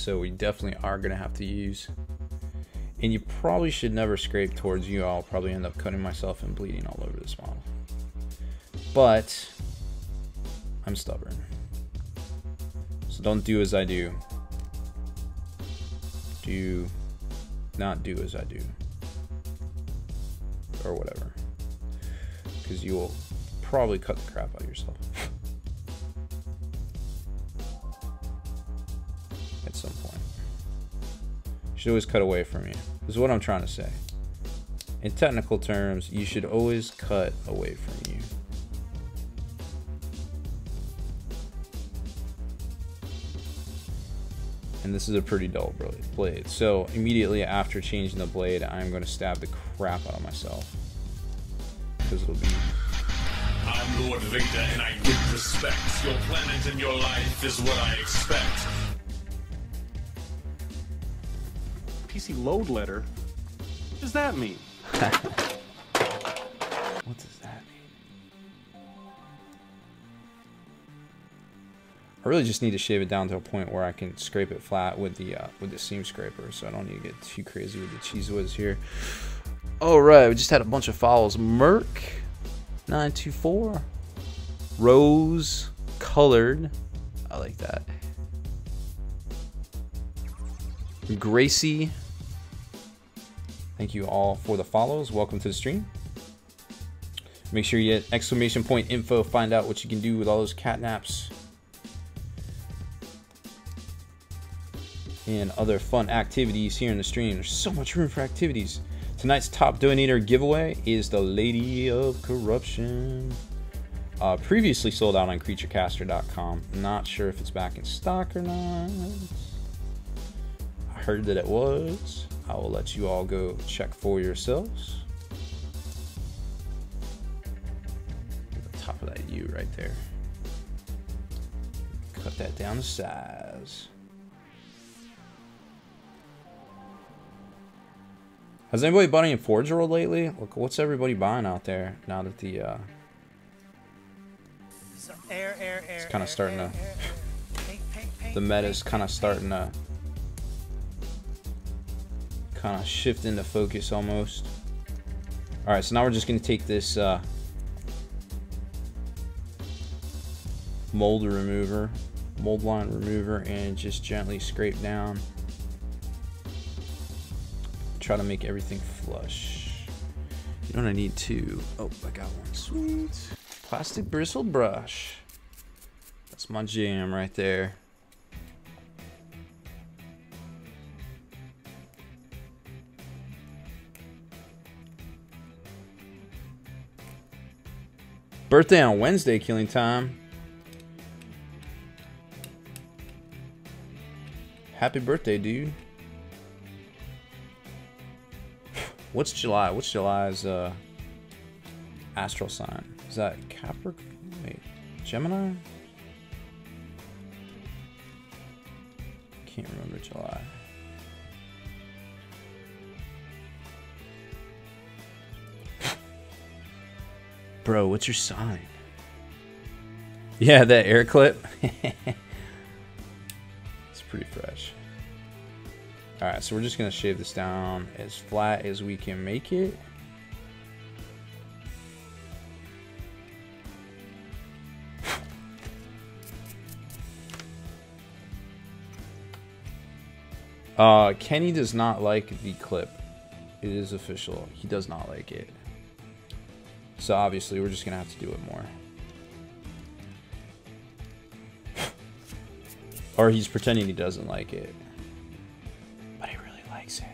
so we definitely are going to have to use. And you probably should never scrape towards you. I'll probably end up cutting myself and bleeding all over this model. But I'm stubborn. So don't do as I do. Do not do as I do. Or whatever. Because you will probably cut the crap out of yourself. At some point. You should always cut away from you. This is what I'm trying to say. In technical terms, you should always cut away from you. And this is a pretty dull blade. So immediately after changing the blade, I'm going to stab the crap out of myself. Because it'll be... I'm Lord Vader and I give respect. Your planet and your life is what I expect. PC load letter? What does that mean? What does that mean? I really just need to shave it down to a point where I can scrape it flat with the seam scraper, so I don't need to get too crazy with the cheese whiz here. All right, we just had a bunch of follows. Merc 924, Rose Colored, I like that. Gracie, thank you all for the follows. Welcome to the stream. Make sure you hit exclamation point info. Find out what you can do with all those catnaps and other fun activities here in the stream. There's so much room for activities. Tonight's top donator giveaway is the Lady of Corruption. Previously sold out on creaturecaster.com. Not sure if it's back in stock or not. I heard that it was. I will let you all go check for yourselves. The top of that U right there. Cut that down to size. Has anybody bought any Forge World lately? Look, what's everybody buying out there now that the it's kind of starting to the meta's kind of starting to kind of shift into focus almost. All right, so now we're just gonna take this mold line remover, and just gently scrape down. Try to make everything flush. You know what I need too? Oh, I got one. Sweet. Plastic bristle brush. That's my jam right there. Birthday on Wednesday, Killing Time. Happy birthday, dude. What's July? What's July's astral sign? Is that Capricorn? Wait, Gemini? Can't remember July. Bro, what's your sign? Yeah, that air clip. It's pretty fresh. Alright, so we're just going to shave this down as flat as we can make it. Kenny does not like the clip. It is official. He does not like it. So obviously we're just going to have to do it more. Or he's pretending he doesn't like it. But he really likes it.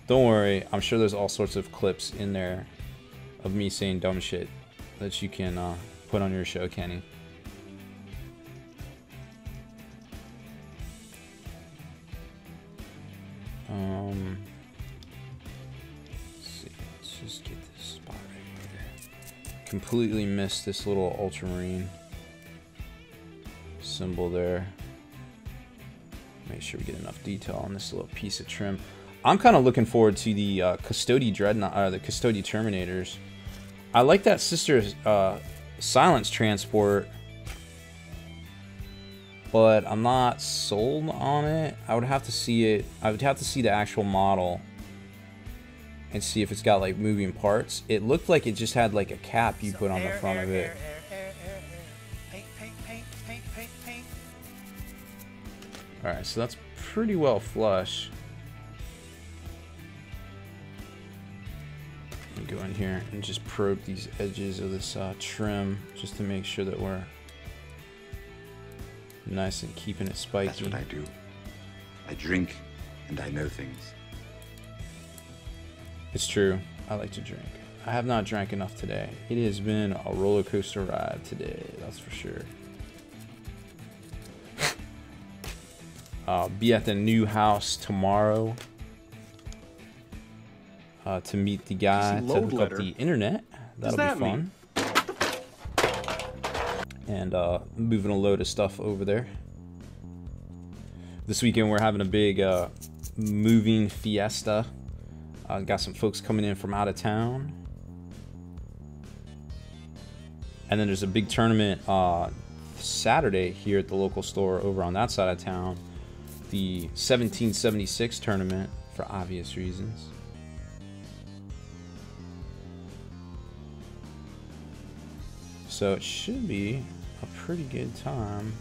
Don't worry, I'm sure there's all sorts of clips in there of me saying dumb shit that you can put on your show, Kenny. Let's see, let's just get this spot right here. Completely missed this little ultramarine symbol there. Make sure we get enough detail on this little piece of trim. I'm kind of looking forward to the Custody Dreadnought, the Custody Terminators. I like that sister silence transport, but I'm not sold on it. I would have to see it. I would have to see the actual model and see if it's got like moving parts. It looked like it just had like a cap you put on the front of it. Paint. Alright, so that's pretty well flush. Let me go in here and just probe these edges of this trim just to make sure that we're nice and keeping it spiky. That's what I do. I drink and I know things. It's true. I like to drink. I have not drank enough today. It has been a roller coaster ride today, that's for sure. I'll be at the new house tomorrow to meet the guy to hook up the internet. That'll be fun. And moving a load of stuff over there. This weekend we're having a big moving fiesta. Got some folks coming in from out of town. And then there's a big tournament Saturday here at the local store over on that side of town. The 1776 tournament, for obvious reasons. So it should be a pretty good time.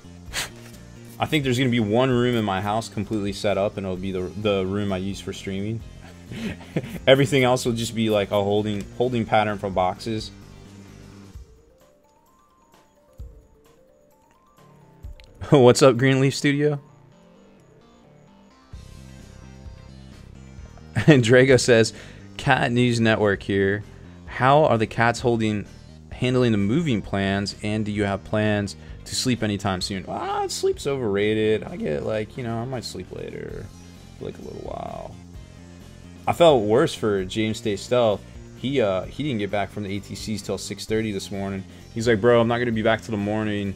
I think there's going to be one room in my house completely set up, and it'll be the room I use for streaming. Everything else will just be like a holding pattern for boxes. What's up, Greenleaf Studio? And Draigo says, Cat News Network here. How are the cats handling the moving plans, and do you have plans to sleep anytime soon? Sleep's overrated. I get like, you know, I might sleep later for like a little while. I felt worse for James Day Stealth. He didn't get back from the ATCs till 6:30 this morning. He's like, bro, I'm not gonna be back till the morning.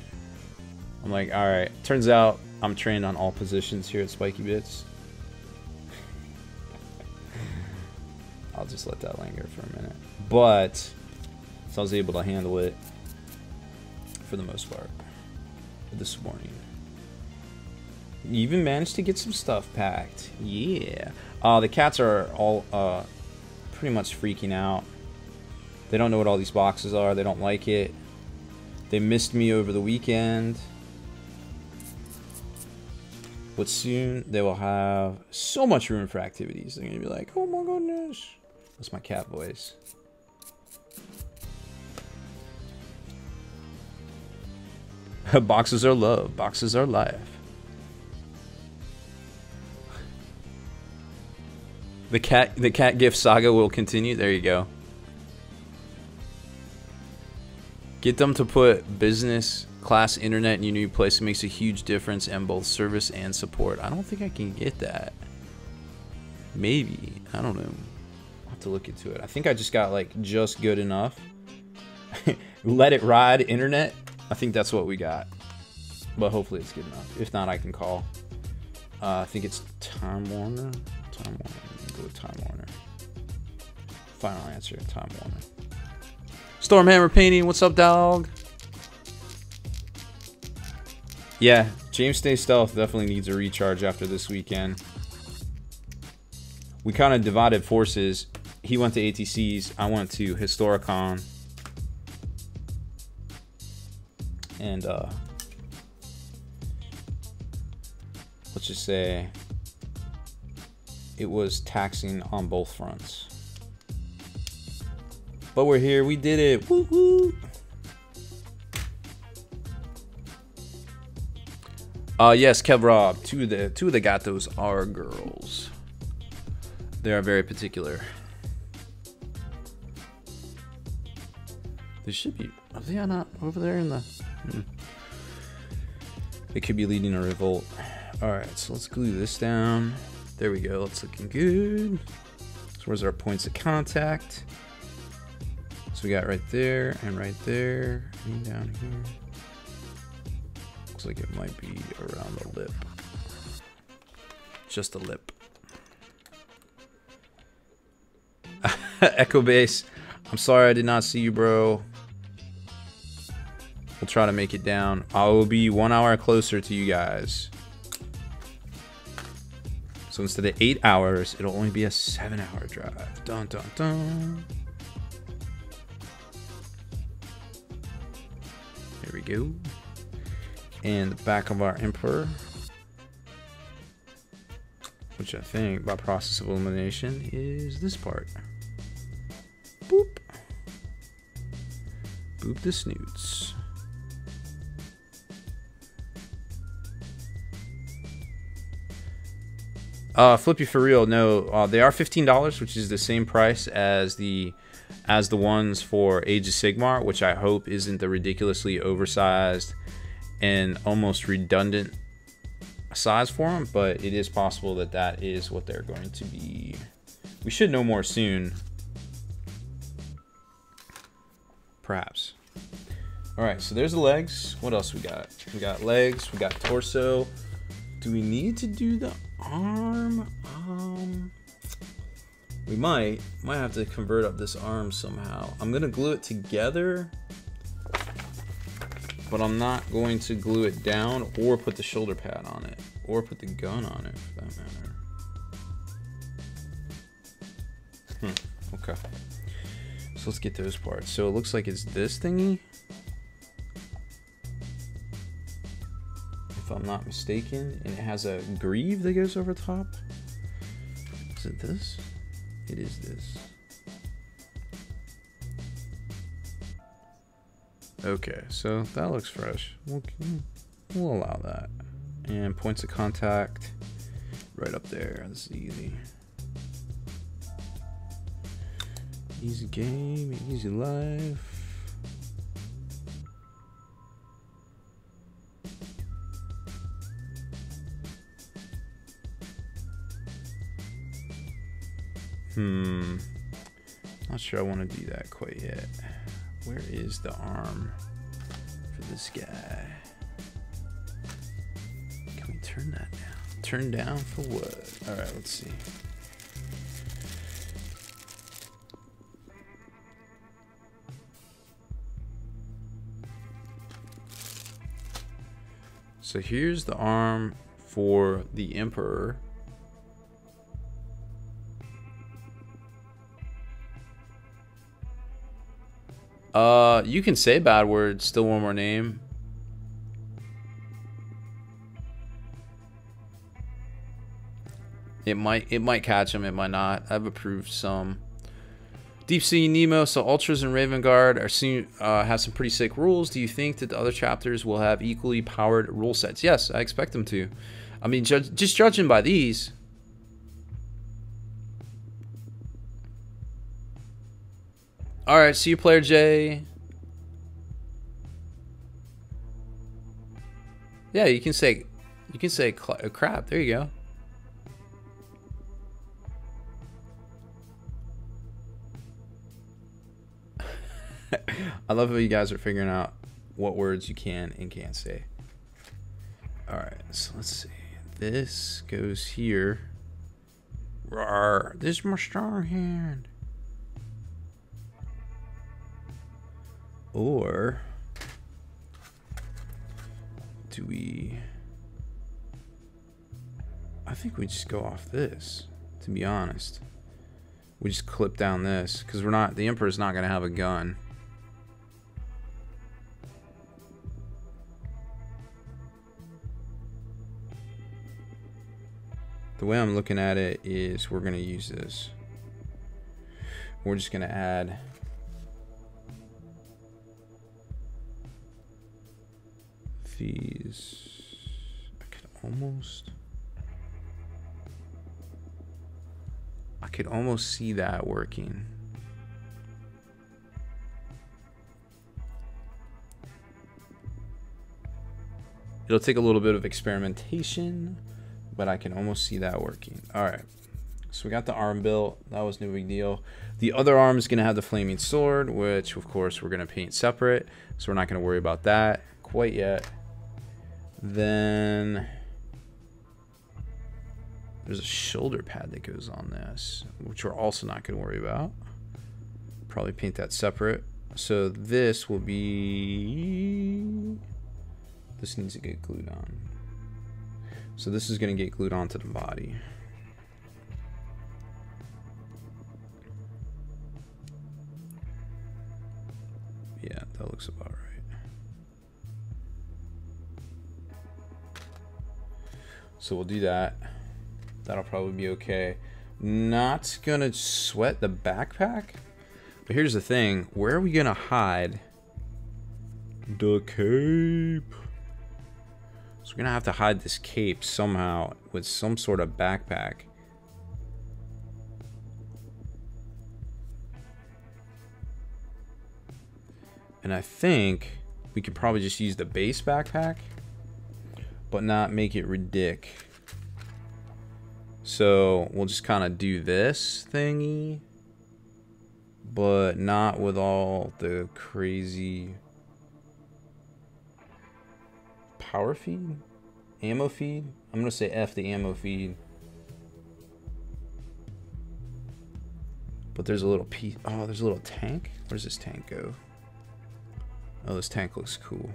I'm like, all right. Turns out I'm trained on all positions here at Spiky Bits. I'll just let that linger for a minute. But so I was able to handle it for the most part this morning. Even managed to get some stuff packed. Yeah. The cats are all pretty much freaking out. They don't know what all these boxes are. They don't like it. They missed me over the weekend. But soon they will have so much room for activities. They're going to be like, oh my goodness. That's my cat voice. Boxes are love. Boxes are life. The cat gift saga will continue. There you go. Get them to put business class internet in your new place. It makes a huge difference in both service and support. I don't think I can get that. Maybe. I don't know. I'll have to look into it. I think I just got like just good enough. Let it ride internet. I think that's what we got. But hopefully it's good enough. If not, I can call. I think it's Time Warner. Time Warner. Go with Time Warner. Final answer, Time Warner. Stormhammer Painting, what's up, dog? Yeah, James Day Stealth definitely needs a recharge after this weekend. We kind of divided forces. He went to ATCs, I went to Historicon. And let's just say it was taxing on both fronts. But we're here, we did it. Woo woo. Yes, Kev Rob, two of the gatos are girls. They are very particular. They should be, are they not over there in the It could be leading a revolt. Alright, so let's glue this down. There we go, it's looking good. So where's our points of contact? So we got right there and right there and down here. Looks like it might be around the lip. Just a lip. Echo Base, I'm sorry I did not see you, bro. I'll try to make it down. I will be 1 hour closer to you guys. So instead of 8 hours, it'll only be a 7-hour drive. Dun dun dun. Here we go. And the back of our Emperor, which I think by process of elimination is this part. Boop. Boop the snoots. Flippy for real, no, they are $15, which is the same price as the ones for Age of Sigmar, which I hope isn't the ridiculously oversized and almost redundant size for them, but it is possible that that is what they're going to be. We should know more soon. Perhaps. Alright, so there's the legs. What else we got? We got legs, we got torso. Do we need to do the arm? We might have to convert up this arm somehow. I'm gonna glue it together, but I'm not going to glue it down or put the shoulder pad on it or put the gun on it for that matter. Okay. So let's get those parts. So it looks like it's this thingy, if I'm not mistaken, and it has a greave that goes over top. Is it this? It is this. Okay, so that looks fresh. We'll allow that. And points of contact right up there. This is easy. Easy game, easy life. Not sure I want to do that quite yet. Where is the arm for this guy? Can we turn that down? Turn down for what? Alright, let's see. So here's the arm for the Emperor. You can say bad words, still one more name. It might catch him, it might not. I've approved some. Deep Sea Nemo, so Ultras and Raven Guard have some pretty sick rules. Do you think that the other chapters will have equally powered rule sets? Yes, I expect them to. I mean, just judging by these. All right, see you, Player J. Yeah, you can say crap. There you go. I love how you guys are figuring out what words you can and can't say. All right, so let's see. This goes here. Rawr, this is my strong hand. Or do we? I think we just go off this, to be honest. We just clip down this because the Emperor's not gonna have a gun. The way I'm looking at it is we're gonna use this. We're just gonna add these. I could almost see that working. It'll take a little bit of experimentation, but I can almost see that working. All right, so we got the arm built. That was no big deal. The other arm is gonna have the flaming sword, which of course we're gonna paint separate, so we're not gonna worry about that quite yet. Then there's a shoulder pad that goes on this, which we're also not going to worry about. Probably paint that separate. So this will be... This needs to get glued on. So this is going to get glued onto the body. Yeah, that looks about right. So we'll do that. That'll probably be okay. Not gonna sweat the backpack. But here's the thing. Where are we gonna hide the cape? So we're gonna have to hide this cape somehow with some sort of backpack. And I think we could probably just use the base backpack, but not make it ridiculous. So we'll just kind of do this thingy, but not with all the crazy power feed, ammo feed. I'm gonna say F the ammo feed. But there's a little piece. Oh, there's a little tank. Where's this tank go? Oh, this tank looks cool.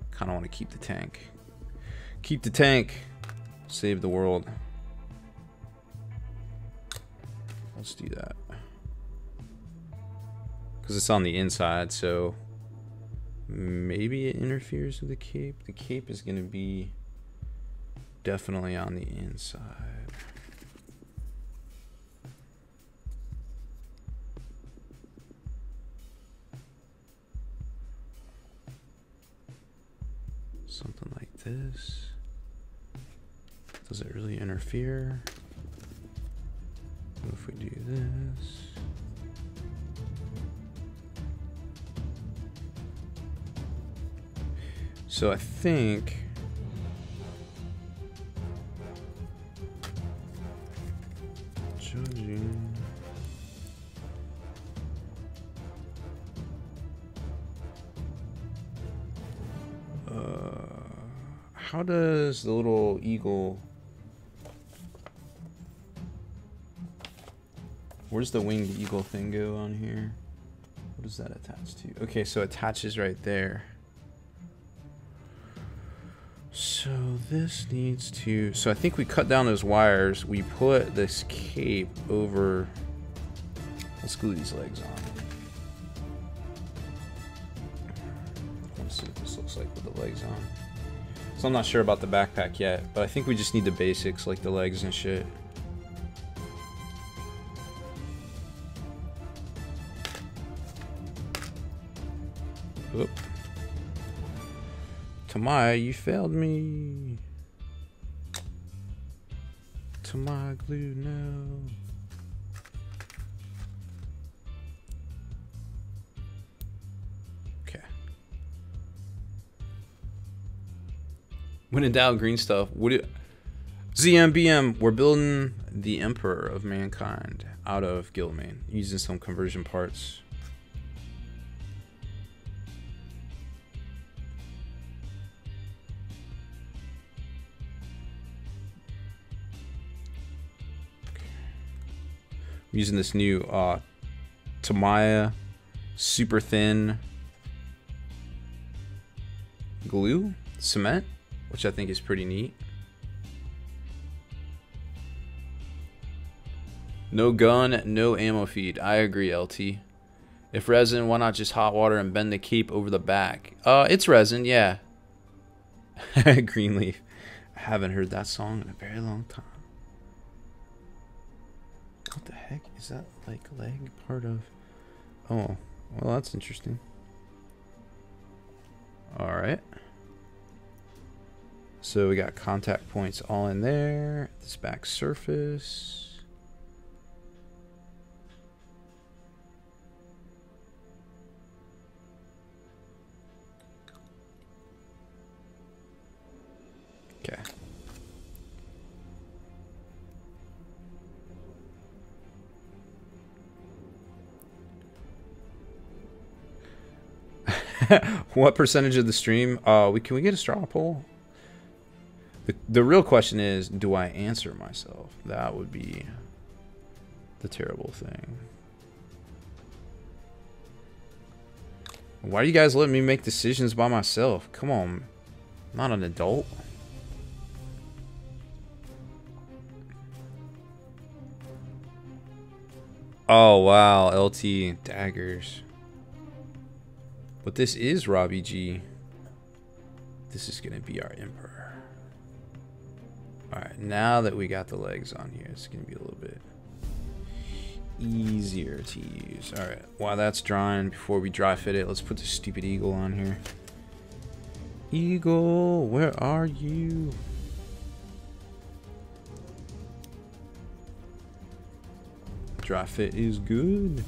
Kind of want to keep the tank. Keep the tank. Save the world. Let's do that. Because it's on the inside, so maybe it interferes with the cape. The cape is going to be definitely on the inside. Something like this. Does it really interfere? What if we do this? So I think judging how does the little eagle, where's the winged eagle thing go on here? What does that attach to? Okay, so it attaches right there. So this needs to, so I think we cut down those wires. We put this cape over, let's glue these legs on. Let's see what this looks like with the legs on. So I'm not sure about the backpack yet, but I think we just need the basics like the legs and shit. Oop. Tamaya, you failed me. Tamaya glue, no. Okay. When in doubt, green stuff. ZMBM, we're building the Emperor of Mankind out of Guildmane using some conversion parts. I'm using this new Tamaya super thin glue cement, which I think is pretty neat. No gun, no ammo feed. I agree, LT. If resin, why not just hot water and bend the cape over the back? It's resin, yeah. Greenleaf. I haven't heard that song in a very long time. What the heck is that, like, leg part of? Oh, well, that's interesting. All right. So we got contact points all in there. This back surface. Okay. What percentage of the stream? Can we get a straw poll? The real question is, do I answer myself? That would be the terrible thing. Why are you guys letting me make decisions by myself? Come on. I'm not an adult. Oh, wow. LT daggers. But this is Robbie G. This is going to be our Emperor. Alright, now that we got the legs on here, it's going to be a little bit easier to use. Alright, while that's drying, before we dry fit it, let's put the stupid eagle on here. Eagle, where are you? Dry fit is good.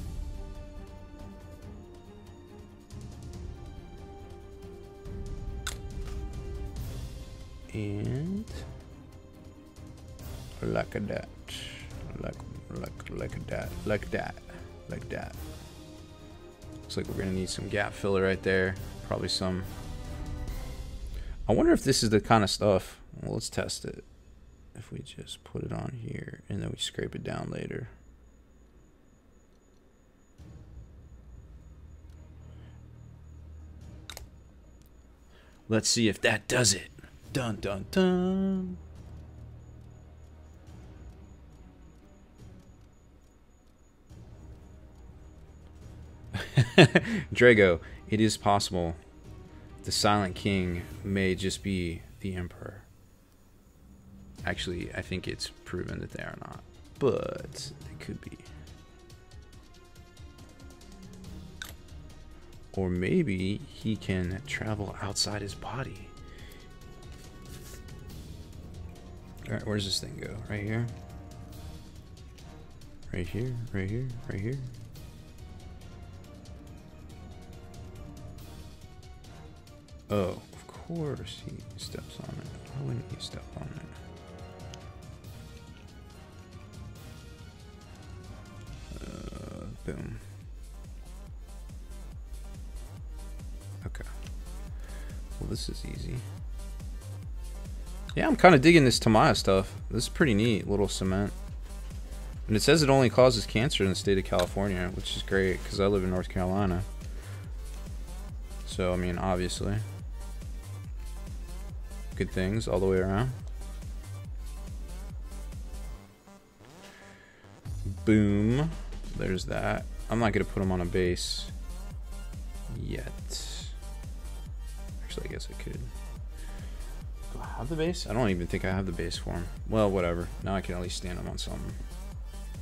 And like that, like that, like that. Looks like we're gonna need some gap filler right there. Probably some. I wonder if this is the kind of stuff. Well, let's test it. If we just put it on here and then we scrape it down later. Let's see if that does it. Dun dun dun. Draigo, it is possible the Silent King may just be the Emperor. Actually, I think it's proven that they are not, but it could be. Or maybe he can travel outside his body. Alright, where's this thing go? Right here? Right here, right here, right here. Oh, of course he steps on it. Why wouldn't he step on it? Boom. Okay. Well, this is easy. Yeah, I'm kind of digging this Tamaya stuff. This is pretty neat, little cement. And it says it only causes cancer in the state of California, which is great because I live in North Carolina. So, I mean, obviously. Good things all the way around. Boom. There's that. I'm not going to put them on a base yet. Actually, I guess I could. Do I have the base? I don't even think I have the base for him. Well, whatever. Now I can at least stand him on something.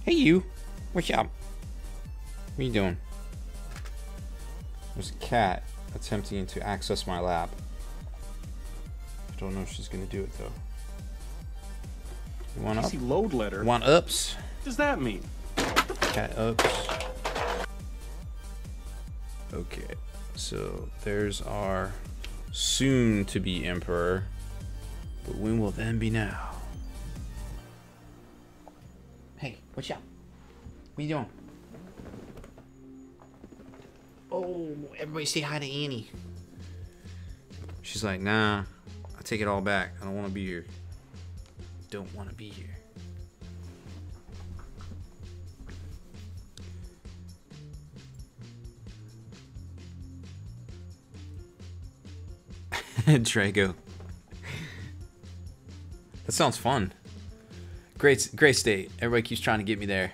Hey, you. What's up? What are you doing? There's a cat attempting to access my lap. I don't know if she's going to do it, though. You want up? Load letter. Want ups? What does that mean? Cat ups. Okay. So, there's our soon-to-be Emperor. But when will then be now? Hey, what's up? What are you doing? Oh, everybody say hi to Annie. She's like, nah, I take it all back. I don't want to be here. Don't want to be here. Draigo. That sounds fun. Great state. Everybody keeps trying to get me there.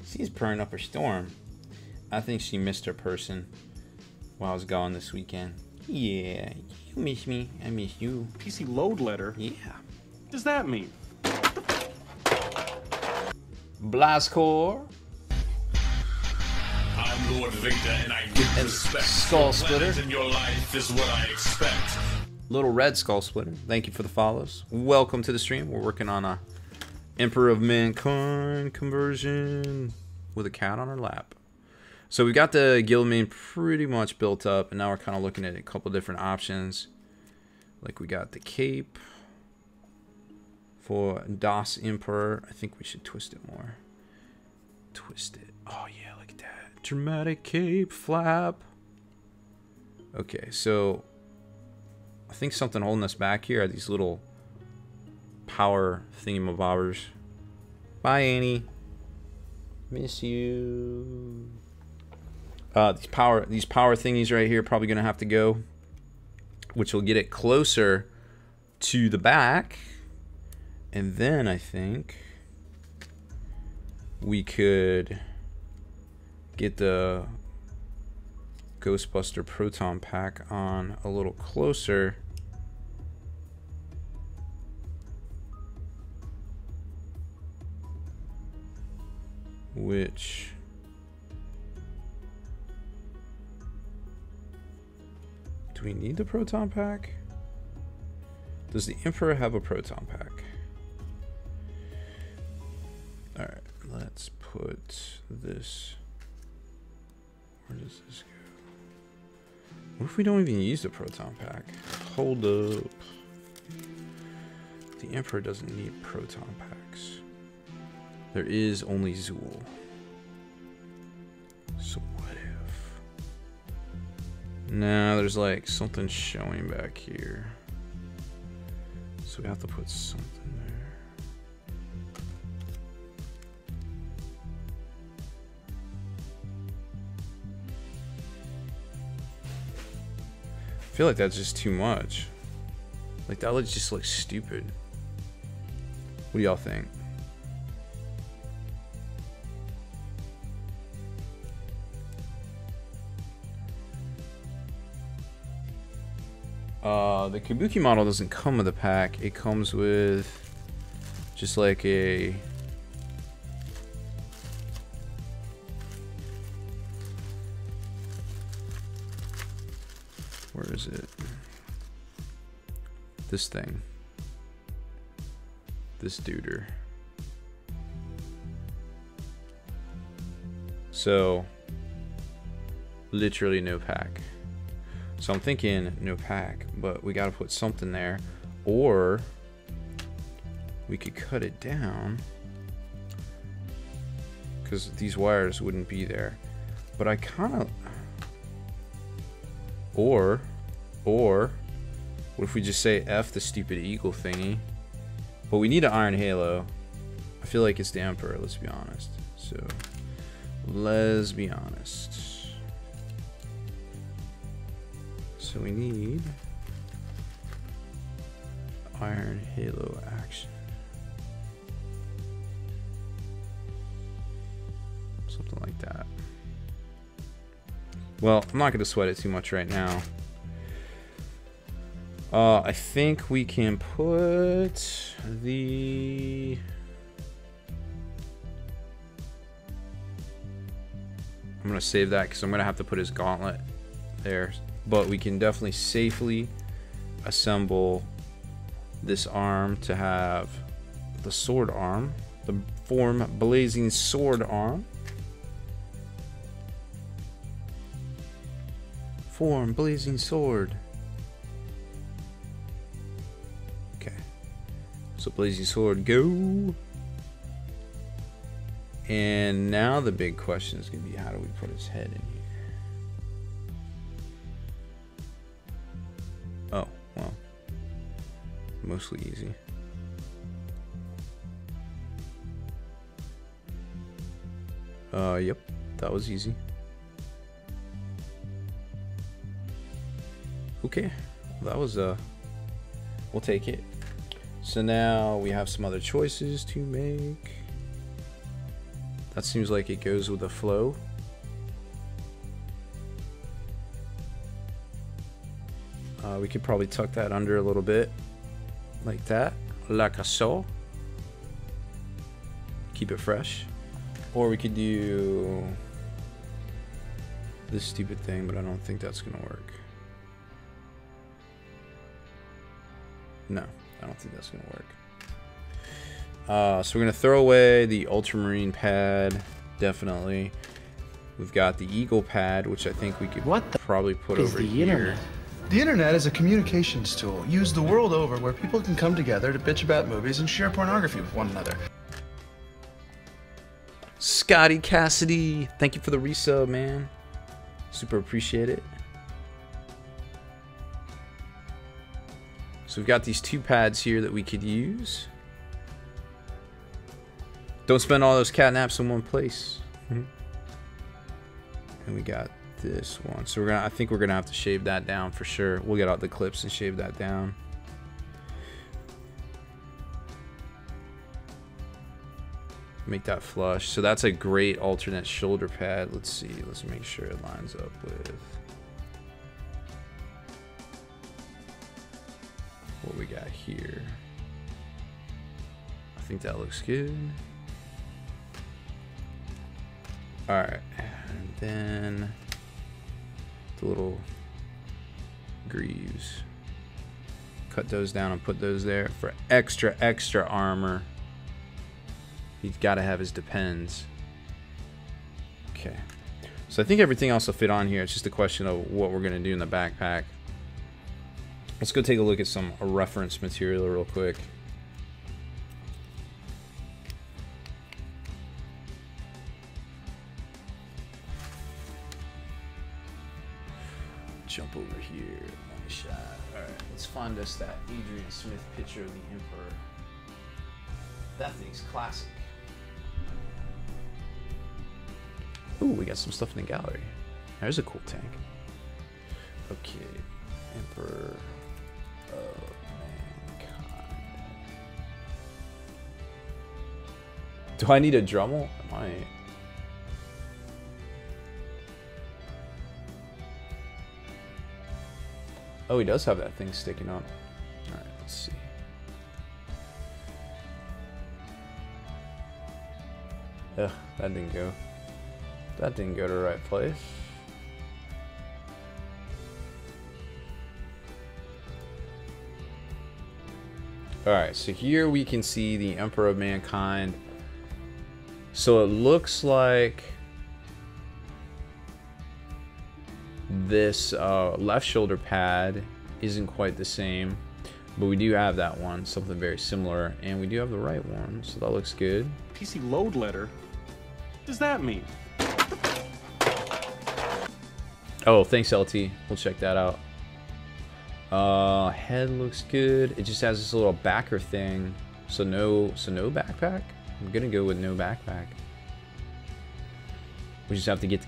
She's purring up her storm. I think she missed her person while I was gone this weekend. Yeah, you miss me. I miss you. PC load letter? Yeah. What does that mean? Blastcore. I'm Lord Victor, and I give respect. Skull Splitter. In your life is what I expect. Little Red Skull Splitter. Thank you for the follows. Welcome to the stream. We're working on a Emperor of Mankind conversion with a cat on her lap. So we got the guild main pretty much built up, and now we're kind of looking at a couple different options. Like we got the cape for Das Emperor. I think we should twist it more. Twist it. Oh yeah, look at that. Dramatic cape flap. Okay, so I think something holding us back here are these little power thingamabobbers. Bye, Annie. Miss you. These power thingies right here are probably gonna have to go, which will get it closer to the back, and then I think we could get the Ghostbuster proton pack on a little closer. Which do we need the proton pack? Does the Emperor have a proton pack? Alright, let's put this. Where does this go? What if we don't even use the proton pack? Hold up. The Emperor doesn't need proton packs. There is only Zool. So what if? Nah, there's like something showing back here. So we have to put something there. I feel like that's just too much. Like that looks just like stupid. What do y'all think? The Kabuki model doesn't come with a pack. It comes with just like a where is it? This thing. This duder. So literally no pack. So I'm thinking no pack, but we gotta put something there, or we could cut it down because these wires wouldn't be there. But I kind of, or what if we just say F the stupid eagle thingy? But we need an iron halo. I feel like it's the Emperor, let's be honest. So let's be honest. So we need iron halo action. Something like that. Well, I'm not going to sweat it too much right now. I think we can put the... I'm going to save that because I'm going to have to put his gauntlet there. But we can definitely safely assemble this arm to have the sword arm, the form blazing sword arm. Form blazing sword. Okay. So blazing sword, go. And now the big question is going to be, how do we put his head in here? Oh, well, mostly easy. Yep, that was easy. Okay, that was, we'll take it. So now we have some other choices to make. That seems like it goes with the flow. We could probably tuck that under a little bit, like that, like so. Keep it fresh. Or we could do this stupid thing, but I don't think that's gonna work. No, I don't think that's gonna work. So we're gonna throw away the ultramarine pad, definitely. We've got the eagle pad, which I think we could probably put over here. The internet is a communications tool used the world over where people can come together to bitch about movies and share pornography with one another. Scotty Cassidy, thank you for the resub, man. Super appreciate it. So we've got these two pads here that we could use. Don't spend all those catnaps in one place. And we got this one. So we're gonna, I think we're gonna have to shave that down for sure. We'll get out the clips and shave that down. Make that flush. So that's a great alternate shoulder pad. Let's see. Let's make sure it lines up with what we got here. I think that looks good. Alright, and then the little greaves. Cut those down and put those there for extra armor. He's got to have his depends. Okay. So I think everything else will fit on here. It's just a question of what we're going to do in the backpack. Let's go take a look at some reference material real quick. Jump over here. Nice shot. Alright, let's find us that Adrian Smith picture of the Emperor. That thing's classic. Ooh, we got some stuff in the gallery. There's a cool tank. Okay. Emperor of Mankind. Do I need a Dremel? I might. Oh, he does have that thing sticking up. Alright, let's see. Ugh, that didn't go. That didn't go to the right place. Alright, so here we can see the Emperor of Mankind. So it looks like this left shoulder pad isn't quite the same, but we do have that one, something very similar, and we do have the right one, so that looks good. PC load letter? What does that mean? Oh, thanks LT. We'll check that out. Head looks good. It just has this little backer thing, so no backpack. I'm gonna go with no backpack. We just have to get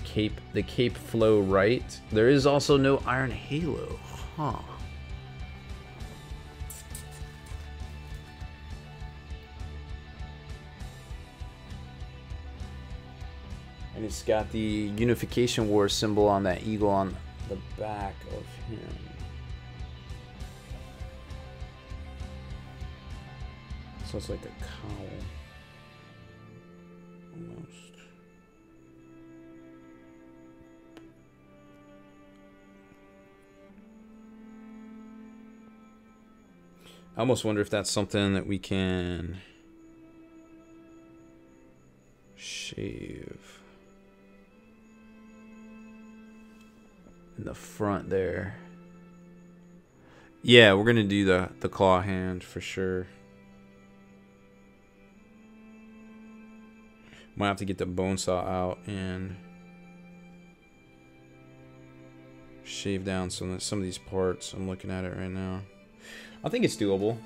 the cape flow right. There is also no iron halo. Huh. And it's got the Unification War symbol on that eagle on the back of him. So it's like a cowl. Almost. I almost wonder if that's something that we can shave in the front there. Yeah, we're gonna do the claw hand for sure. Might have to get the bone saw out and shave down some of these parts. I'm looking at it right now. I think it's doable.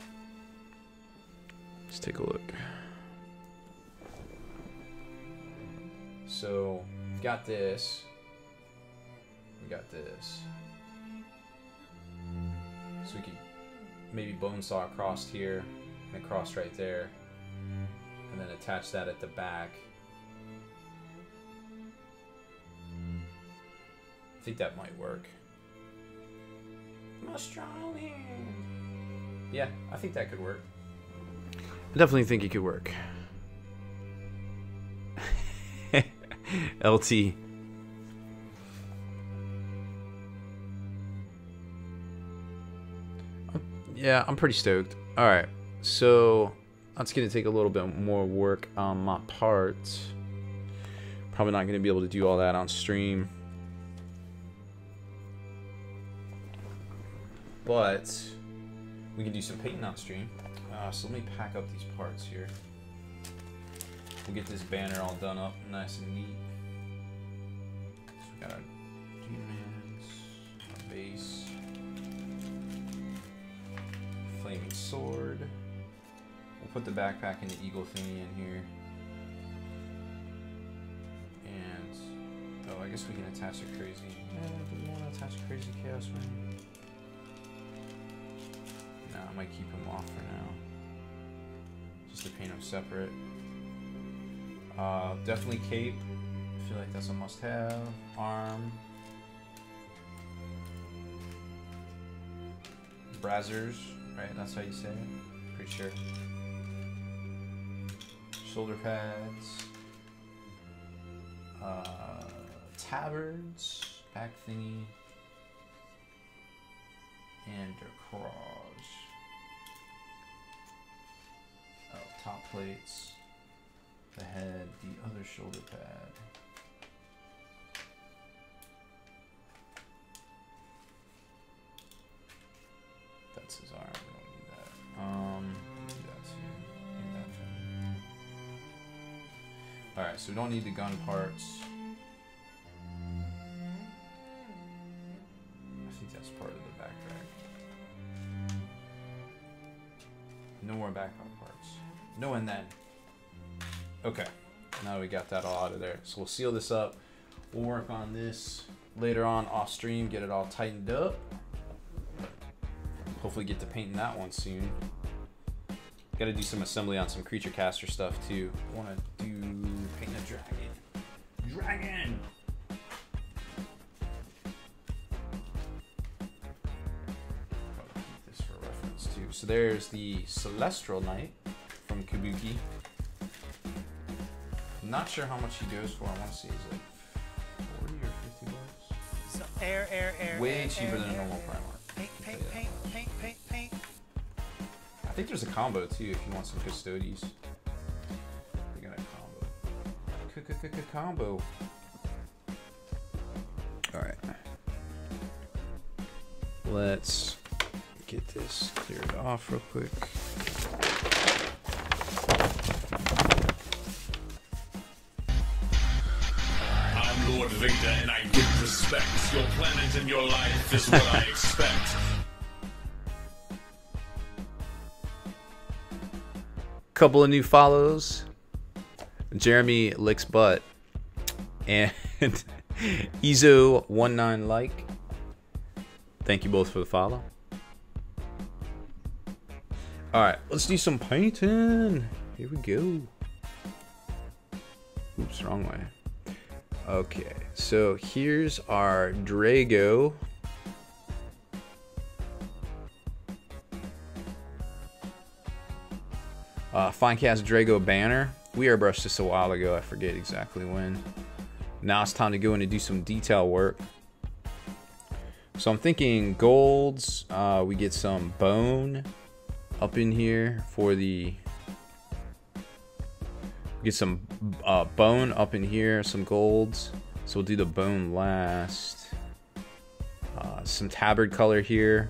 Let's take a look. So, we got this. We got this. So we could maybe bone saw across here and across right there, and then attach that at the back. I think that might work. My strong hand. Yeah, I think that could work. I definitely think it could work. LT. Yeah, I'm pretty stoked. Alright, so that's going to take a little bit more work on my part. Probably not going to be able to do all that on stream. But we can do some painting on stream. So let me pack up these parts here. We'll get this banner all done up nice and neat. So we got our G-Mans, our base, flaming sword. We'll put the backpack and the eagle thingy in here. guess we can attach a crazy. Do we want to attach a crazy chaos ring? No, I might keep him off for now. Just to paint them separate. Definitely cape. I feel like that's a must-have. Arm. Brazzers, right? That's how you say it. Pretty sure. Shoulder pads. Tabards. Back thingy. And their cross. Oh, top plates. The head, the other shoulder pad. That's his arm. We don't need that. Do that too. Need that thing. All right, so we don't need the gun parts. I think that's part of the backpack. No more backpack parts. No, and then. Okay, now we got that all out of there. So we'll seal this up. We'll work on this later on off stream, get it all tightened up. Hopefully get to painting that one soon. Got to do some assembly on some creature caster stuff too. I want to do paint a dragon. Dragon! Probably keep this for reference too. So there's the Celestial Knight from Kabuki. Not sure how much he goes for. I want to see, is it 40 or 50 bucks? So air. Way cheaper than a normal Primark. Paint. I think there's a combo too if you want some Custodies. They got a combo. Combo. Alright. Let's get this cleared off real quick. Lord Vader, and I give respect. Your planet and your life is what I expect. Couple of new follows. Jeremy licks butt and Ezo19 like. Thank you both for the follow. All right, let's do some painting. Here we go. Oops, wrong way. Okay, so here's our Draigo. Finecast Draigo banner. We airbrushed this a while ago. I forget exactly when. Now it's time to go in and do some detail work. So I'm thinking golds. We get some bone up in here for the... Get some bone up in here, some golds. So we'll do the bone last. Some tabard color here,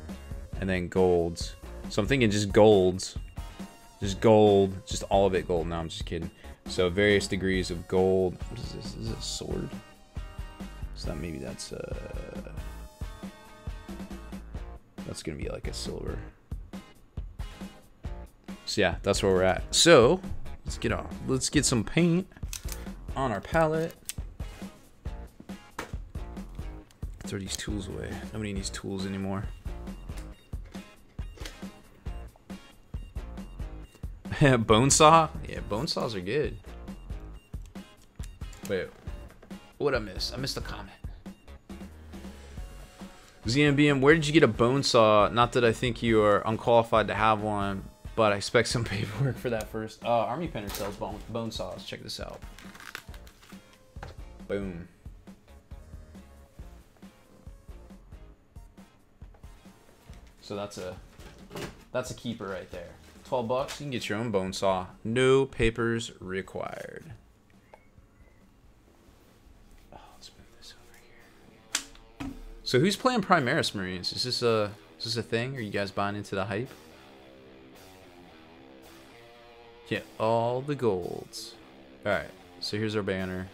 and then golds. So I'm thinking just golds. Just gold, just all of it gold. No, I'm just kidding. So various degrees of gold. What is this? Is it a sword? So that maybe that's gonna be like a silver. So yeah, that's where we're at. So let's get some paint on our palette. Throw these tools away. Nobody needs tools anymore. Bone saw? Yeah, bone saws are good. Wait, what'd I miss? I missed a comment. ZMBM, where did you get a bone saw? Not that I think you are unqualified to have one, but I expect some paperwork for that first. Army Painter sells bone saws. Check this out. Boom. So that's a keeper right there. 12 bucks, you can get your own bone saw. No papers required. Oh, let's move this over here. So who's playing Primaris Marines? Is this a thing? Are you guys buying into the hype? Get all the golds. Alright, so here's our banner.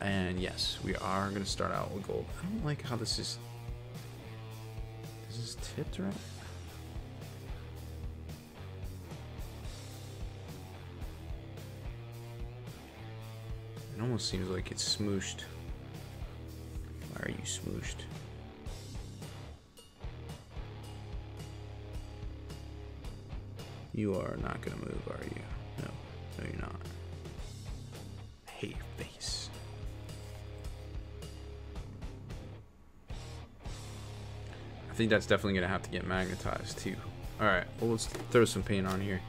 And yes, we are gonna start out with gold. I don't like how this is tipped right. It almost seems like it's smooshed. you smooshed? You are not gonna move, are you? No, no, you're not. I hate your face. I think that's definitely gonna have to get magnetized too. All right, well, let's throw some paint on here.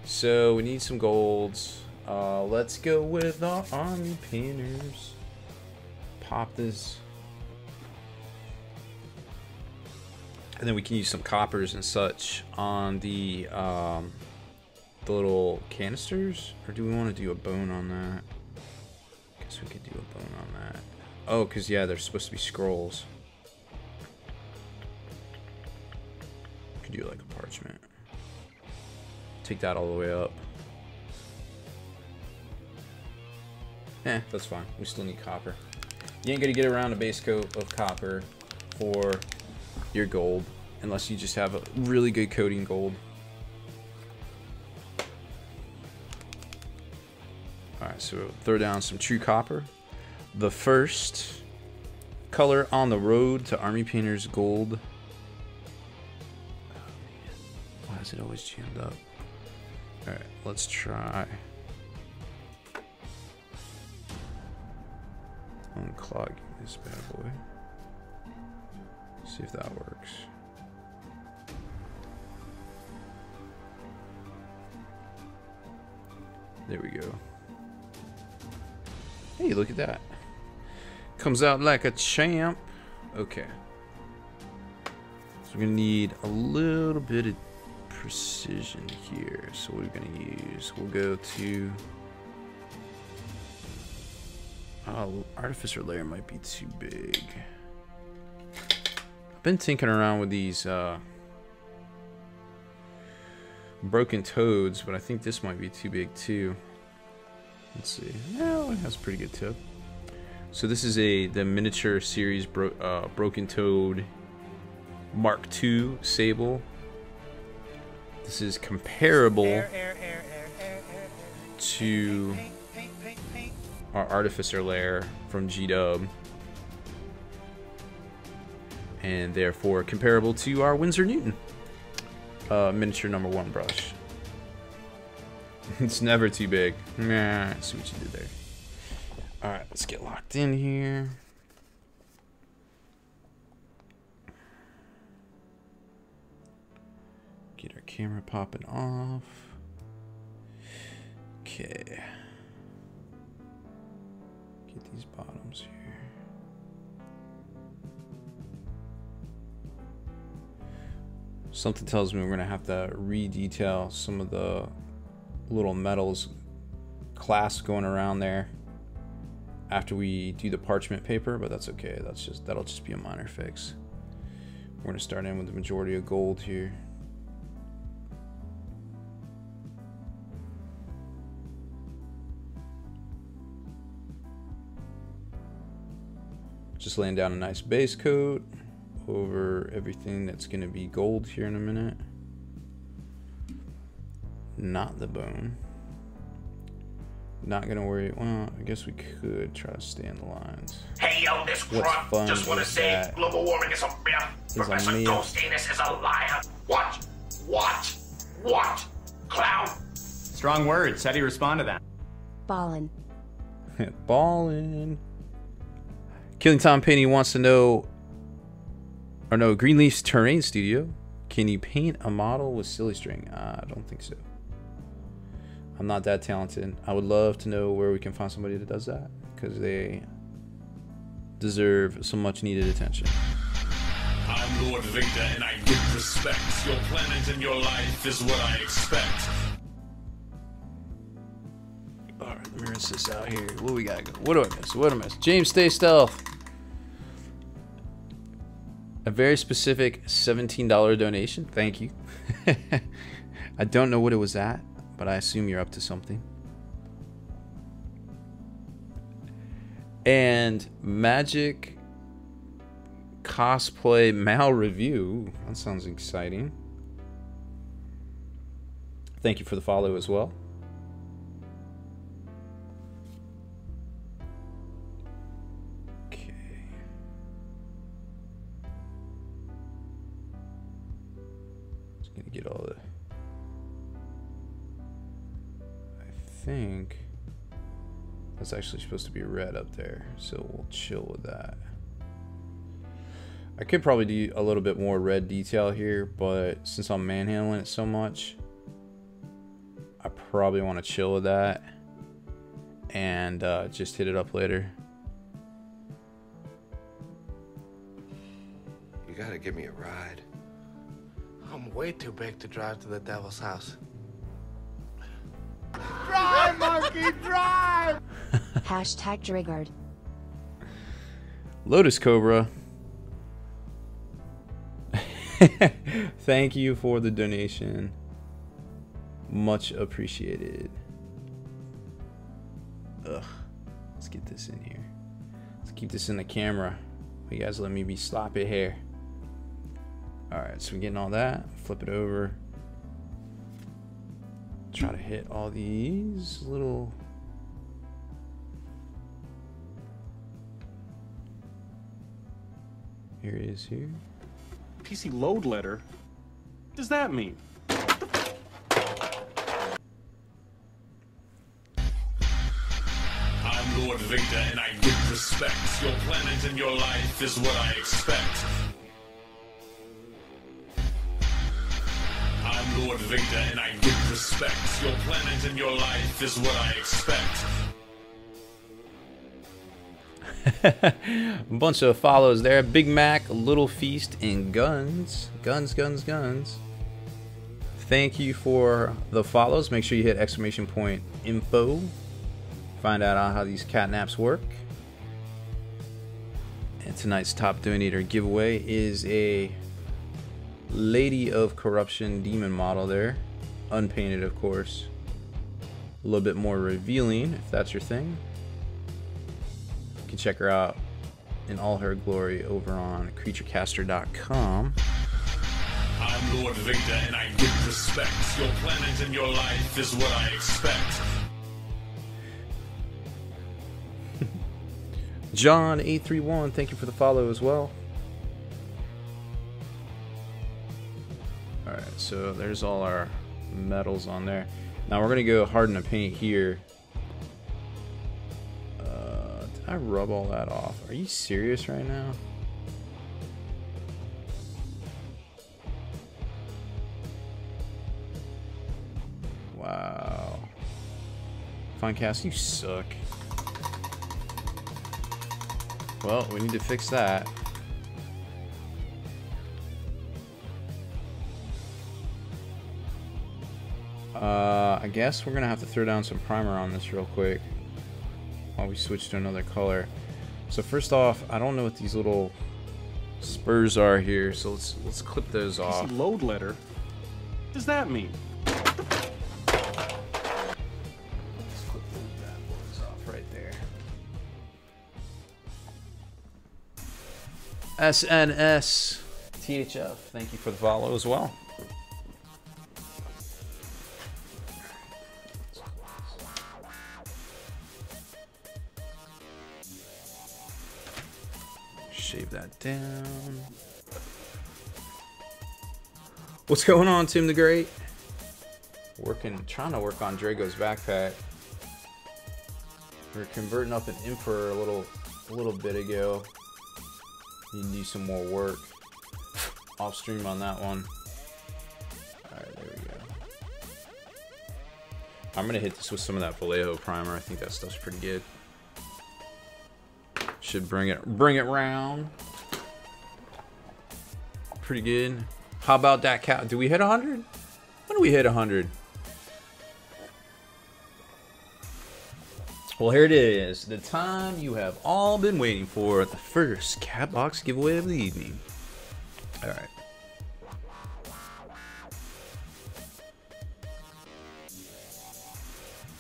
So we need some golds. Let's go with the army painters. Pop this. And then we can use some coppers and such on the little canisters. Or do we want to do a bone on that? Guess we could do a bone on that. Oh, because yeah, they're supposed to be scrolls. Could do like a parchment. Take that all the way up. That's fine. We still need copper. You ain't gonna get around a base coat of copper for your gold unless you just have a really good coating gold. Alright, so throw down some true copper. The first color on the road to Army Painter's gold. Why is it always jammed up? Alright, let's try. Unclog this bad boy. See if that works. There we go. Hey, look at that. Comes out like a champ. Okay. So we're gonna need a little bit of precision here. So what are we gonna use? We'll go to... Oh, artificer layer might be too big. I've been tinkering around with these broken toads, but I think this might be too big too. Let's see. No, it has a pretty good tip. So this is the miniature series broken toad Mark II sable. This is comparable to our artificer layer from G-Dub, and therefore comparable to our Winsor Newton miniature #1 brush. It's never too big. Nah, see what you did there. Alright, let's get locked in here. Get our camera popping off. Okay. Get these bottoms here. Something tells me we're gonna have to re-detail some of the little metals clasps going around there after we do the parchment paper, but that's okay. That'll just be a minor fix. We're gonna start in with the majority of gold here. Just laying down a nice base coat over everything that's going to be gold here in a minute. Not the bone. Not going to worry. Well, I guess we could try to stay in the lines. Hey, yo, this grunt. Just want to say global warming is a myth. Professor Ghost Anus is a liar. What? What? What? Clown? Strong words. How do you respond to that? Ballin'. Ballin'. Killing Tom Penny wants to know, or no, Greenleaf's Terrain Studio, can you paint a model with silly string? I don't think so. I'm not that talented. I would love to know where we can find somebody that does that, because they deserve some much needed attention. I'm Lord Victor and I give respect. Your planet and your life is what I expect. Alright, let me rinse this out here. What we got? What do I miss? What do I miss? James, stay stealth. A very specific $17 donation. Thank you. I don't know what it was at, but I assume you're up to something. And Magic Cosplay Mal Review. That sounds exciting. Thank you for the follow as well. Just gonna get all the. I think that's actually supposed to be red up there, so we'll chill with that. I could probably do a little bit more red detail here, but since I'm manhandling it so much, I probably want to chill with that and just hit it up later. You gotta give me a ride. I'm way too big to drive to the devil's house. Drive, monkey, drive! Hashtag triggered. Lotus Cobra. Thank you for the donation. Much appreciated. Ugh. Let's get this in here. Let's keep this in the camera. You guys let me be sloppy here. Alright, so we're getting all that. Flip it over. Try to hit all these little. Here it is here. PC load letter? What does that mean? I'm Lord Vader and I give respect. Your planet and your life is what I expect. I'm Lord Vader and I give respect. Your planet and your life is what I expect. A bunch of follows there. Big Mac, Little Feast, and Guns. Guns. Thank you for the follows. Make sure you hit !info. Find out how these catnaps work. And tonight's top donator giveaway is a Lady of Corruption demon model there. Unpainted, of course. A little bit more revealing, if that's your thing. You can check her out in all her glory over on creaturecaster.com. I'm Lord Vader and I give respect. Your planet and your life is what I expect. John831, thank you for the follow as well. Alright, so there's all our metals on there. Now we're gonna go harden the paint here. Did I rub all that off? Are you serious right now? Wow. Finecast, you suck. Well, we need to fix that. I guess we're gonna have to throw down some primer on this real quick while we switch to another color. So first off, I don't know what these little spurs are here, so let's clip those off. Load letter? What does that mean? Let's clip those bad boys off right there. SNS THF, thank you for the follow as well. Shave that down. What's going on, Tim the Great? Trying to work on Draigo's backpack. We were converting up an Emperor a little bit ago. Need to do some more work off stream on that one. Alright, there we go. I'm gonna hit this with some of that Vallejo primer. I think that stuff's pretty good. Should bring it round. Pretty good. How about that cow? Do we hit 100? When do we hit 100? Well, here it is. The time you have all been waiting for. The first cat box giveaway of the evening. Alright.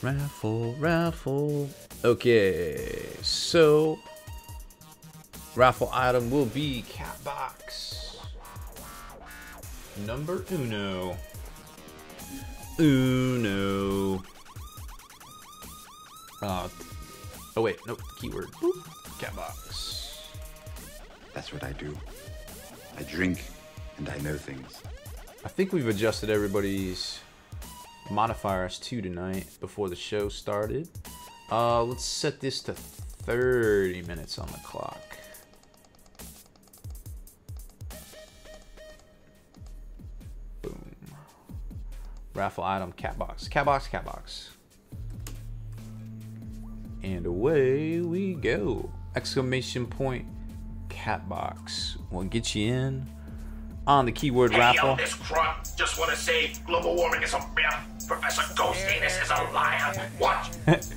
Raffle. Okay, so raffle item will be cat box number uno. Oh wait, nope, keyword. Boop. Cat box. That's what I do. I drink and I know things. I think we've adjusted everybody's modifiers too tonight before the show started. Let's set this to 30 minutes on the clock. Boom. Raffle item, cat box, cat box, cat box. And away we go. Exclamation point, cat box. We'll get you in on the keyword raffle. Yo, this crud. Just want to say global warming is a myth. Professor Ghost Anus is a liar. Watch.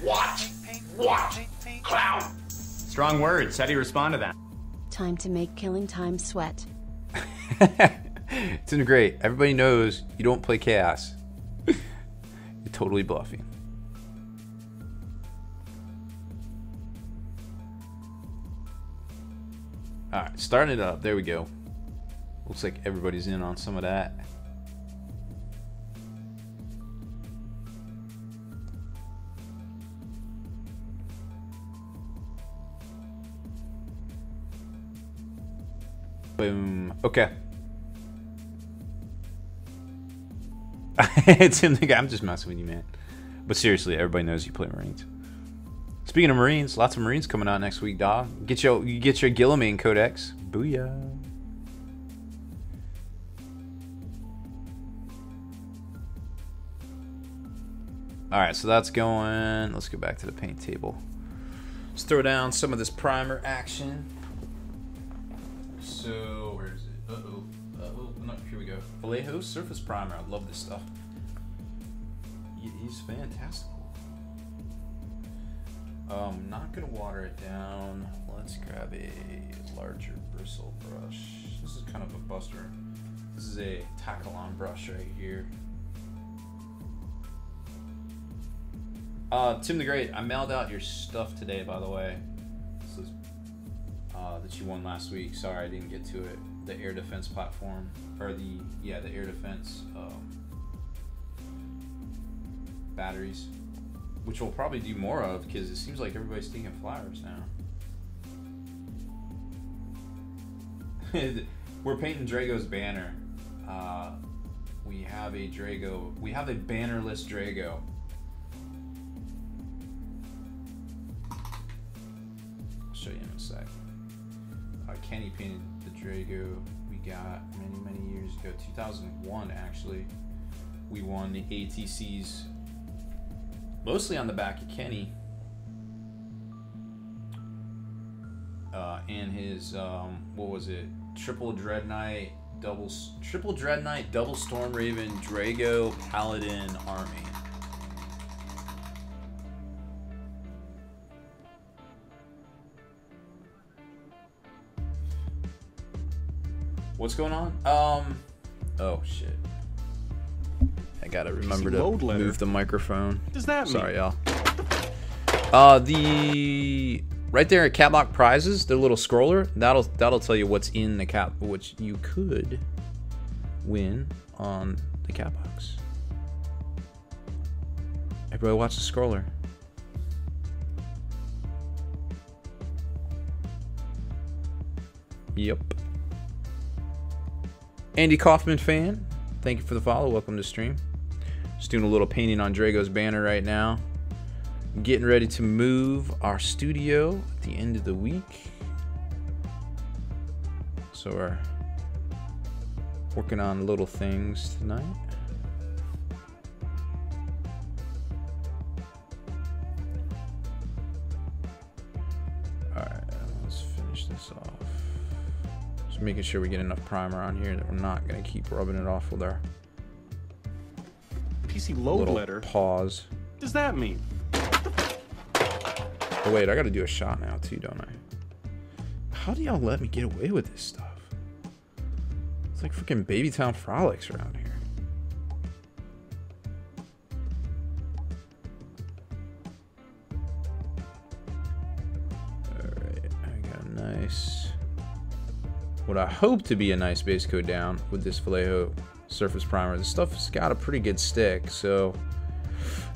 Watch. Watch. Clown. Strong words. How do you respond to that? Time to make killing time sweat. It's doing great. Everybody knows you don't play chaos. You're totally bluffing. Alright, starting it up. There we go. Looks like everybody's in on some of that. Boom. Okay. It's him, the guy. I'm just messing with you, man. But seriously, everybody knows you play Marines. Speaking of Marines, lots of Marines coming out next week, dog. You get your Gilliman Codex. Booyah. Alright, so that's going. Let's go back to the paint table. Let's throw down some of this primer action. So, where is it? Uh-oh. Uh-oh. No, here we go. Vallejo Surface Primer. I love this stuff. It is fantastical. Not gonna water it down. Let's grab a larger bristle brush. This is kind of a buster. This is a Takalon brush right here. Tim the Great, I mailed out your stuff today, by the way. This is that you won last week. Sorry, I didn't get to it. The air defense platform, or the air defense batteries, which we'll probably do more of because it seems like everybody's taking flyers now. We're painting Draigo's banner. We have a Draigo. We have a bannerless Draigo. I'll show you in a sec. Kenny painted the Draigo we got many years ago, 2001 actually. We won the ATCs mostly on the back of Kenny and his what was it, triple Dreadnought, double Storm Raven, Draigo, Paladin army. What's going on? Oh shit. I gotta remember to move the microphone. Does that Sorry, mean? y'all. The right there at Catlock prizes, the little scroller, that'll tell you what's in the cap, which you could win on the cat box. Everybody watch the scroller. Yep. Andy Kaufman fan, thank you for the follow. Welcome to stream. Just doing a little painting on Draigo's banner right now. Getting ready to move our studio at the end of the week. So we're working on little things tonight. Alright, let's finish this off. Just making sure we get enough primer on here that we're not going to keep rubbing it off with our PC load letter. Pause. What does that mean? Oh wait, I got to do a shot now too, don't I? How do y'all let me get away with this stuff? It's like freaking Babytown Frolics around here. Alright, I got a nice, what I hope to be a nice base coat down with this Vallejo surface primer. This stuff has got a pretty good stick, so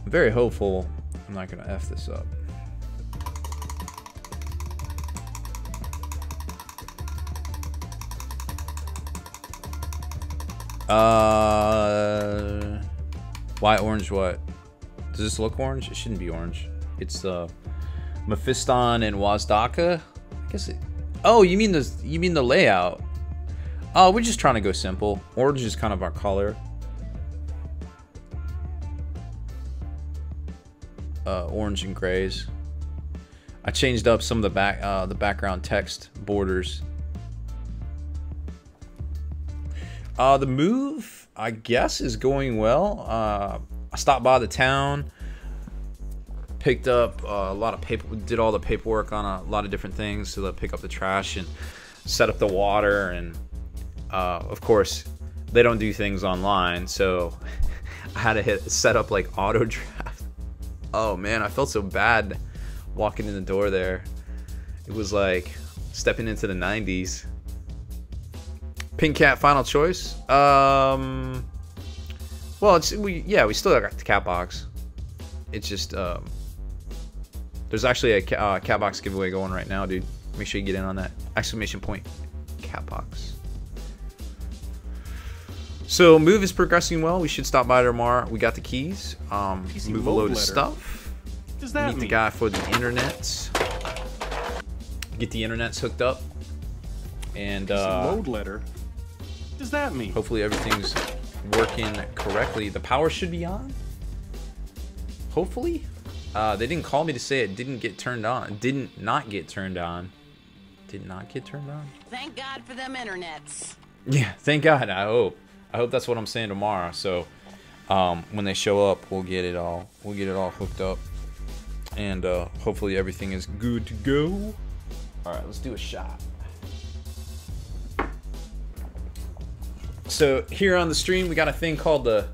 I'm very hopeful I'm not going to F this up. Why orange what? Does this look orange? It shouldn't be orange. It's Mephiston and Wazdaka. I guess it. Oh, you mean the layout? Oh, we're just trying to go simple. Orange is kind of our color. Orange and grays. I changed up some of the background text borders. The move, I guess, is going well. I stopped by the town, picked up a lot of paper, did all the paperwork on a lot of different things to pick up the trash and set up the water. And of course, they don't do things online, so I had to set up like auto draft. Oh man, I felt so bad walking in the door there. It was like stepping into the 90s. Pink Cat final choice. Well, we still got the cat box. It's just there's actually a cat box giveaway going right now, dude. Make sure you get in on that. Exclamation point cat box. So move is progressing well. We should stop by tomorrow. We got the keys. Move a load of stuff. Does that meet the guy for the internet. Get the internets hooked up. And load letter. Does that mean? Hopefully everything's working correctly. The power should be on. Hopefully. They didn't call me to say it didn't get turned on. Did not get turned on. Did not get turned on. Thank God for them internets. Yeah, thank God. I hope that's what I'm saying tomorrow. So when they show up, we'll get it all hooked up. And hopefully everything is good to go. Alright, let's do a shot. So here on the stream, we got a thing called the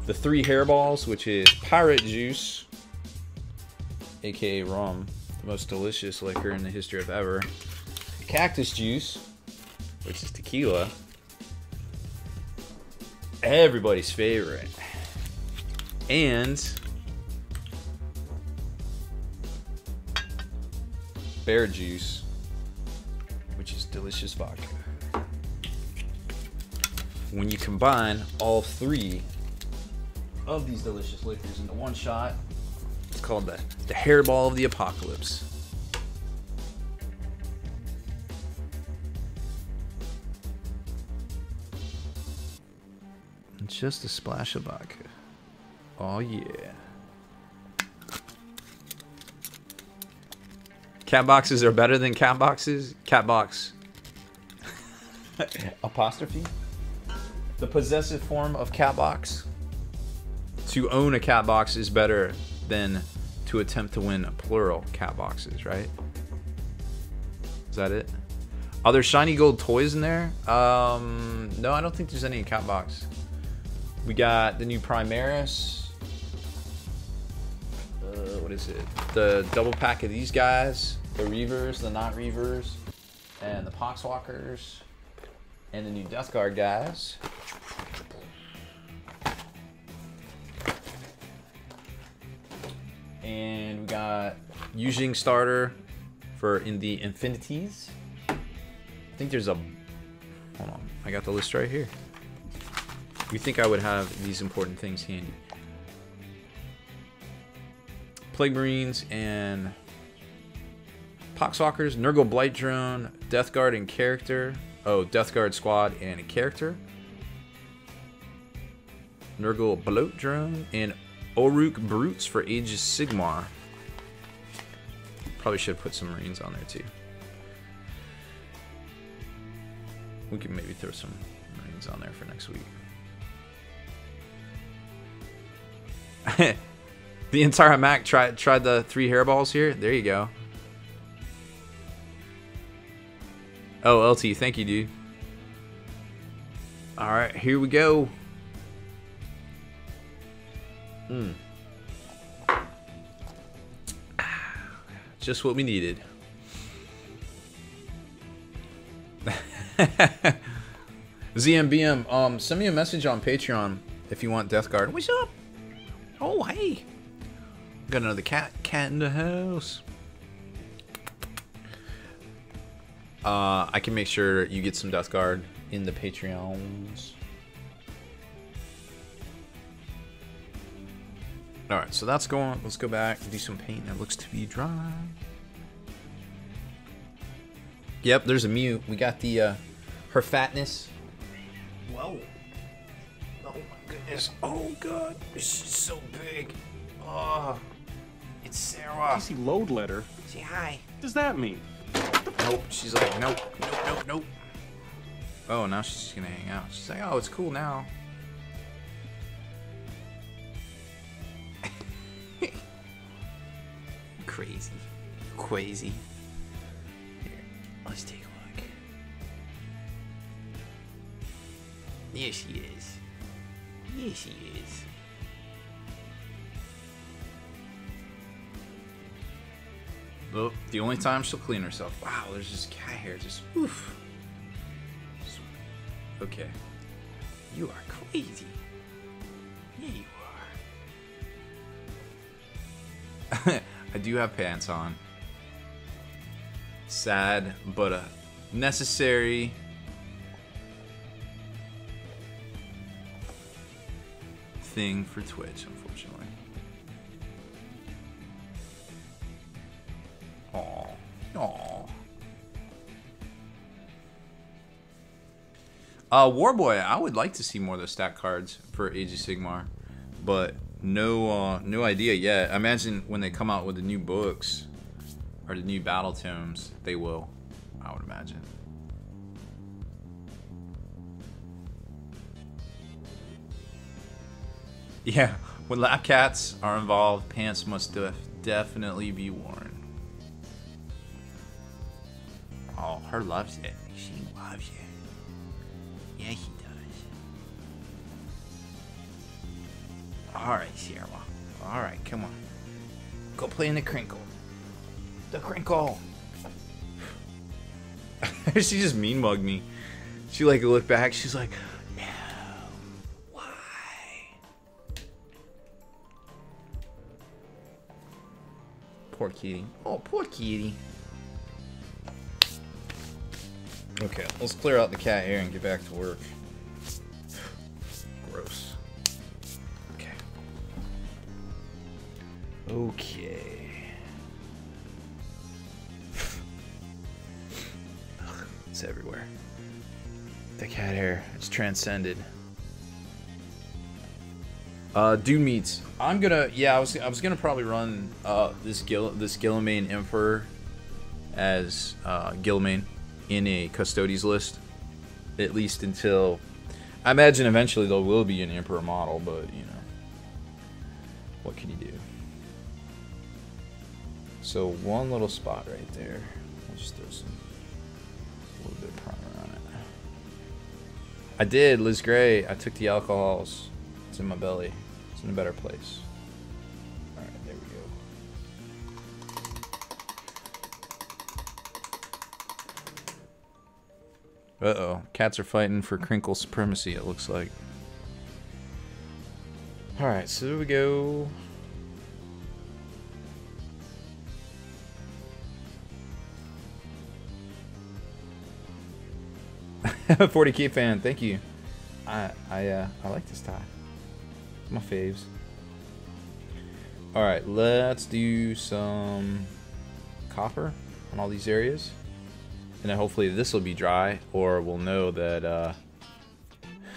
3 hairballs, which is pirate juice, aka rum, the most delicious liquor in the history of ever. Cactus juice, which is tequila, everybody's favorite. And bear juice, which is delicious vodka. When you combine all 3 of these delicious liquors into one shot, it's called the hairball of the apocalypse. And just a splash of vodka. Oh yeah. Cat boxes are better than cat boxes? Cat box. Apostrophe? The possessive form of cat box. To own a cat box is better than to attempt to win plural cat boxes, right? Is that it? Are there shiny gold toys in there? No, I don't think there's any in cat box. We got the new Primaris. What is it? The double pack of these guys. The Reavers, the not Reavers, and the Poxwalkers. And the new Death Guard guys. And we got Yujing starter for in the Infinities. I think there's a... Hold on. I got the list right here. You'd think I would have these important things handy. Plague Marines and Poxwalkers, Nurgle Blight Drone, Death Guard and character. Oh, Death Guard squad and a character. Nurgle Bloat Drone and Oruk Brutes for Aegis Sigmar. Probably should put some Marines on there too. We can maybe throw some Marines on there for next week. The entire Mac tried the 3 hairballs here. There you go. Oh, LT, thank you, dude. All right, here we go. Just what we needed. ZMBM, send me a message on Patreon if you want Death Guard. What's up? Oh, hey. Got another cat in the house. I can make sure you get some Death Guard in the Patreons. Alright, so that's going. Let's go back and do some paint that looks to be dry. Yep, there's a Mew. We got the, her fatness. Whoa. Oh my goodness. Oh god. She's so big. Oh. It's Sarah. PC load letter? Say hi. What does that mean? Nope. She's like, nope, nope, nope, nope. Oh, now she's just gonna hang out. She's like, oh, it's cool now. Crazy. Crazy. Here, let's take a look. Yes, she is. Yes, she is. Oh, the only time she'll clean herself. Wow, there's just cat hair. Just, oof. Okay. You are crazy. Yeah, you are. I do have pants on. Sad, but a necessary thing for Twitch, unfortunately. Aw. Aw. Warboy, I would like to see more of those stat cards for Age of Sigmar, but no idea yet. I imagine when they come out with the new books or the new battle tomes, they will. I would imagine. Yeah, when lab cats are involved, pants must definitely be worn. Oh, her loves it. She loves it. Yeah, she does. Alright, Sierra. Alright, come on. Go play in the crinkle. The crinkle. She just mean mugged me. She like looked back. She's like, no. Why? Poor kitty. Oh, poor kitty. Okay, let's clear out the cat hair and get back to work. Gross. Okay. Okay. It's everywhere. The cat hair. It's transcended. Dude meets. I'm gonna. Yeah, I was gonna probably run this Guilliman Emperor as Guilliman in a Custodes list, at least until I imagine eventually there will be an Emperor model, but you know, what can you do? So one little spot right there. I'll just throw some a little bit of primer on it. I did, Liz Gray. I took the alcohols. It's in my belly. It's in a better place. All right, there we go. Uh-oh. Cats are fighting for crinkle supremacy, it looks like. Alright, so there we go. $40K fan, thank you. I like this tie. It's my faves. Alright, let's do some copper on all these areas. And then hopefully this will be dry, or we'll know that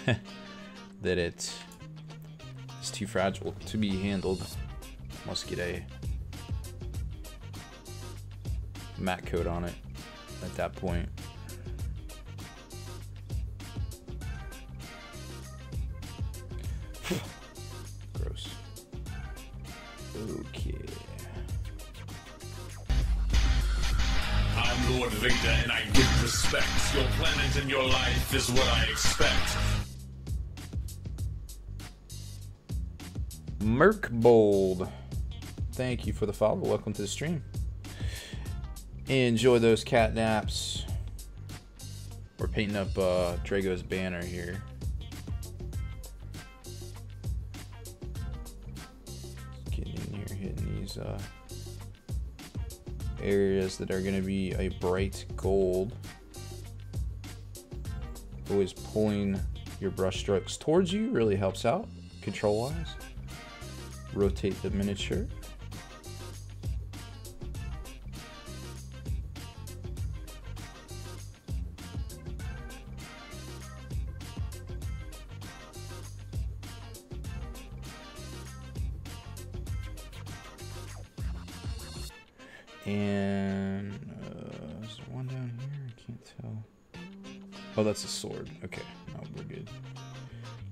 that it's too fragile to be handled. Must get a matte coat on it at that point. Gross. Okay. I'm Lord Vader and I give respect. Your planet and your life is what I expect. Merkbold, thank you for the follow. Welcome to the stream. Enjoy those cat naps. We're painting up Draigo's banner here. Getting in here, hitting these areas that are going to be a bright gold. Always pulling your brush strokes towards you really helps out control wise. rotate the miniature. And is there one down here? I can't tell. Oh, that's a sword. Okay, no, we're good.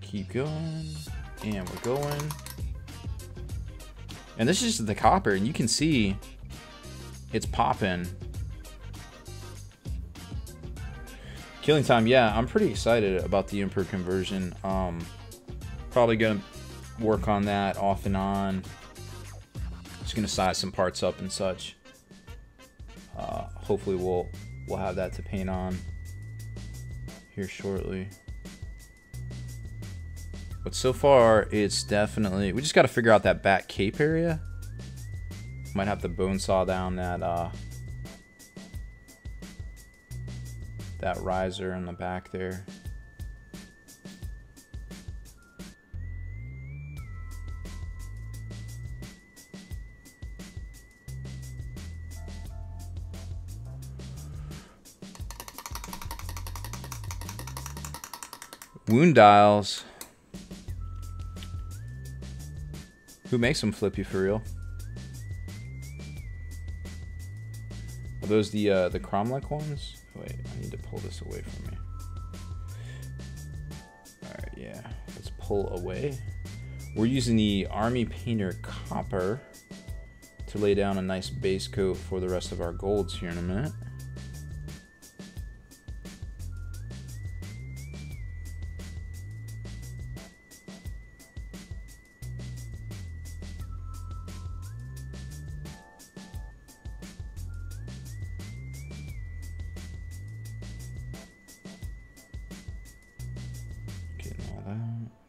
Keep going, and we're going. And this is just the copper, and you can see it's popping. Killing time, yeah, I'm pretty excited about the Emperor conversion. Probably gonna work on that off and on. Just gonna size some parts up and such. Hopefully we'll have that to paint on here shortly. But so far it's definitely, we just got to figure out that back cape area. Might have to bone saw down that riser in the back there. Wound dials. Who makes them, Flippy, for real? Are those the Cromlech ones? Wait, I need to pull this away from me. Alright, yeah. Let's pull away. We're using the Army Painter Copper to lay down a nice base coat for the rest of our golds here in a minute.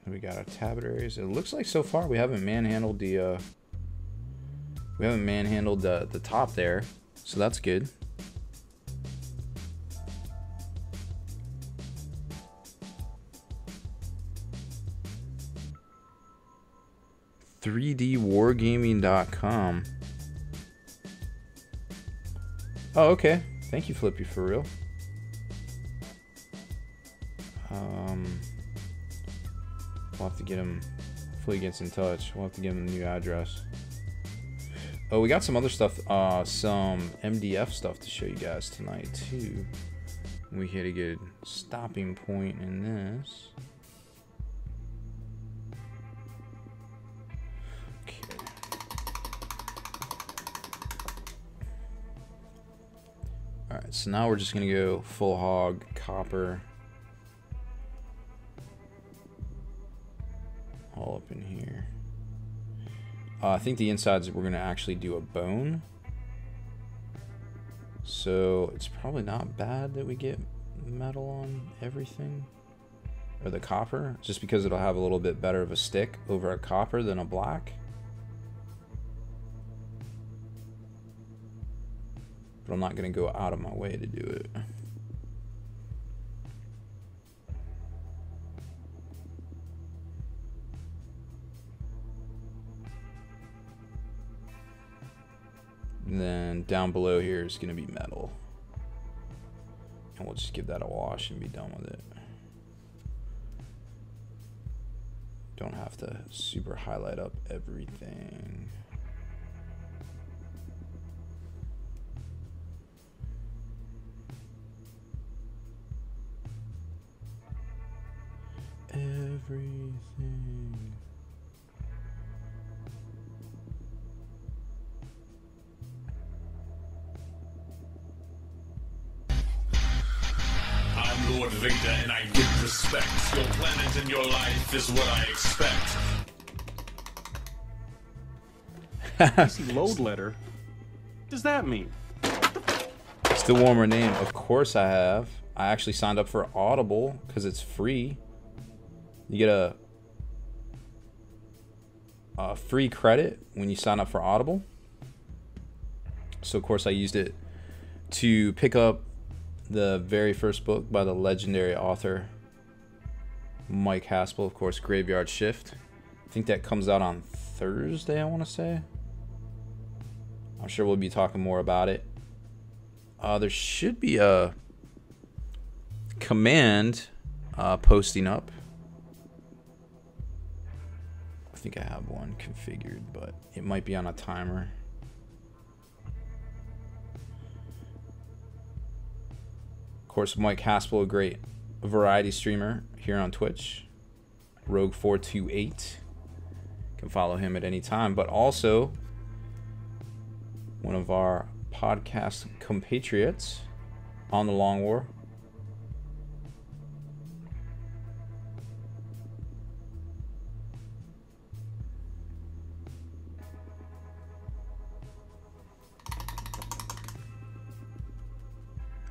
We got our tablet areas. It looks like so far we haven't manhandled the the top there, so that's good. .3dwargaming.com. Oh, okay. Thank you, Flippy, for real. We'll have to get him, hopefully he gets in touch. We'll have to give him a new address. Oh, we got some other stuff, some MDF stuff to show you guys tonight, too. We hit a good stopping point in this. Okay. Alright, so now we're just going to go full hog copper. All up in here. I think the insides we're going to actually do a bone. So it's probably not bad that we get metal on everything. Or the copper. Just because it'll have a little bit better of a stick over a copper than a black. But I'm not going to go out of my way to do it. And then down below here is going to be metal. And we'll just give that a wash and be done with it. Don't have to super highlight up everything. Everything. I'm Lord Vader and I give respect. Your planet and your life is what I expect. PC load letter? What does that mean? Still warmer name. Of course I have. I actually signed up for Audible because it's free. You get a free credit when you sign up for Audible. So of course I used it to pick up the very first book by the legendary author Mike Haspel, of course, Graveyard Shift. I think that comes out on Thursday, I want to say. I'm sure we'll be talking more about it. There should be a command posting up. I think I have one configured, but it might be on a timer. Of course, Mike Haspel, a great variety streamer here on Twitch. Rogue428. Can follow him at any time, but also one of our podcast compatriots on the Long War.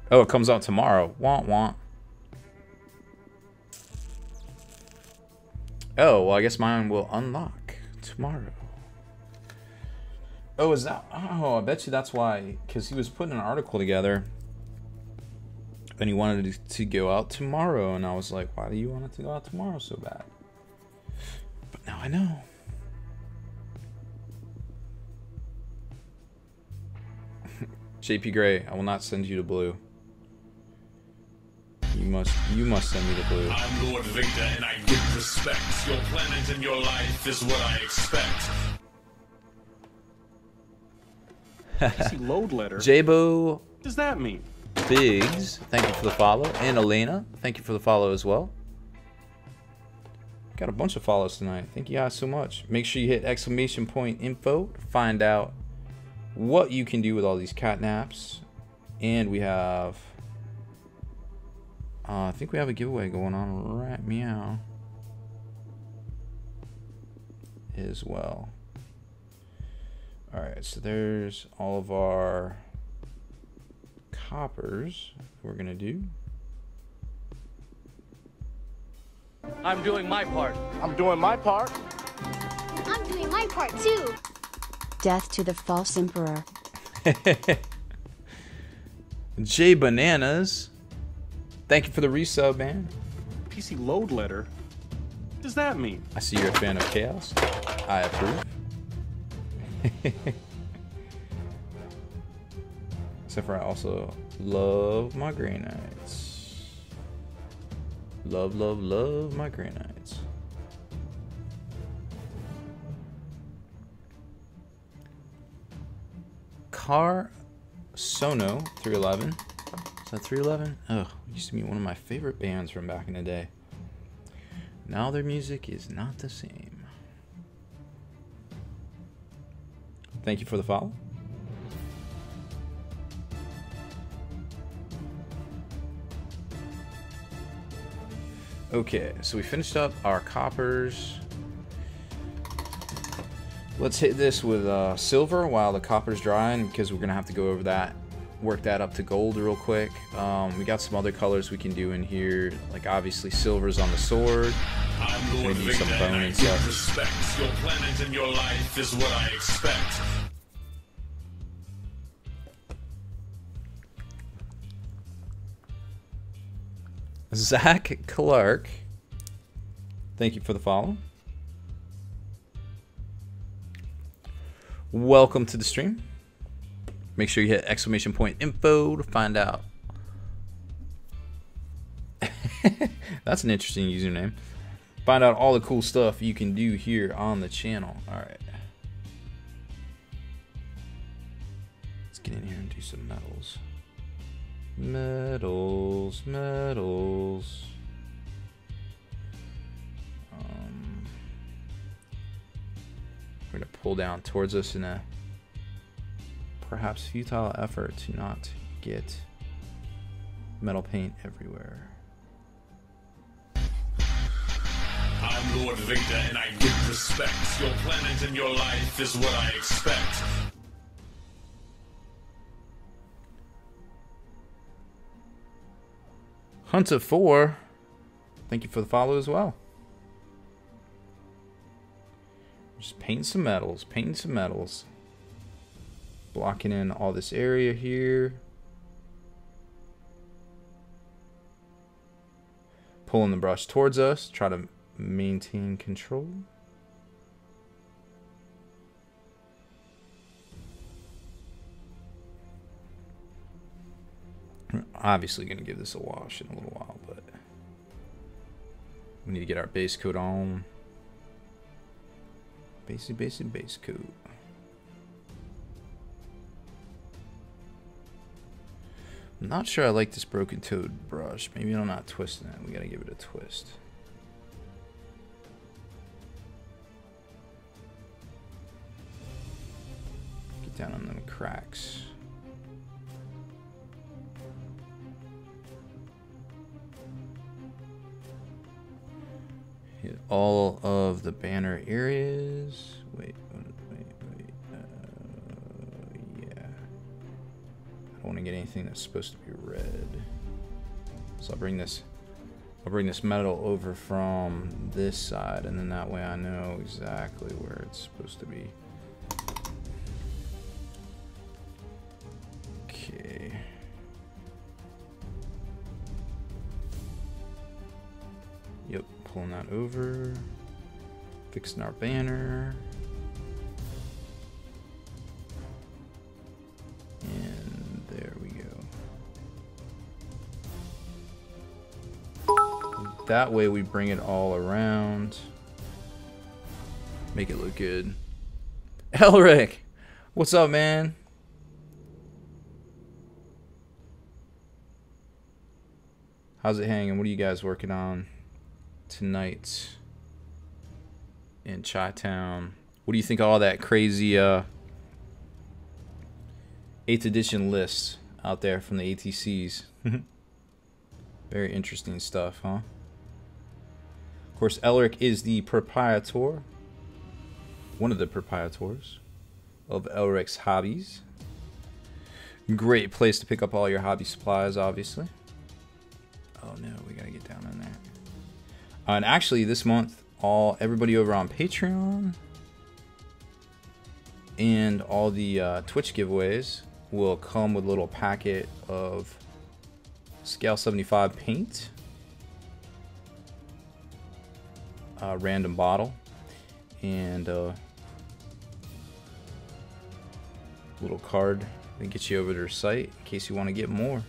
Oh, it comes out tomorrow. Want want. Oh, well, I guess mine will unlock tomorrow. Oh, is that? Oh, I bet you that's why. Because he was putting an article together. And he wanted it to go out tomorrow. And I was like, why do you want it to go out tomorrow so bad? But now I know. JP Gray, I will not send you to blue. You must send me the blue. I'm Lord Victor, and I give respect. Your planet and your life is what I expect. PC load letter. Jabo. What does that mean? Biggs, thank you for the follow. And Elena, thank you for the follow as well. Got a bunch of follows tonight. Thank you guys so much. Make sure you hit !info to find out what you can do with all these catnaps. And we have... I think we have a giveaway going on right meow as well. Alright, so there's all of our coppers we're gonna do. I'm doing my part. I'm doing my part. I'm doing my part too. Death to the false emperor. J Bananas, thank you for the resub, man. PC load letter. What does that mean? I see you're a fan of chaos. I approve. Except for I also love my Grey Knights. Love, love, love my Grey Knights. Car Sono 311. Is that 311? Oh, used to be one of my favorite bands from back in the day. Now their music is not the same. Thank you for the follow. Okay, so we finished up our coppers. Let's hit this with silver while the copper's drying, because we're gonna have to go over that, work that up to gold real quick. We got some other colors we can do in here, like obviously silver's on the sword. I'm Lord Victor, and I give respect. Your planet and your life is what I expect. Zach Clark, thank you for the follow. Welcome to the stream. Make sure you hit !info to find out. That's an interesting username. Find out all the cool stuff you can do here on the channel. Alright. Let's get in here and do some metals. Metals, metals. We're going to pull down towards us in a perhaps futile effort to not get metal paint everywhere. I'm Lord Victor, and I give respect. Your planet and your life is what I expect. Hunter 4, thank you for the follow as well. Just painting some metals, painting some metals. Blocking in all this area here. Pulling the brush towards us, try to maintain control. Obviously going to give this a wash in a little while, but we need to get our base coat on. Base coat. I'm not sure I like this broken toed brush. Maybe I'm not twisting it. We got to give it a twist. Get down on them cracks. Hit all of the banner areas. Wait. Yeah. I don't want to get anything that's supposed to be red. So I'll bring this metal over from this side, and then that way I know exactly where it's supposed to be. Okay. Yep, pulling that over. Fixing our banner. And there we go. That way we bring it all around. Make it look good. Elric! What's up, man? How's it hanging? What are you guys working on tonight in Chi-Town? What do you think of all that crazy 8th edition list out there from the ATCs? Very interesting stuff, huh? Of course, Elric is the proprietor, one of the proprietors of Elric's Hobbies. Great place to pick up all your hobby supplies, obviously. Oh no, we gotta get down in there. And actually, this month, everybody over on Patreon and all the Twitch giveaways will come with a little packet of Scale 75 paint, a random bottle, and a little card that gets you over to their site in case you want to get more.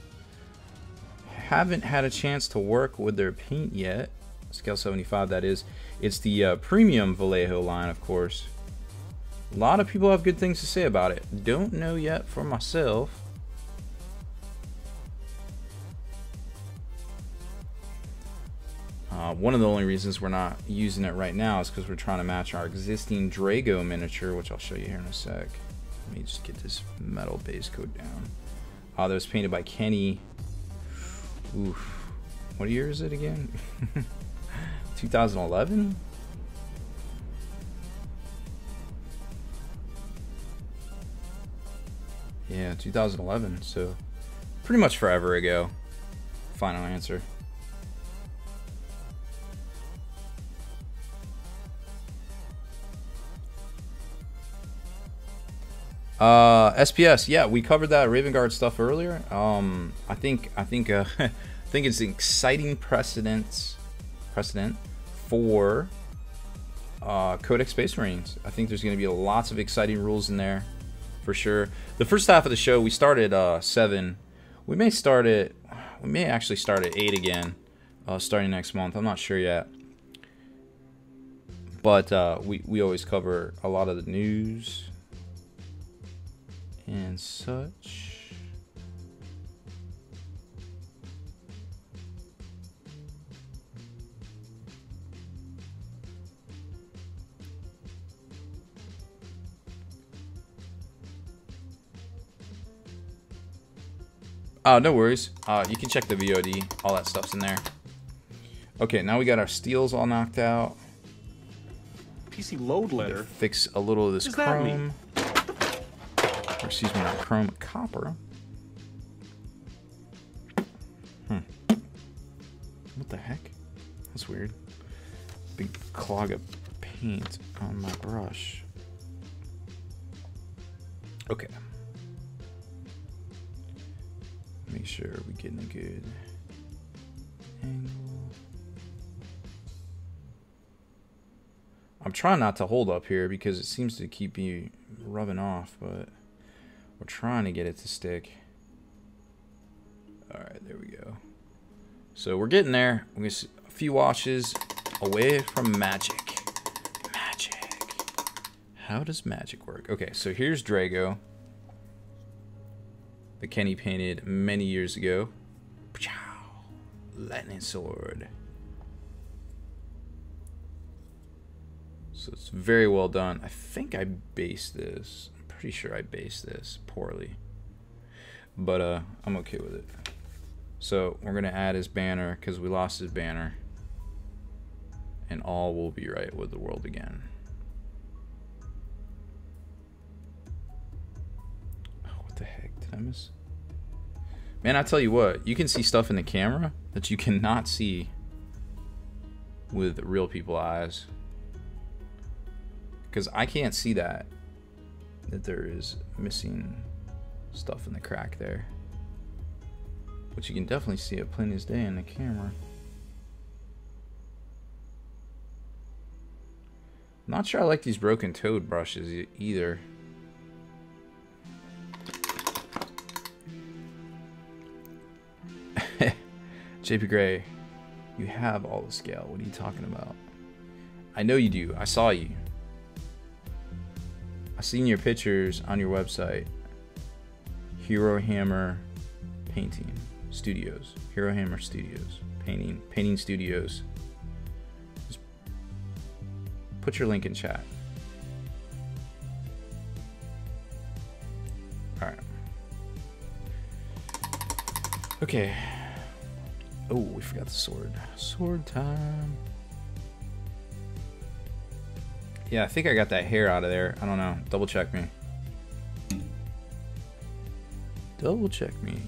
Haven't had a chance to work with their paint yet. Scale 75, that is. It's the premium Vallejo line, of course. A lot of people have good things to say about it. Don't know yet for myself. One of the only reasons we're not using it right now is because we're trying to match our existing Draigo miniature, which I'll show you here in a sec. Let me just get this metal base coat down. That was painted by Kenny. Oof. What year is it again? 2011? Yeah, 2011. So pretty much forever ago. Final answer. SPS, yeah, we covered that Raven Guard stuff earlier. I think it's an exciting precedent for Codex Space Marines. I think there's going to be lots of exciting rules in there, for sure. The first half of the show, we started 7. We may actually start at 8 again, starting next month. I'm not sure yet. But we always cover a lot of the news and such. No worries. You can check the VOD. All that stuff's in there. Okay, now we got our steels all knocked out. PC load letter. Fix a little of this chrome. Or excuse me, not chrome, copper. What the heck? That's weird. Big clog of paint on my brush. Okay. Make sure we're getting a good angle. I'm trying not to hold up here because it seems to keep me rubbing off, but we're trying to get it to stick. Alright, there we go. So we're getting there. We're a few washes away from magic. Magic. How does magic work? Okay, so here's Draigo. The Kenny painted many years ago. Lightning sword. So it's very well done. I think I based this. I'm pretty sure I based this poorly. But I'm okay with it. So we're gonna add his banner because we lost his banner. And all will be right with the world again. Oh, what the heck? Did I miss? Man, I tell you what, you can see stuff in the camera that you cannot see with real people eyes. Because I can't see that there is missing stuff in the crack there. Which you can definitely see it plain as day in the camera. Not sure I like these broken toad brushes either. JP Gray, you have all the scale. What are you talking about? I know you do. I saw you. I seen your pictures on your website. Hero Hammer Painting Studios. Hero Hammer Studios. Painting Studios. Just put your link in chat. Alright. Okay. Oh, we forgot the sword. Sword time. Yeah, I think I got that hair out of there. I don't know. Double check me. Double check me.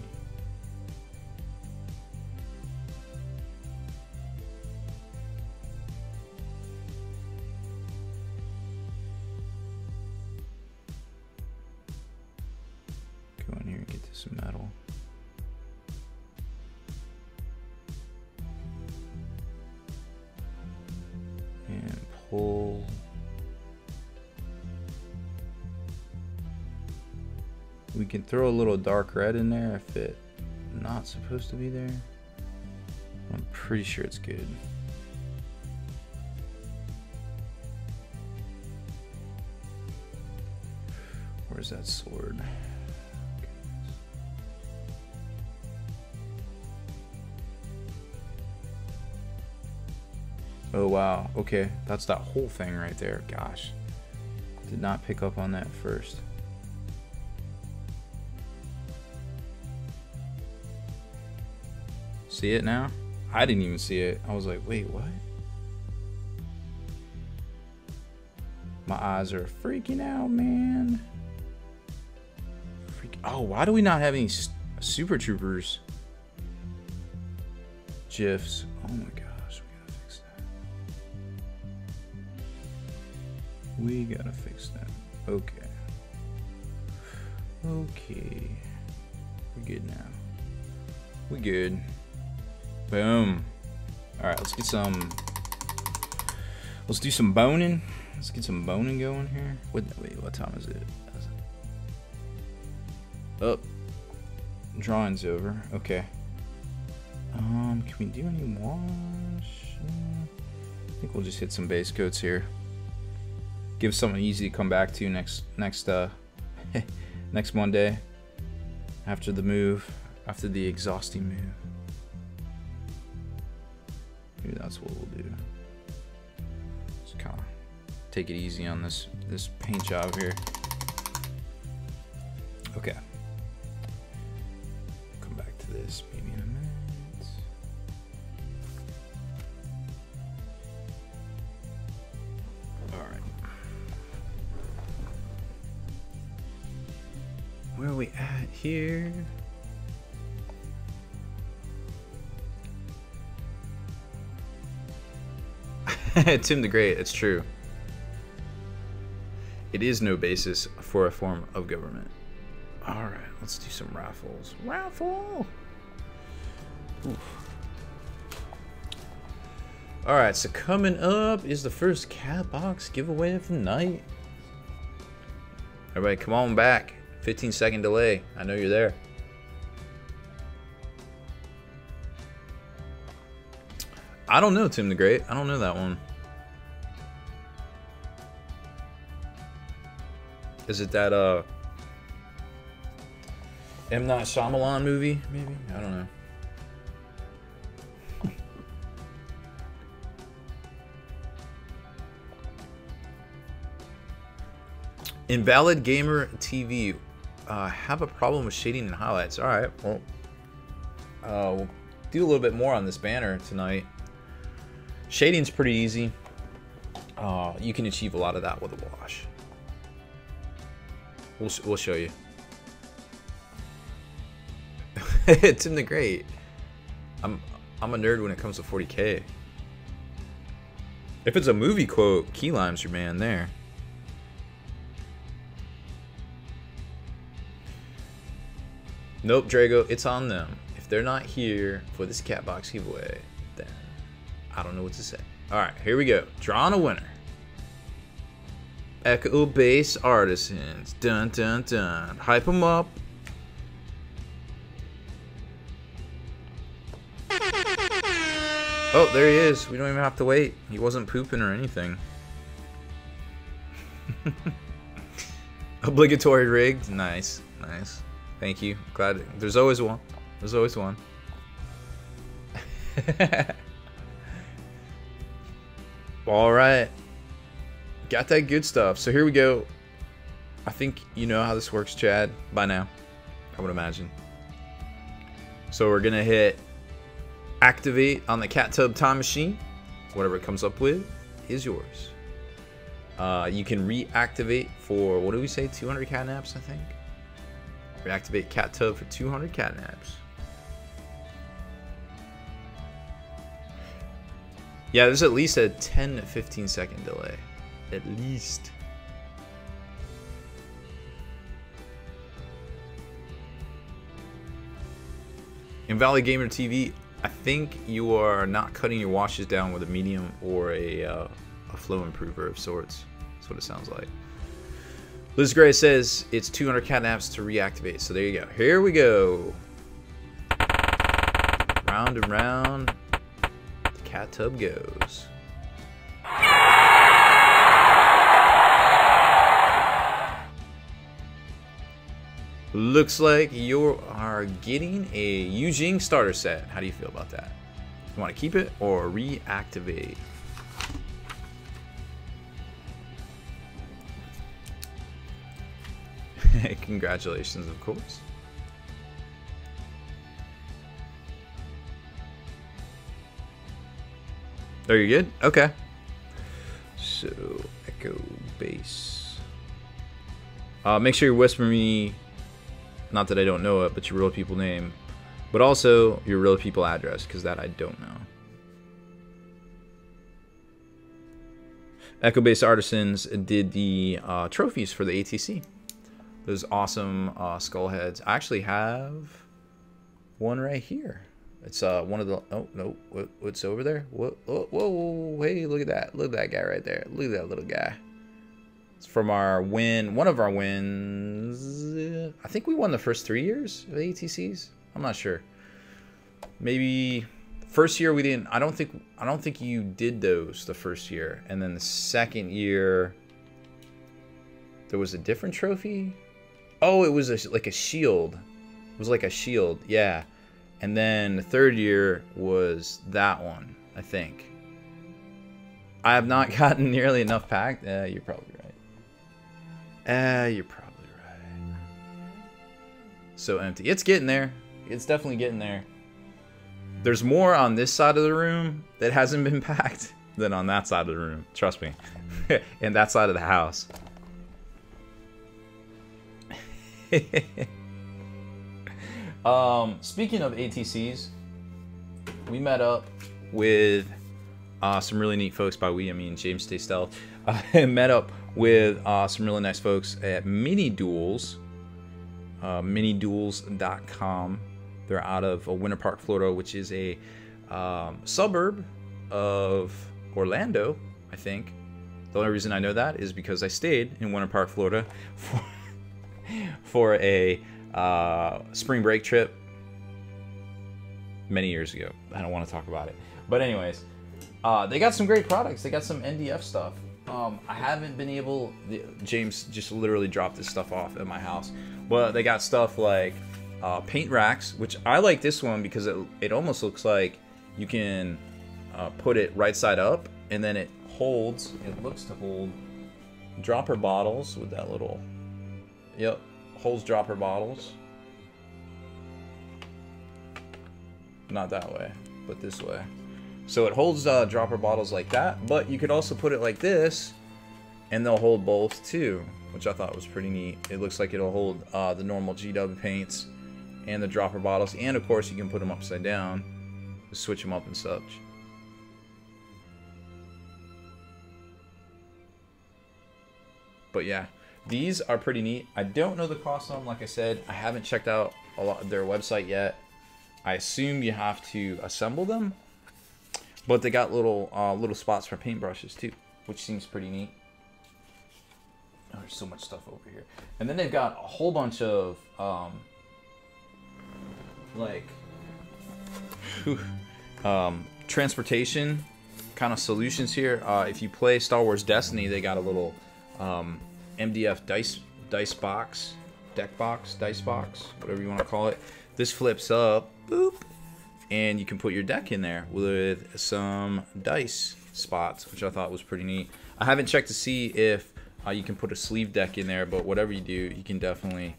Go in here and get this metal. And pull. We can throw a little dark red in there if it's not supposed to be there. I'm pretty sure it's good. Where's that sword? Oh wow, okay, that's that whole thing right there. Gosh, did not pick up on that first. See it now? I didn't even see it. I was like, wait, what? My eyes are freaking out, man. Oh, why do we not have any Super Troopers GIFs? Oh my gosh, we gotta fix that. Okay. Okay. We're good now. We good. Boom. Alright, let's get some. Let's do some boning. Let's get some boning going here. Wait, what time is it? Oh. Drawing's over. Okay. Can we do any wash? I think we'll just hit some base coats here. Give something easy to come back to next Monday. After the move. After the exhausting move. Maybe that's what we'll do. Just kind of take it easy on this paint job here. Okay. Come back to this maybe in a minute. All right. Where are we at here? Tim the Great, it's true. It is no basis for a form of government. Alright, let's do some raffles. Raffle! Alright, so coming up is the first cat box giveaway of the night. Everybody come on back. 15-second delay. I know you're there. I don't know Tim the Great. I don't know that one. Is it that M. Night Shyamalan movie? Maybe? I don't know. Invalid Gamer TV. Have a problem with shading and highlights. Alright, well. We'll do a little bit more on this banner tonight. Shading's pretty easy. You can achieve a lot of that with a wash. We'll show you. Tim the Great. I'm a nerd when it comes to 40K. If it's a movie quote, Key Lime's your man there. Nope, Draigo, it's on them. If they're not here for this cat box giveaway, then I don't know what to say. Alright, here we go. Drawing a winner. Echo Base Artisans. Dun dun dun. Hype them up. Oh, there he is. We don't even have to wait. He wasn't pooping or anything. Obligatory rigged. Nice. Nice. Thank you. Glad. There's always one. There's always one. Alright. Got that good stuff. So here we go. I think you know how this works, Chad, by now. I would imagine. So we're going to hit activate on the cat tub time machine. Whatever it comes up with is yours. You can reactivate for, what do we say, 200 catnaps, I think? Reactivate cat tub for 200 catnaps. Yeah, there's at least a 10 to 15 second delay. At least. Invalid Gamer TV, I think you are not cutting your washes down with a medium or a flow improver of sorts. That's what it sounds like. Liz Gray says it's 200 catnaps to reactivate. So there you go. Here we go. Round and round, the cat tub goes. Looks like you are getting a Yujing starter set. How do you feel about that? You want to keep it or reactivate? Congratulations, of course. Are you good? Okay. So, Echo Base. Make sure you whisper me, not that I don't know it, but your real people name. But also your real people address, because that I don't know. Echo Base Artisans did the trophies for the ATC. Those awesome skull heads. I actually have one right here. It's one of the. Oh no! What's over there? Whoa! Whoa! Hey! Look at that! Look at that guy right there! Look at that little guy. It's from our win. One of our wins. I think we won the first 3 years of ATCs. I'm not sure. Maybe first year we didn't. I don't think you did those the first year, and then the second year there was a different trophy. Oh, it was like a shield. It was like a shield, yeah. And then the third year was that one, I think. I have not gotten nearly enough packed. You're probably right. You're probably right. So empty. It's getting there. It's definitely getting there. There's more on this side of the room that hasn't been packed than on that side of the room. Trust me. And that side of the house. Speaking of ATCs, we met up with some really neat folks. By we, I mean James Stay Stealth. Met up with some really nice folks at Mini Duels, miniduels.com. They're out of Winter Park, Florida, which is a suburb of Orlando, I think. The only reason I know that is because I stayed in Winter Park, Florida for a spring break trip many years ago. I don't want to talk about it. But anyways, They got some great products. They got some NDF stuff. I haven't been able... James just literally dropped this stuff off at my house. But they got stuff like paint racks, which I like this one because it almost looks like you can put it right side up, and then it holds... It looks to hold dropper bottles with that little... Yep, holds dropper bottles. Not that way, but this way. So it holds dropper bottles like that, but you could also put it like this, and they'll hold both too, which I thought was pretty neat. It looks like it'll hold the normal GW paints and the dropper bottles, and of course you can put them upside down to switch them up and such. But yeah, these are pretty neat. I don't know the cost of them. Like I said, I haven't checked out a lot of their website yet. I assume you have to assemble them. But they got little little spots for paintbrushes too, which seems pretty neat. Oh, there's so much stuff over here. And then they've got a whole bunch of transportation kind of solutions here. If you play Star Wars Destiny, they got a little MDF dice box, deck box, dice box, whatever you want to call it. This flips up, boop. And you can put your deck in there with some dice spots, which I thought was pretty neat. I haven't checked to see if you can put a sleeve deck in there, but whatever you do, you can definitely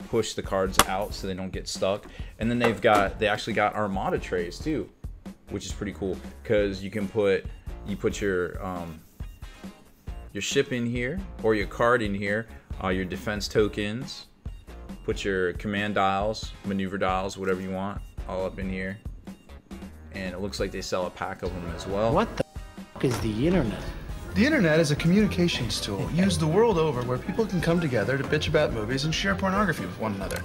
push the cards out so they don't get stuck. And then they actually got Armada trays too, which is pretty cool because you put your ship in here or your card in here, your defense tokens, put your command dials, maneuver dials, whatever you want, all up in here. And it looks like they sell a pack of them as well. What the f is the internet? The internet is a communications tool used the world over where people can come together to bitch about movies and share pornography with one another.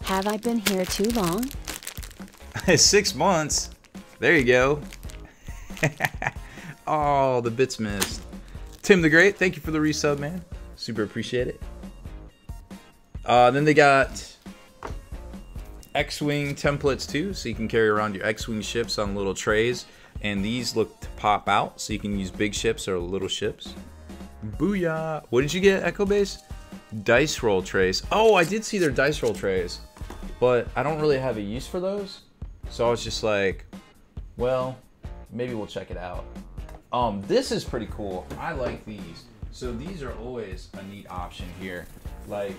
Have I been here too long? 6 months. There you go. Oh, the bits missed. Tim the Great, thank you for the resub, man. Super appreciate it. Then they got X-Wing templates too, so you can carry around your X-Wing ships on little trays. And these look to pop out, so you can use big ships or little ships. Booyah! What did you get, Echo Base? Dice roll trays. Oh, I did see their dice roll trays, but I don't really have a use for those. So I was just like, well, maybe we'll check it out. This is pretty cool. I like these. So these are always a neat option here. Like,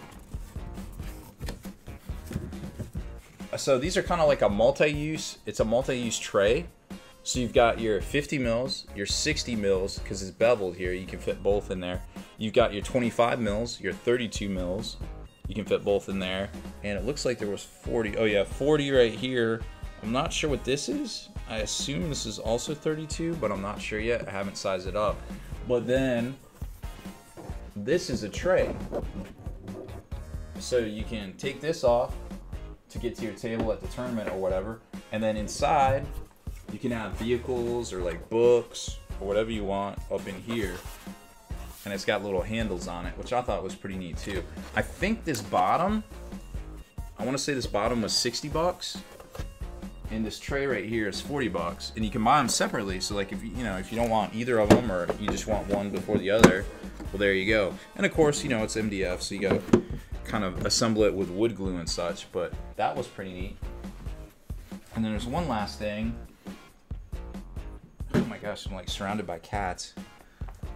so these are kind of like a multi-use. It's a multi-use tray. So you've got your 50 mils, your 60 mils, because it's beveled here, you can fit both in there. You've got your 25 mils, your 32 mils, you can fit both in there. And it looks like there was 40, oh yeah, 40 right here. I'm not sure what this is. I assume this is also 32, but I'm not sure yet. I haven't sized it up. But then, this is a tray. So you can take this off to get to your table at the tournament or whatever. And then inside, you can have vehicles or like books or whatever you want up in here. And it's got little handles on it, which I thought was pretty neat too. I think this bottom, I want to say this bottom was 60 bucks. And this tray right here is 40 bucks. And you can buy them separately. So like if you know, if you don't want either of them or you just want one before the other, well, there you go. And of course, you know, it's MDF, so you gotta kind of assemble it with wood glue and such, but that was pretty neat. And then there's one last thing. Oh my gosh, I'm like surrounded by cats.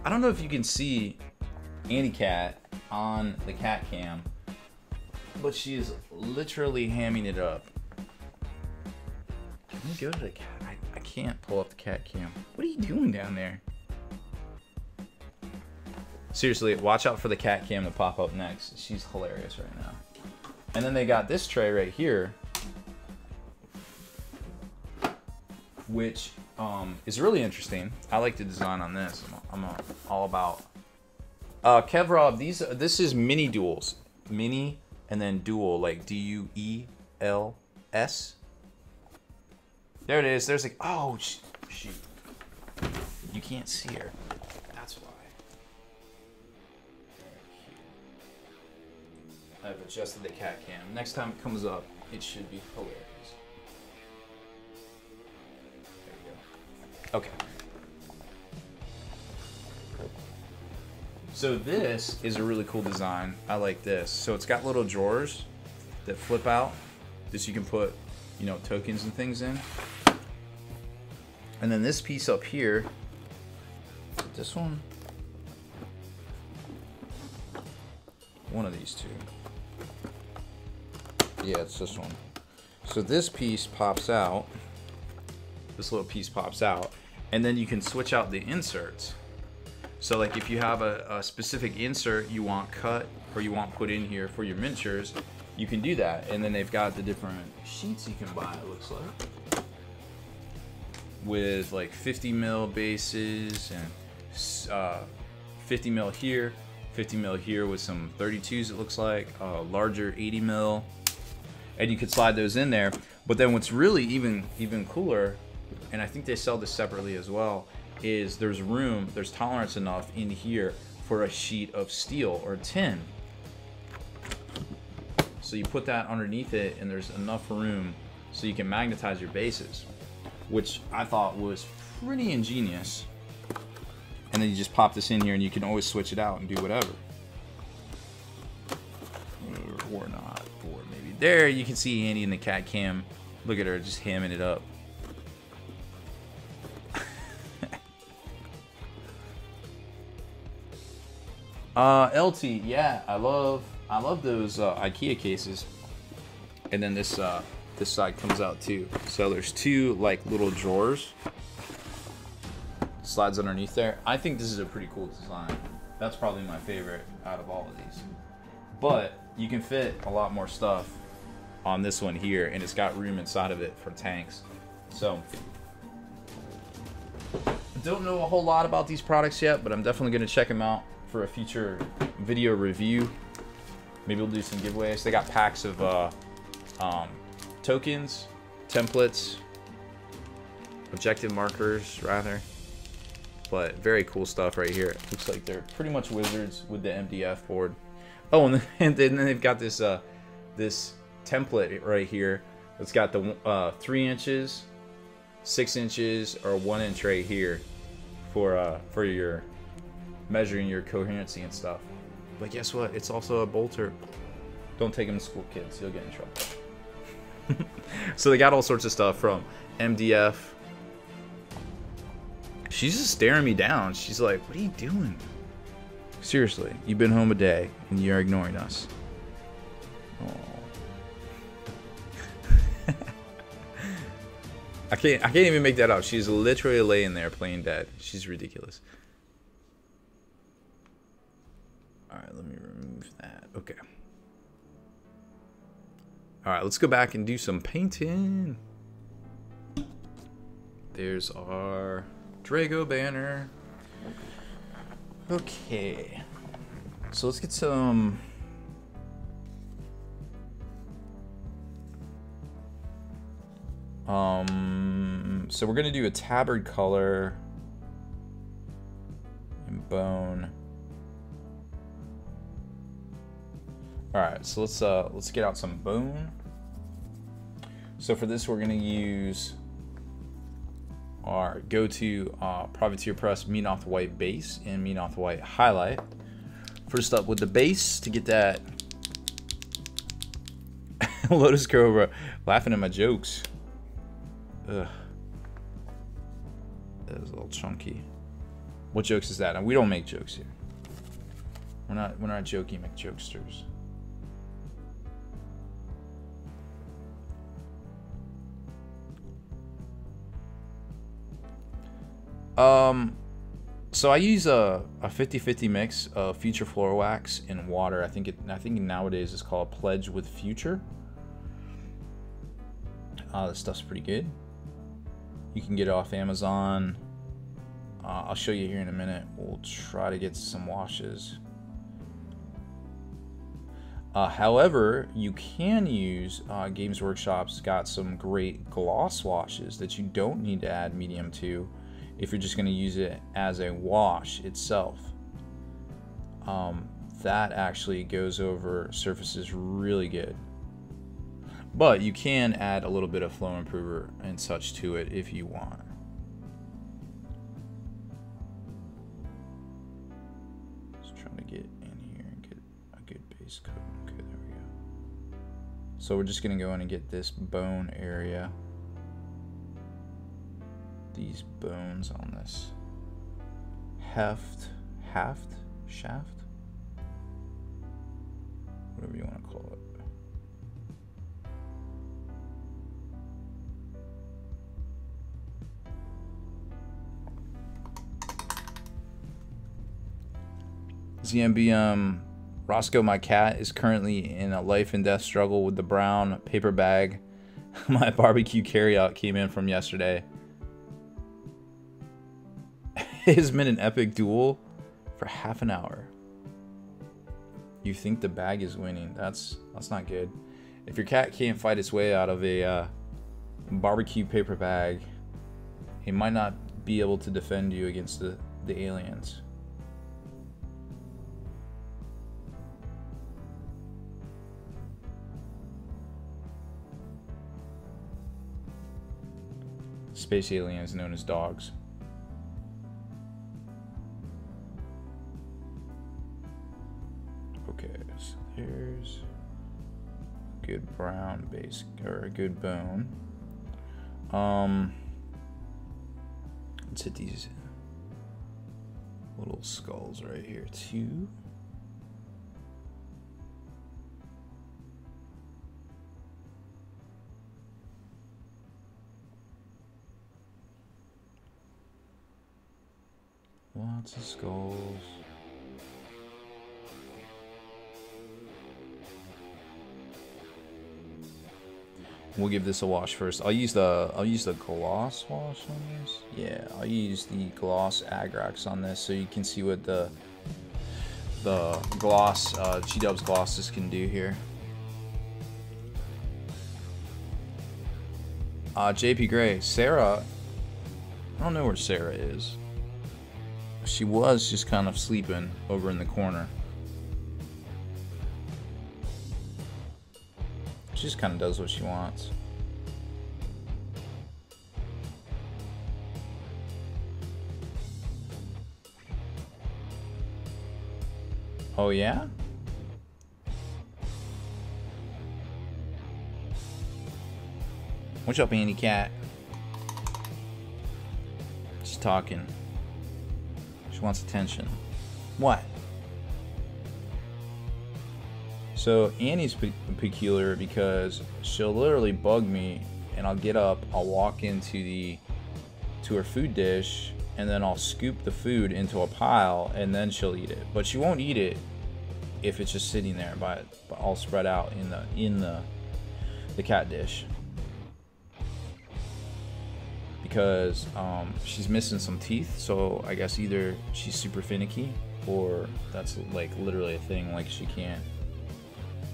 I don't know if you can see Annie Cat on the cat cam, but she is literally hamming it up. Can we go to the cat? I can't pull up the cat cam. What are you doing down there? Seriously, watch out for the cat cam to pop up next. She's hilarious right now. And then they got this tray right here, which is really interesting. I like the design on this. I'm all about. Kev Rob, this is mini duels. Mini and then dual, like D-U-E-L-S. There it is. There's like, oh, shoot. You can't see her. That's why. I've adjusted the cat cam. Next time it comes up, it should be hilarious. There we go. Okay. So this is a really cool design. I like this. So it's got little drawers that flip out, that you can put, you know, tokens and things in. And then this piece up here, this one, one of these two. Yeah, it's this one. So this piece pops out. This little piece pops out, and then you can switch out the inserts. So like if you have a specific insert you want cut or you want put in here for your miniatures, you can do that. And then they've got the different sheets you can buy, it looks like, with like 50 mil bases and 50 mil here, 50 mil here with some 32s, it looks like, larger 80 mil, and you could slide those in there. But then what's really even cooler, and I think they sell this separately as well, is there's room, there's tolerance enough in here for a sheet of steel or tin. So you put that underneath it and there's enough room so you can magnetize your bases, which I thought was pretty ingenious. And then you just pop this in here and you can always switch it out and do whatever. Or not. Or maybe there you can see Andy in the cat cam. Look at her just hamming it up. LT, yeah, I love those IKEA cases. And then this this side comes out too. So there's two like little drawers. Slides underneath there. I think this is a pretty cool design. That's probably my favorite out of all of these. But you can fit a lot more stuff on this one here, and it's got room inside of it for tanks. So I don't know a whole lot about these products yet, but I'm definitely going to check them out for a future video review. Maybe we'll do some giveaways. They got packs of tokens, templates, objective markers rather, but very cool stuff right here. It looks like they're pretty much wizards with the MDF board. Oh, and then they've got this this template right here. It's got the 3 inches, 6 inches, or 1 inch right here for your measuring your coherency and stuff. But guess what? It's also a bolter. Don't take them to school, kids. You'll get in trouble. So they got all sorts of stuff from MDF. She's just staring me down. She's like, what are you doing? Seriously, you've been home a day and you're ignoring us. I can't even make that up. She's literally laying there playing dead. She's ridiculous. Alright, let me remove that. Okay. Alright, let's go back and do some painting. There's our Draigo banner. Okay. So let's get some... so we're going to do a tabard color and bone. Alright, so let's get out some bone. So for this we're going to use our go-to Privateer Press Menoth White base and Menoth White highlight. First up with the base to get that Lotus Cobra laughing at my jokes. Ugh. That was a little chunky. What jokes is that? And we don't make jokes here. We're not jokey McJokesters. So I use a 50-50 mix of Future Floor Wax and water. I think nowadays it's called Pledge with Future. This stuff's pretty good. You can get it off Amazon. I'll show you here in a minute. We'll try to get some washes. However, you can use Games Workshop's got some great gloss washes that you don't need to add medium to if you're just going to use it as a wash itself. That actually goes over surfaces really good. But you can add a little bit of flow improver and such to it if you want. So we're just gonna go in and get this bone area. These bones on this shaft, whatever you want to call it. ZMBM Roscoe, my cat, is currently in a life and death struggle with the brown paper bag my barbecue carryout came in from yesterday. It has been an epic duel for half an hour. You think the bag is winning. That's not good. If your cat can't fight its way out of a barbecue paper bag, he might not be able to defend you against the aliens. Space aliens known as dogs. Okay, so there's a good brown base, or a good bone. Let's hit these little skulls right here too. Lots of skulls. We'll give this a wash first. I'll use the gloss wash on this. Yeah, I'll use the gloss Agrax on this so you can see what the gloss G-Dubs glosses can do here. JP Gray, Sarah. I don't know where Sarah is. She was just kind of sleeping over in the corner. She just kind of does what she wants. Oh yeah? What's up, Andy Cat? She's talking. She wants attention. What? So Annie's peculiar because she'll literally bug me, and I'll get up, I'll walk into her food dish, and then I'll scoop the food into a pile, and then she'll eat it. But she won't eat it if it's just sitting there, but all spread out in the cat dish. Because she's missing some teeth, so I guess either she's super finicky, or that's like literally a thing, like she can't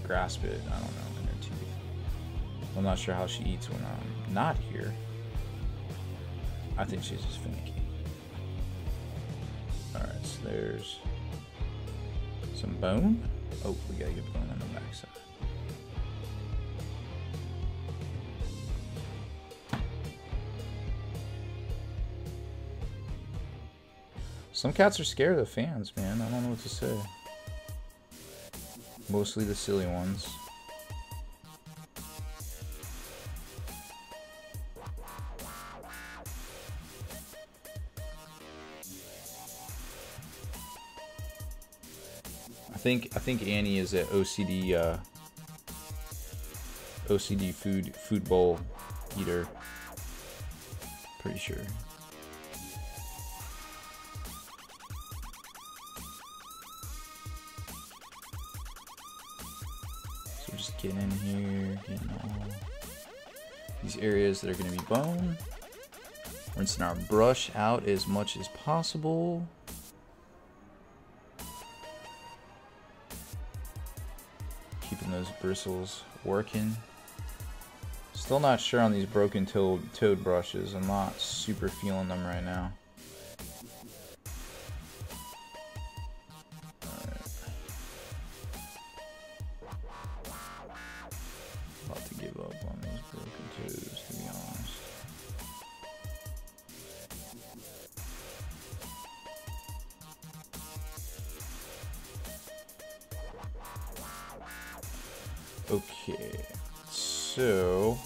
grasp it, I don't know, in her teeth. I'm not sure how she eats when I'm not here. I think she's just finicky. Alright, so there's some bone. Oh, we gotta get bone on the backside. Some cats are scared of fans, man. I don't know what to say. Mostly the silly ones. I think Annie is an OCD food bowl eater. Pretty sure. So just get in here, getting all these areas that are going to be bone. Rinsing our brush out as much as possible. Keeping those bristles working. Still not sure on these broken toad brushes. I'm not super feeling them right now. Alright. About to give up on these broken toads, to be honest. Okay. So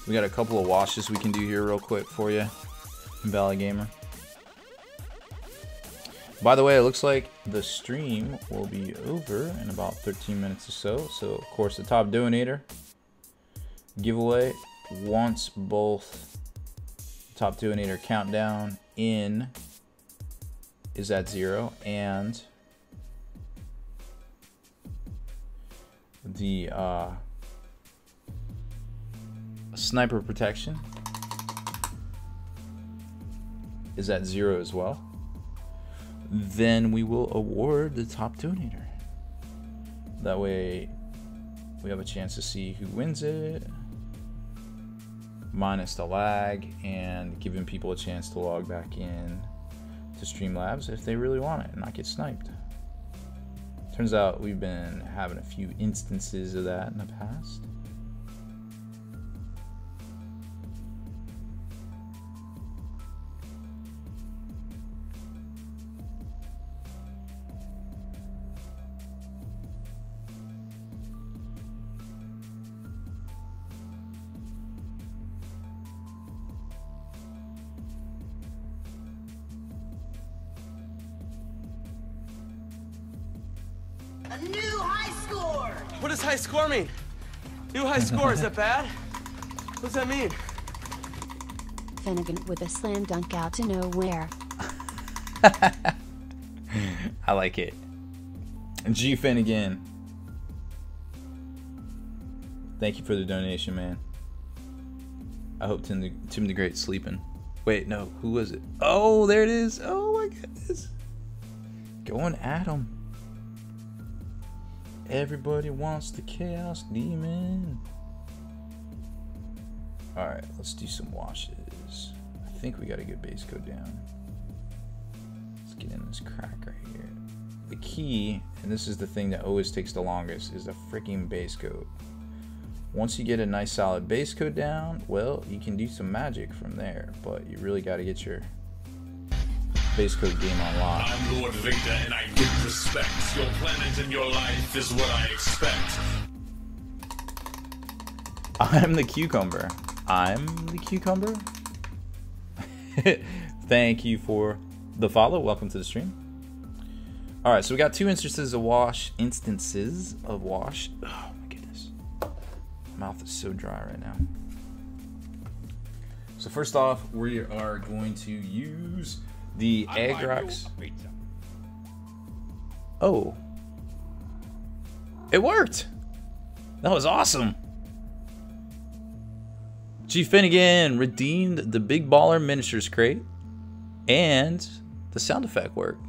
we got a couple of washes we can do here real quick for you, Valley Gamer. By the way, it looks like the stream will be over in about 13 minutes or so. So, of course, the top donator giveaway, once both top donator countdown in is at 0 and the sniper protection is at 0 as well, then we will award the top donator. That way we have a chance to see who wins it, minus the lag, and giving people a chance to log back in to Streamlabs if they really want it and not get sniped. Turns out we've been having a few instances of that in the past. A new high score! What does high score mean? New high score, is that bad? What does that mean? Finnegan with a slam dunk out to nowhere. I like it. G Finnegan, thank you for the donation, man. I hope Tim the Great's sleeping. Wait, no, who was it? Oh, there it is. Oh my goodness. Going at him. Everybody wants the Chaos Demon. Alright, let's do some washes. I think we got a good base coat down. Let's get in this crack right here. The key, and this is the thing that always takes the longest, is a freaking base coat. Once you get a nice solid base coat down, well, you can do some magic from there, but you really got to get your base coat game on lock. I'm Lord Victor and I give respect. Your planet and your life is what I expect. I'm the cucumber. I'm the cucumber. Thank you for the follow. Welcome to the stream. All right, so we got 2 instances of wash. Oh my goodness, my mouth is so dry right now. So first off, we are going to use the Agrax. Oh, it worked. That was awesome. G Finnegan redeemed the Big Baller Miniatures crate, and the sound effect worked.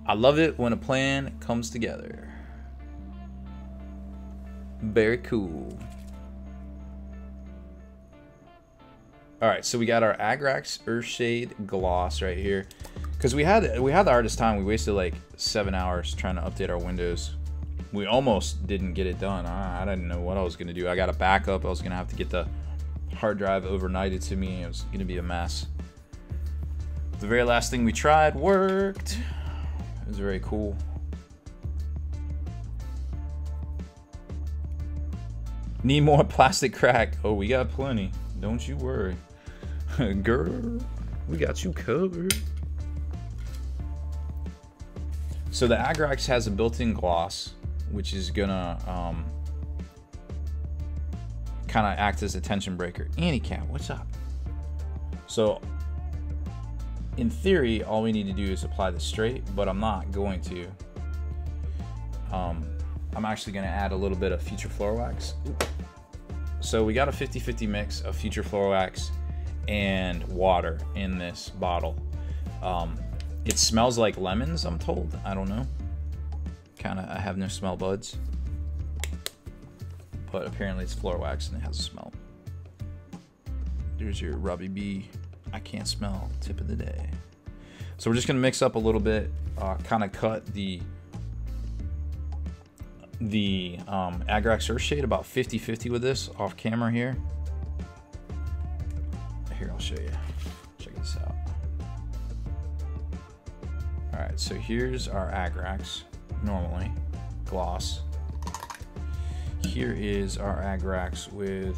I love it when a plan comes together. Very cool. Alright, so we got our Agrax Earthshade Gloss right here. Because we had the hardest time. We wasted like 7 hours trying to update our windows. We almost didn't get it done. I didn't know what I was going to do. I got a backup. I was going to have to get the hard drive overnighted to me. It was going to be a mess. The very last thing we tried worked. It was very cool. Need more plastic crack. Oh, we got plenty. Don't you worry. Girl, we got you covered. So the Agrax has a built-in gloss, which is gonna kind of act as a tension breaker. Annie-Cat, what's up? So in theory, all we need to do is apply the straight, but I'm not going to. I'm actually gonna add a little bit of Future Floor Wax. So we got a 50-50 mix of Future Floor Wax and water in this bottle. It smells like lemons, I'm told. I don't know. I have no smell buds. But apparently it's floor wax and it has a smell. There's your Robbie B. I can't smell tip of the day. So we're just gonna mix up a little bit, kind of cut the Agrax Earthshade about 50-50 with this off camera here. Here, I'll show you. Check this out. All right, so here's our Agrax, normally, gloss. here is our Agrax with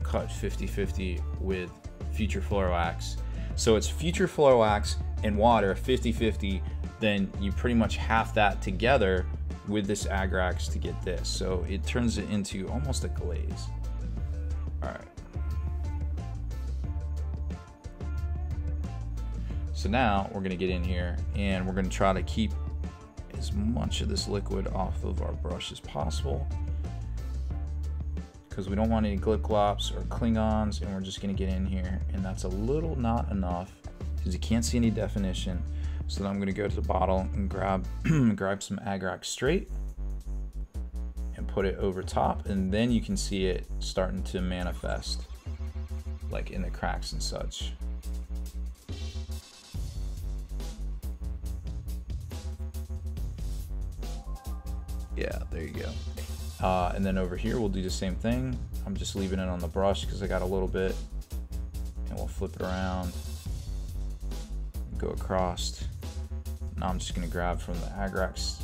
cut 50-50 with Future Floor Wax. So it's Future Floor Wax and water 50-50, then you pretty much half that together with this Agrax to get this. So it turns it into almost a glaze. All right. So now we're gonna get in here and we're gonna try to keep as much of this liquid off of our brush as possible, because we don't want any glip glops or Klingons, and we're just gonna get in here, and that's a little not enough because you can't see any definition. So then I'm gonna go to the bottle and grab grab some Agrax straight and put it over top, and then you can see it starting to manifest like in the cracks and such. Yeah, there you go. And then over here, we'll do the same thing. I'm just leaving it on the brush because I got a little bit, and we'll flip it around, go across. Now I'm just gonna grab from the Agrax.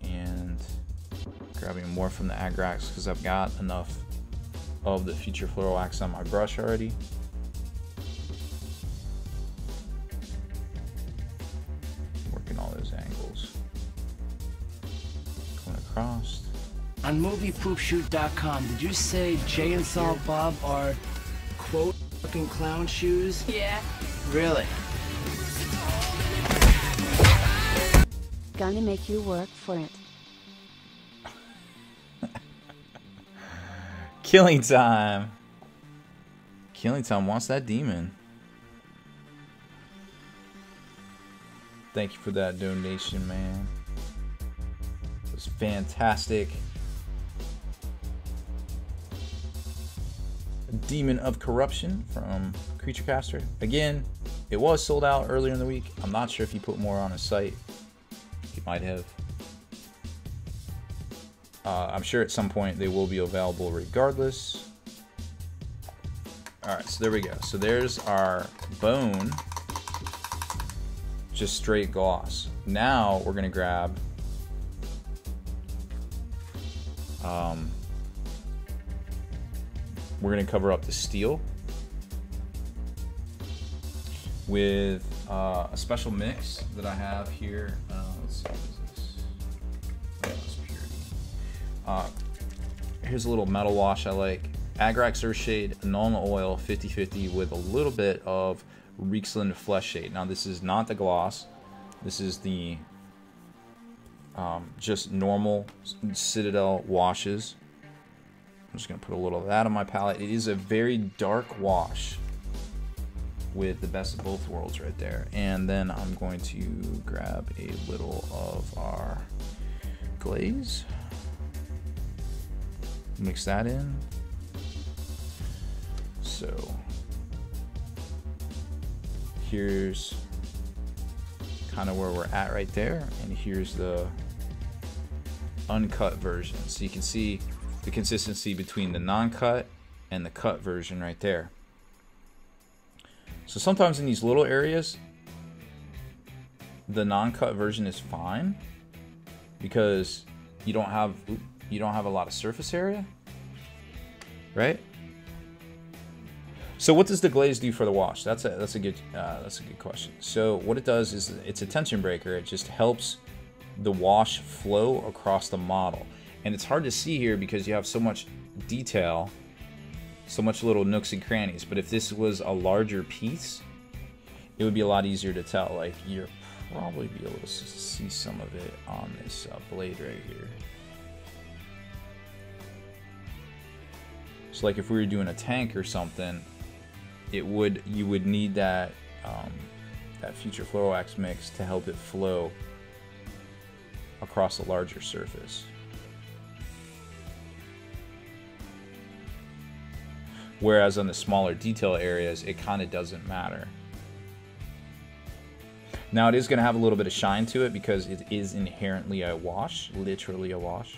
And grabbing more from the Agrax because I've got enough of the Future Floor Wax on my brush already. Across. On moviepoopshoot.com, did you say Jay and Silent Bob are quote fucking clown shoes? Yeah. Really? Gonna make you work for it. Killing Time. Killing Time wants that demon. Thank you for that donation, man. Was fantastic. Demon of Corruption from Creature Caster. Again, it was sold out earlier in the week. I'm not sure if he put more on his site. He might have. I'm sure at some point they will be available regardless. Alright, so there we go. So there's our bone. Just straight gloss. Now we're gonna grab we're going to cover up the steel with a special mix that I have here. Let's see, what is this? Oh, it's purity. Here's a little metal wash I like. Agrax Earthshade Nuln Oil 50-50 with a little bit of Riexland Flesh Shade. Now this is not the gloss. This is the just normal Citadel washes. I'm just going to put a little of that on my palette. It is a very dark wash with the best of both worlds right there. And then I'm going to grab a little of our glaze. Mix that in. So here's kind of where we're at right there. And here's the uncut version. So you can see the consistency between the non-cut and the cut version right there. So sometimes in these little areas, the non-cut version is fine because you don't have a lot of surface area, right? So what does the glaze do for the wash? That's a good question. So what it does is it's a tension breaker. It just helps the wash flow across the model. And it's hard to see here because you have so much detail, so much little nooks and crannies. But if this was a larger piece, it would be a lot easier to tell. Like you'll probably be able to see some of it on this blade right here. So like if we were doing a tank or something, you would need that that Future Floor Wax mix to help it flow across a larger surface. Whereas on the smaller detail areas, it kind of doesn't matter. Now it is going to have a little bit of shine to it because it is inherently a wash, literally a wash.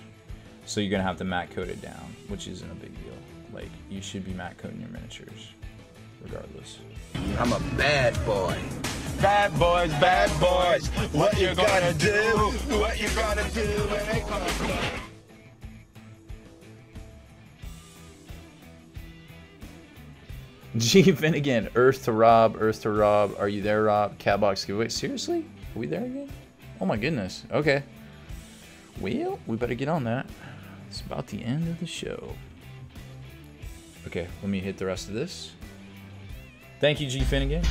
So you're going to have to matte coat it down, which isn't a big deal. Like, you should be matte coating your miniatures regardless. I'm a bad boy. Bad boys, what you gonna do? What you gonna do when they come? G Finnegan, Earth to Rob. Are you there, Rob? Catbox giveaway. Seriously? Are we there again? Oh my goodness. Okay. Well, we better get on that. It's about the end of the show. Okay, let me hit the rest of this. Thank you, G Finnegan.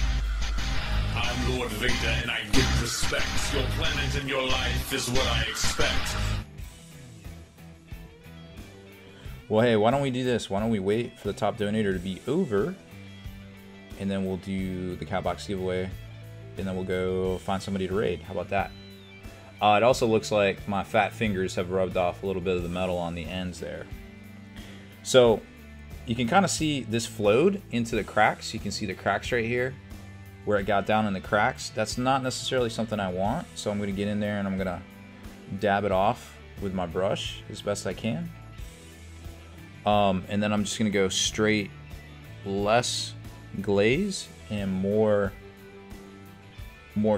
I'm Lord Vader and I give respect. Your planet and your life is what I expect. Well, hey, why don't we do this? Why don't we wait for the top donator to be over, and then we'll do the Catbox giveaway, and then we'll go find somebody to raid. How about that? It also looks like my fat fingers have rubbed off a little bit of the metal on the ends there. So you can kind of see this flowed into the cracks. You can see the cracks right here where it got down in the cracks. That's not necessarily something I want, so I'm going to get in there and I'm going to dab it off with my brush as best I can. And then I'm just going to go straight, less glaze and more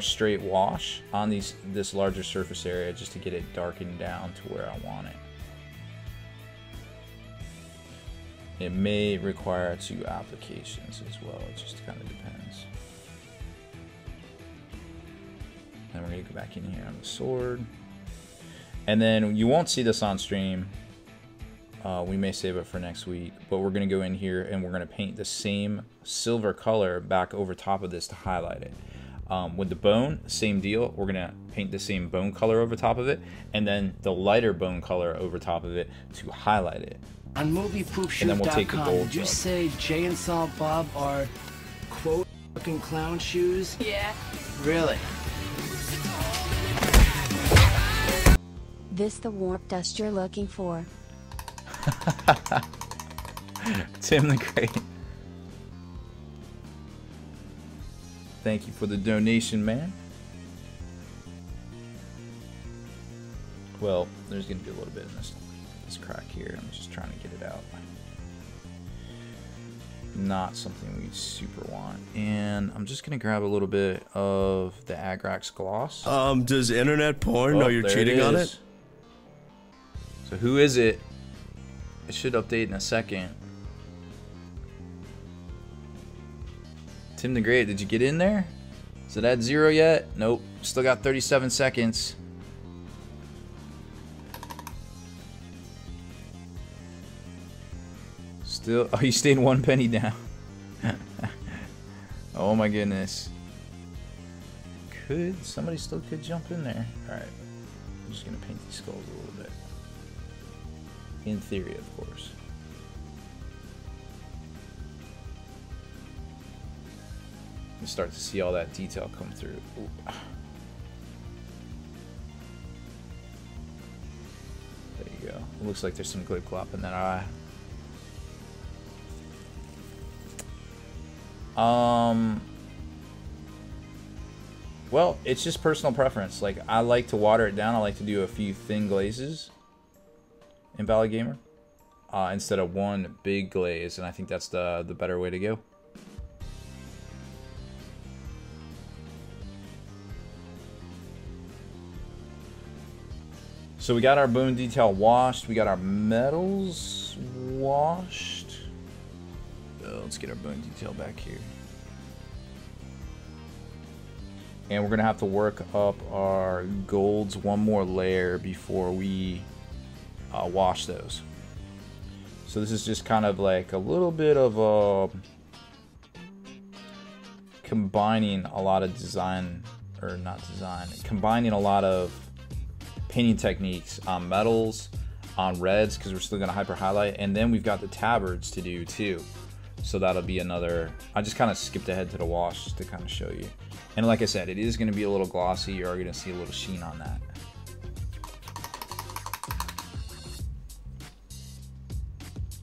straight wash on this larger surface area, just to get it darkened down to where I want it. It may require 2 applications as well. It just kind of depends. And we're going to go back in here on the sword. And then you won't see this on stream. We may save it for next week. But we're going to go in here and we're going to paint the same silver color back over top of this to highlight it. With the bone, same deal. We're going to paint the same bone color over top of it. And then the lighter bone color over top of it to highlight it. On MoviePoopShoot.com, and then we'll take the gold did you say Jay and Silent Bob are, quote, fucking clown shoes? Yeah. Really? This the warp dust you're looking for. Tim the Great. Thank you for the donation, man. Well, there's going to be a little bit in this crack here. I'm just trying to get it out. Not something we super want. And I'm just going to grab a little bit of the Agrax gloss. Does internet porn know you're cheating on it? So who is it? It should update in a second. Tim the Great, did you get in there? Is it at 0 yet? Nope. Still got 37 seconds. Still, oh, you stayed 1 penny down. Oh my goodness. Somebody still could jump in there. Alright. I'm just gonna paint these skulls a little bit. In theory, of course. You start to see all that detail come through. Ooh. There you go. It looks like there's some glip glop in that eye. Well, it's just personal preference. Like, I like to water it down. I like to do a few thin glazes in Valley Gamer instead of one big glaze, and I think that's the better way to go. So we got our bone detail washed. We got our metals washed. Let's get our bone detail back here. And we're going to have to work up our golds one more layer before we wash those. So this is just kind of like a little bit of combining a lot of combining a lot of painting techniques on metals, on reds, because we're still going to hyper highlight, and then we've got the tabards to do too. So that'll be another. I just kind of skipped ahead to the wash just to kind of show you. And like I said, it is going to be a little glossy. You're going to see a little sheen on that.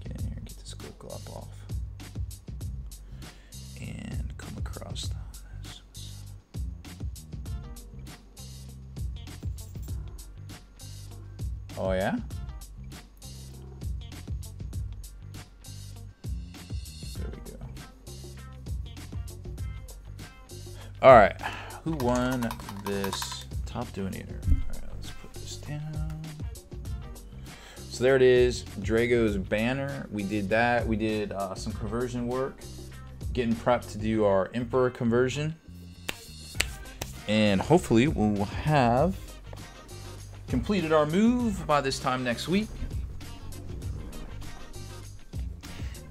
Get in here and get this glip glop off. And come across this. Oh yeah? There we go. All right. Who won this top donator? All right, let's put this down. So there it is, Draigo's banner. We did that. We did some conversion work, getting prepped to do our Emperor conversion. And hopefully we'll have completed our move by this time next week.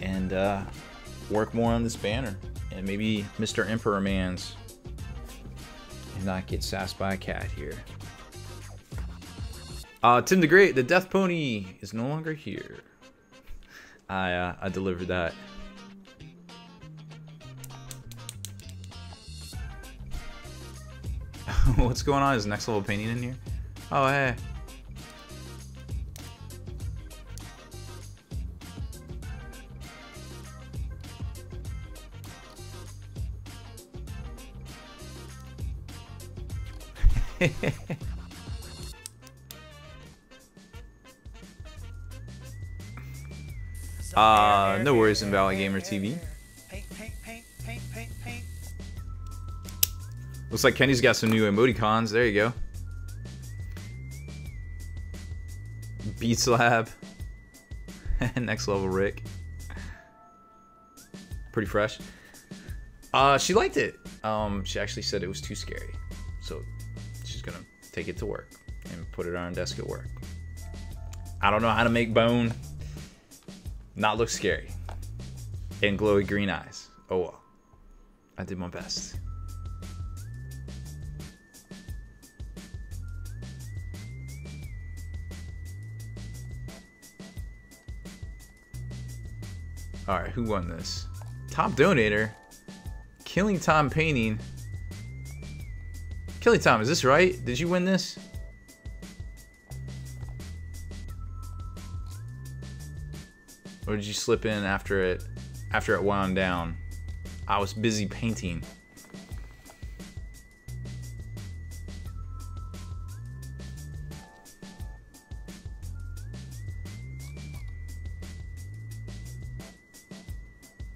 And work more on this banner. And maybe Mr. Emperor Mans and not get sassed by a cat here. Tim the Great, the Death Pony is no longer here. I delivered that. What's going on? Is next level painting in here? Oh, hey. No worries in Valley Gamer TV. Looks like Kenny's got some new emoticons. There you go. Beats Lab. Next level Rick. Pretty fresh. She liked it. She actually said it was too scary. So she's gonna take it to work and put it on her desk at work. I don't know how to make bone not look scary and glowy green eyes. Oh well, I did my best. All right, who won this? Top donator, Killing Tom Painting. Killing Tom, is this right? Did you win this? Or did you slip in after it wound down? I was busy painting.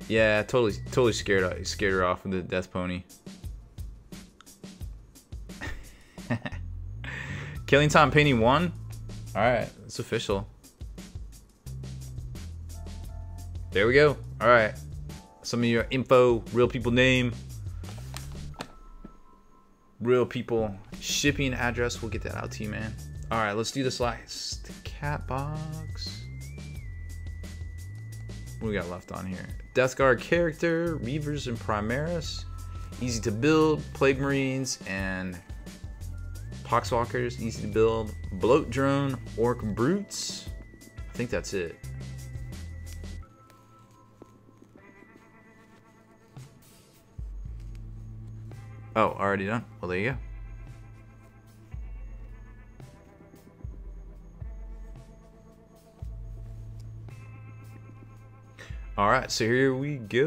Yeah, totally scared her off with the Death Pony. Killing Tom Painting won? Alright, it's official. There we go. Alright. Some of your info, real people name, real people shipping address. We'll get that out to you, man. Alright, let's do this last cat box. What we got left on here? Death Guard character, Reavers and Primaris. Easy to build, Plague Marines and Poxwalkers, easy to build. Bloat Drone, Orc Brutes. I think that's it. Oh, already done? Well, there you go. Alright, so here we go.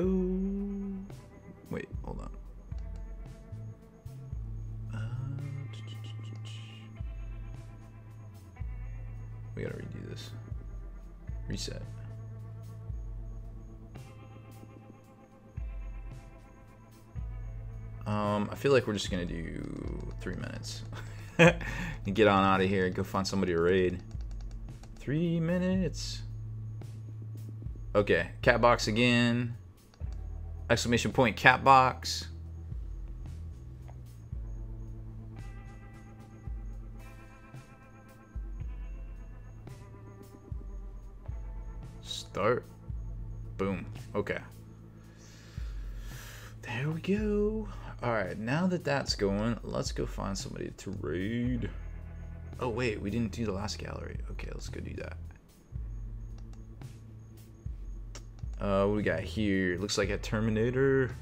Wait, hold on. We gotta redo this. Reset. I feel like we're just gonna do 3 minutes. And get on out of here and go find somebody to raid. 3 minutes. Okay, cat box again. Exclamation point cat box. Start. Boom. Okay. There we go. Alright, now that that's going, let's go find somebody to raid. Oh wait, we didn't do the last gallery. Okay, let's go do that. What we got here? Looks like a Terminator.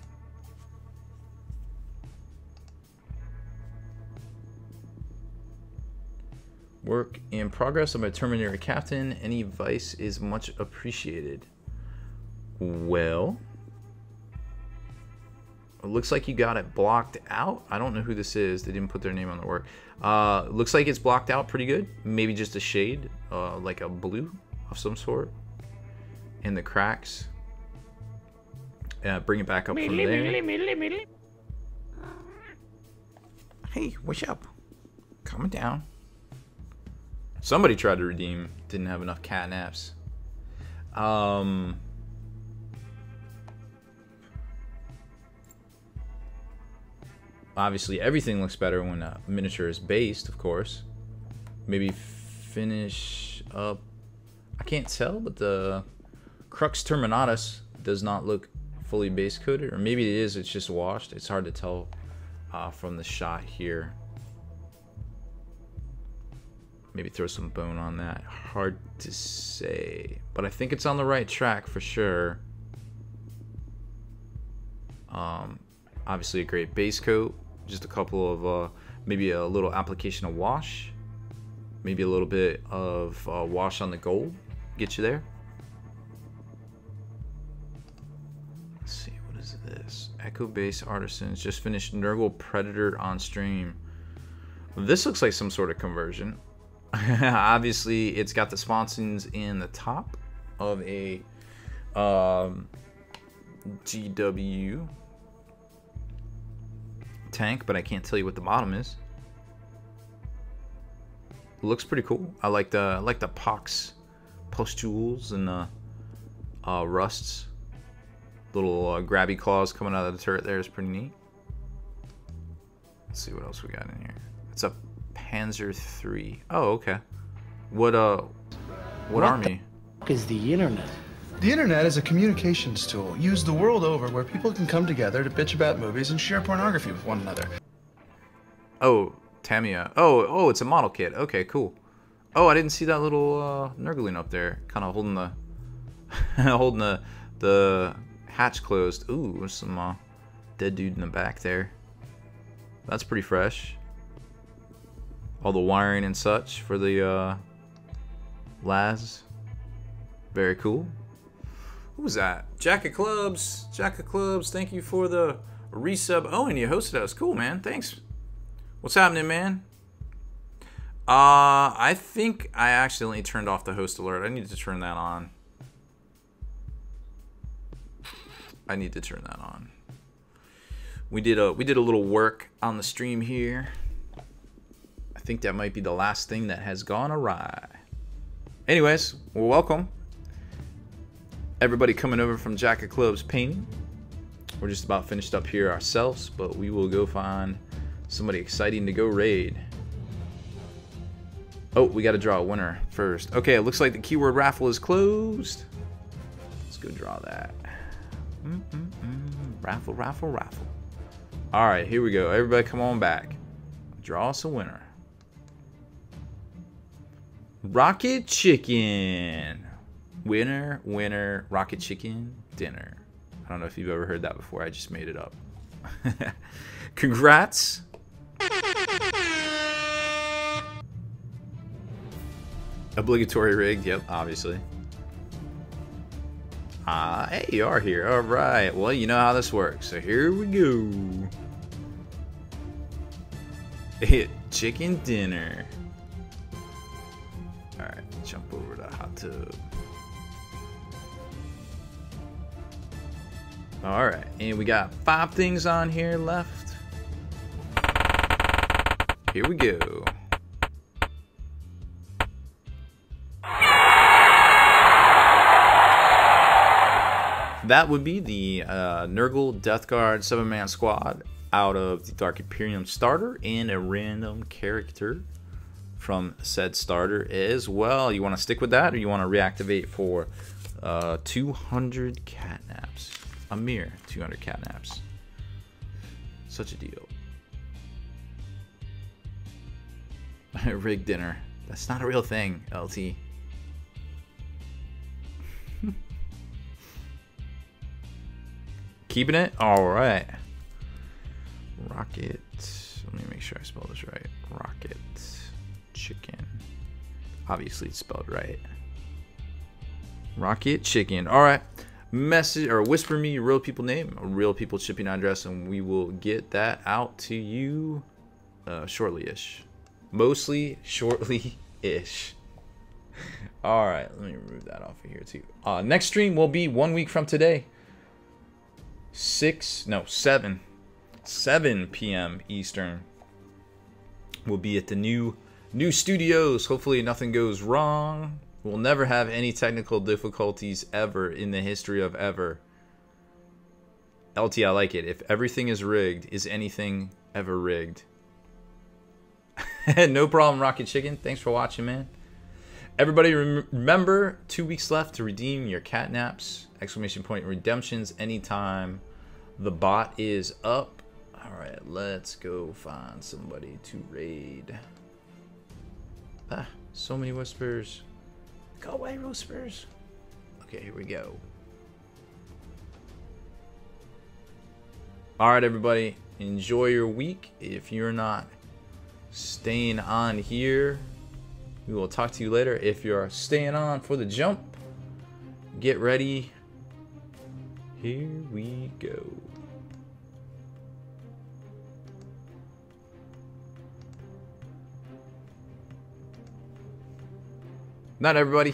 Work in progress. I'm a Terminator captain. Any advice is much appreciated. Well, it looks like you got it blocked out. I don't know who this is. They didn't put their name on the work. Looks like it's blocked out pretty good. Maybe just a shade, like a blue of some sort. In the cracks. Bring it back up from there. Hey, what's up? Calm down. Somebody tried to redeem. Didn't have enough catnaps. Obviously, everything looks better when a miniature is based, of course. Maybe finish up. I can't tell, but the Crux Terminatus does not look fully base coated, or maybe it is. It's just washed. It's hard to tell from the shot here. Maybe throw some bone on that. Hard to say, but I think it's on the right track for sure. Obviously a great base coat. Just a couple of maybe a little application of wash, maybe a little bit of wash on the gold, get you there. Let's see, what is this? Echo Base Artisans just finished Nurgle Predator on stream. This looks like some sort of conversion. Obviously, it's got the sponsons in the top of a GW tank, but I can't tell you what the bottom is. Looks pretty cool. I like the pox pustules and rusts. Little grabby claws coming out of the turret there is pretty neat. Let's see what else we got in here. It's a Panzer III. Oh, okay. What army? What is the internet? The internet is a communications tool used the world over where people can come together to bitch about movies and share pornography with one another. Oh, Tamiya. Oh, it's a model kit. Okay, cool. Oh, I didn't see that little Nurgling up there, kind of holding the holding the hatch closed. Ooh, there's some dead dude in the back there. That's pretty fresh. All the wiring and such for the Laz. Very cool. Who was that? Jack of Clubs. Jack of Clubs, thank you for the resub. Oh, and you hosted us. Cool, man. Thanks. What's happening, man? I think I accidentally turned off the host alert. I need to turn that on. I need to turn that on. We did a little work on the stream here. I think that might be the last thing that has gone awry. Anyways, well, welcome. Everybody coming over from Jack of Clubs painting. We're just about finished up here ourselves, but we will go find somebody exciting to go raid. Oh, we got to draw a winner first. Okay, it looks like the keyword raffle is closed. Let's go draw that. Raffle, raffle, raffle. All right, here we go. Everybody come on back. Draw us a winner. Rocket Chicken. Winner, winner, Rocket Chicken dinner. I don't know if you've ever heard that before. I just made it up. Congrats. Obligatory rigged. Yep, obviously. Hey, you are here. All right. Well, you know how this works. So here we go. Chicken dinner. All right. Jump over to the hot tub. All right, and we got 5 things on here left. Here we go. That would be the Nurgle Death Guard 7-man squad out of the Dark Imperium starter and a random character from said starter as well. You want to stick with that, or you want to reactivate for 200 catnaps? A mere 200 catnaps. Such a deal. Rig dinner. That's not a real thing, LT. Keeping it? Alright. Rocket. Let me make sure I spell this right. Rocket Chicken. Obviously it's spelled right. Rocket Chicken. Alright. Message or whisper me your real people name, a real people shipping address, and we will get that out to you shortly-ish. Mostly shortly-ish. All right, let me remove that off of here too. Next stream will be 1 week from today. 7 p.m. Eastern. We'll be at the new studios. Hopefully nothing goes wrong. We'll never have any technical difficulties ever in the history of ever. LT, I like it. If everything is rigged, is anything ever rigged? No problem, Rocket Chicken. Thanks for watching, man. Everybody remember, 2 weeks left to redeem your catnaps. Exclamation point redemptions anytime the bot is up. All right, let's go find somebody to raid. Ah, so many whispers. Go away, whispers. Okay, here we go. All right, everybody, enjoy your week. If you're not staying on here, we will talk to you later. If you're staying on for the jump, get ready. Here we go. Night, everybody.